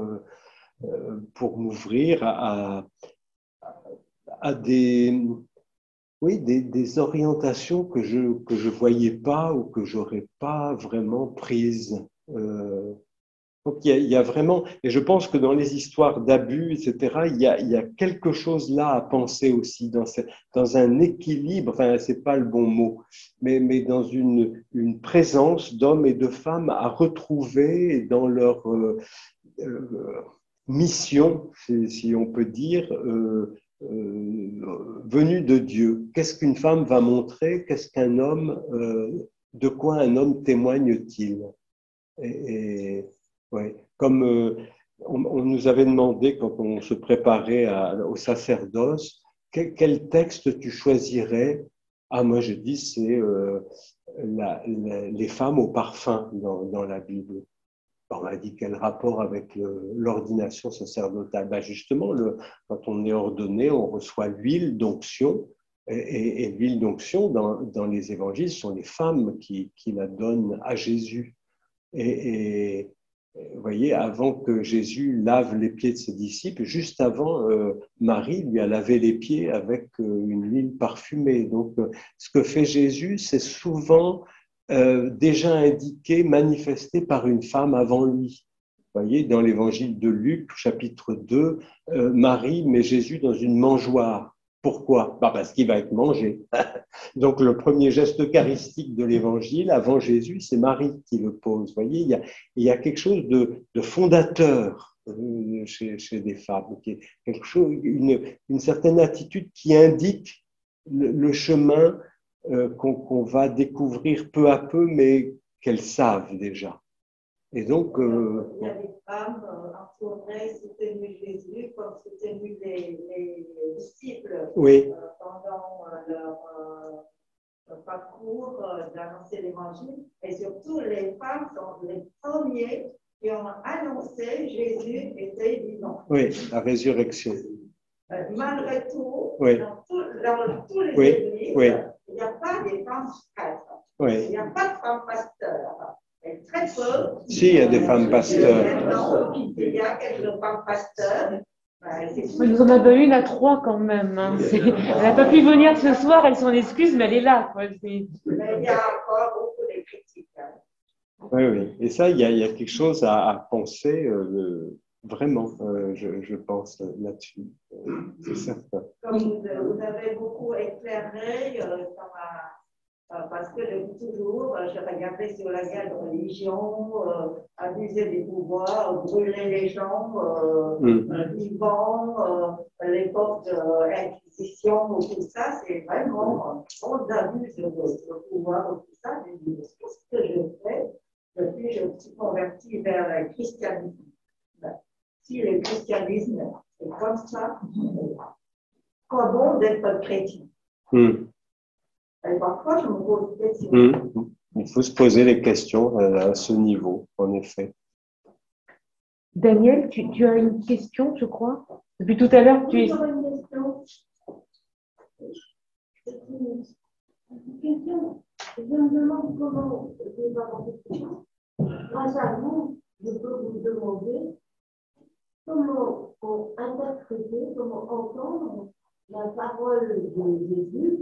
m'ouvrir à des orientations que je voyais pas ou que j'aurais pas vraiment prises. Donc il y a vraiment, et je pense que dans les histoires d'abus, etc., il y a quelque chose là à penser aussi dans un équilibre. Enfin, c'est pas le bon mot, mais dans une présence d'hommes et de femmes à retrouver dans leur mission, si on peut dire, venue de Dieu. Qu'est-ce qu'une femme va montrer? Qu'est-ce qu'un homme, de quoi un homme témoigne-t-il? Ouais, comme on nous avait demandé quand on se préparait au sacerdoce, quel texte tu choisirais? Ah, moi je dis c'est les femmes au parfum dans la Bible. On m'a dit quel rapport avec l'ordination sacerdotale? Ben justement, quand on est ordonné, on reçoit l'huile d'onction. Et l'huile d'onction, dans les évangiles, ce sont les femmes qui la donnent à Jésus. Et vous voyez, avant que Jésus lave les pieds de ses disciples, juste avant, Marie lui a lavé les pieds avec une huile parfumée. Donc, ce que fait Jésus, c'est souvent déjà indiqué, manifesté par une femme avant lui. Vous voyez, dans l'évangile de Luc, chapitre 2, Marie met Jésus dans une mangeoire. Pourquoi? Parce qu'il va être mangé. Donc, le premier geste eucharistique de l'évangile, avant Jésus, c'est Marie qui le pose. Vous voyez, il y a quelque chose de fondateur chez des femmes, quelque chose, une certaine attitude qui indique le chemin qu'on va découvrir peu à peu, mais qu'elles savent déjà. Et donc, il y a des femmes entourées, soutenues Jésus, comme soutenues les disciples oui. Pendant leur parcours d'annoncer l'évangile. Et surtout, les femmes sont les premiers qui ont annoncé Jésus était vivant. Oui, la résurrection. Malgré tout, oui. dans tous les oui. églises, oui. il n'y a pas des femmes prêtres. Oui. Il n'y a pas de femmes pasteurs. Et très peu. Si, il y a des femmes pasteurs. Il y a quelques femmes pasteurs. Il nous en a une à 3 quand même. Hein. Elle n'a pas pu venir ce soir, elle s'en excuse, mais elle est là. Quoi. Mais il y a encore beaucoup de critiques. Oui, oui. Et ça, il y a quelque chose à penser vraiment, je pense là-dessus. C'est certain. Comme vous avez beaucoup éclairé, parce que depuis toujours, je regardais sur la guerre de religion, abuser des pouvoirs, brûler les gens vivants, l'époque de l'Inquisition, tout ça, c'est vraiment, on abuse le pouvoir, tout ça. Qu'est-ce que je fais depuis que je me suis convertie vers le christianisme? Si le christianisme est comme ça, comment d'être chrétien? Et parfois, je me pose des questions. Il faut se poser les questions à ce niveau, en effet. Daniel, tu as une question, je crois. Depuis tout à l'heure, tu es... J'aurais une question. C'est une question. Je me demande comment, je vais pas avoir cette question. Grâce à vous, je peux vous demander comment interpréter, comment entendre la parole de Jésus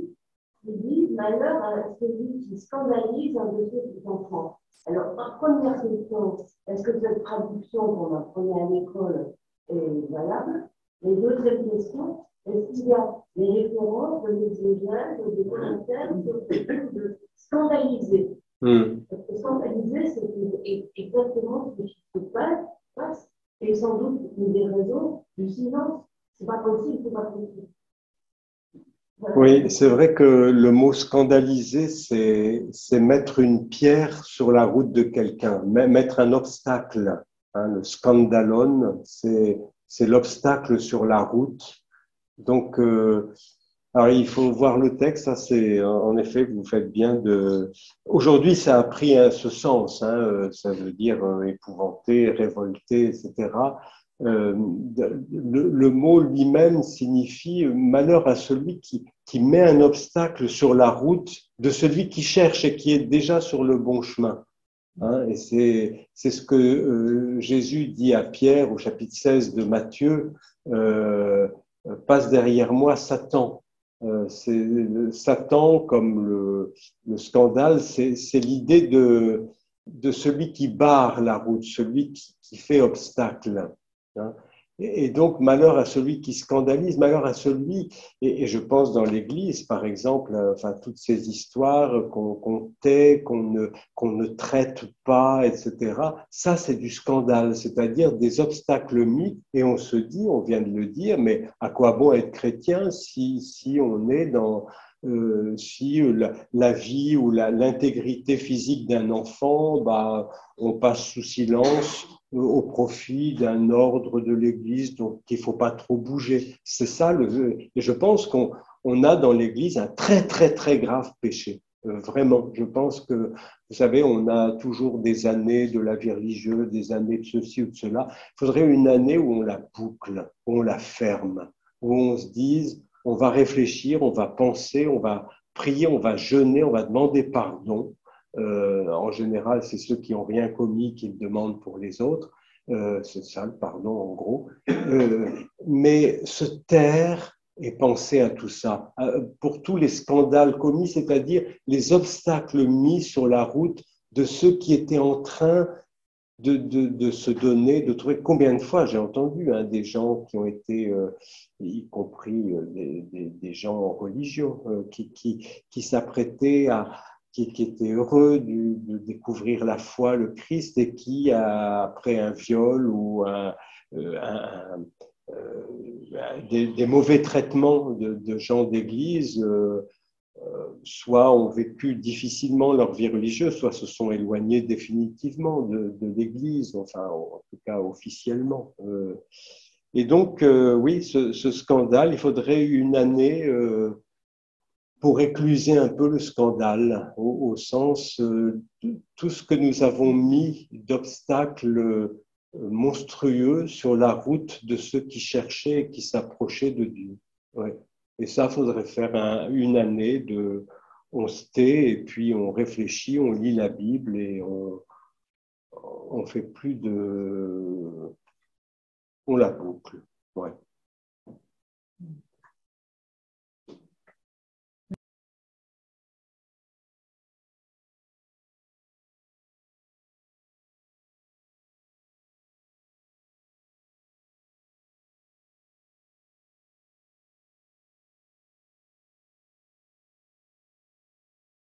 qui dit malheur à celui qui scandalise un de ses enfants. Alors, première question, est-ce que cette traduction qu'on apprenait à l'école est valable? Et deuxième question, est-ce qu'il y a des références, des exégèses, des commentaires sur ce type de scandaliser? Parce que scandaliser, c'est exactement ce qui se passe, et sans doute une des raisons du silence. C'est pas possible, c'est pas possible. Oui, c'est vrai que le mot scandaliser, c'est mettre une pierre sur la route de quelqu'un, mettre un obstacle. Le scandalon, c'est l'obstacle sur la route. Donc, alors il faut voir le texte. Ça, c'est en effet, vous faites bien de. Aujourd'hui, ça a pris ce sens. Ça veut dire épouvanté, révolté, etc. Le mot lui-même signifie malheur à celui qui met un obstacle sur la route de celui qui cherche et qui est déjà sur le bon chemin. Et c'est ce que Jésus dit à Pierre au chapitre 16 de Matthieu, passe derrière moi Satan. C'est Satan comme le scandale, c'est l'idée de celui qui barre la route, celui qui fait obstacle. Et donc, malheur à celui qui scandalise, malheur à celui, et je pense dans l'Église, par exemple, enfin, toutes ces histoires qu'on tait, qu'on ne traite pas, etc., ça, c'est du scandale, c'est-à-dire des obstacles mis, et on se dit, on vient de le dire, mais à quoi bon être chrétien si on est dans... si la vie ou l'intégrité physique d'un enfant, on passe sous silence au profit d'un ordre de l'Église, donc il ne faut pas trop bouger. C'est ça et je pense qu'on a dans l'Église un très très très grave péché. Vraiment, je pense que, vous savez, on a toujours des années de la vie religieuse, des années de ceci ou de cela. Il faudrait une année où on la boucle, où on la ferme, où on se dise, on va réfléchir, on va penser, on va prier, on va jeûner, on va demander pardon. En général, c'est ceux qui n'ont rien commis qui le demandent pour les autres. C'est ça le pardon, en gros. Mais se taire et penser à tout ça. Pour tous les scandales commis, c'est-à-dire les obstacles mis sur la route de ceux qui étaient en train de se donner, de trouver. Combien de fois j'ai entendu des gens qui ont été, y compris des gens religieux, qui s'apprêtaient qui étaient heureux de découvrir la foi, le Christ, et qui, après un viol ou des mauvais traitements de gens d'église, soit ont vécu difficilement leur vie religieuse, soit se sont éloignés définitivement de l'Église, enfin en tout cas officiellement. Et donc, oui, ce scandale, il faudrait une année pour écluser un peu le scandale, au sens tout ce que nous avons mis d'obstacles monstrueux sur la route de ceux qui cherchaient et qui s'approchaient de Dieu. Ouais. Et ça, il faudrait faire une année de... On se tait et puis on réfléchit, on lit la Bible et on fait plus de... On la boucle. Ouais.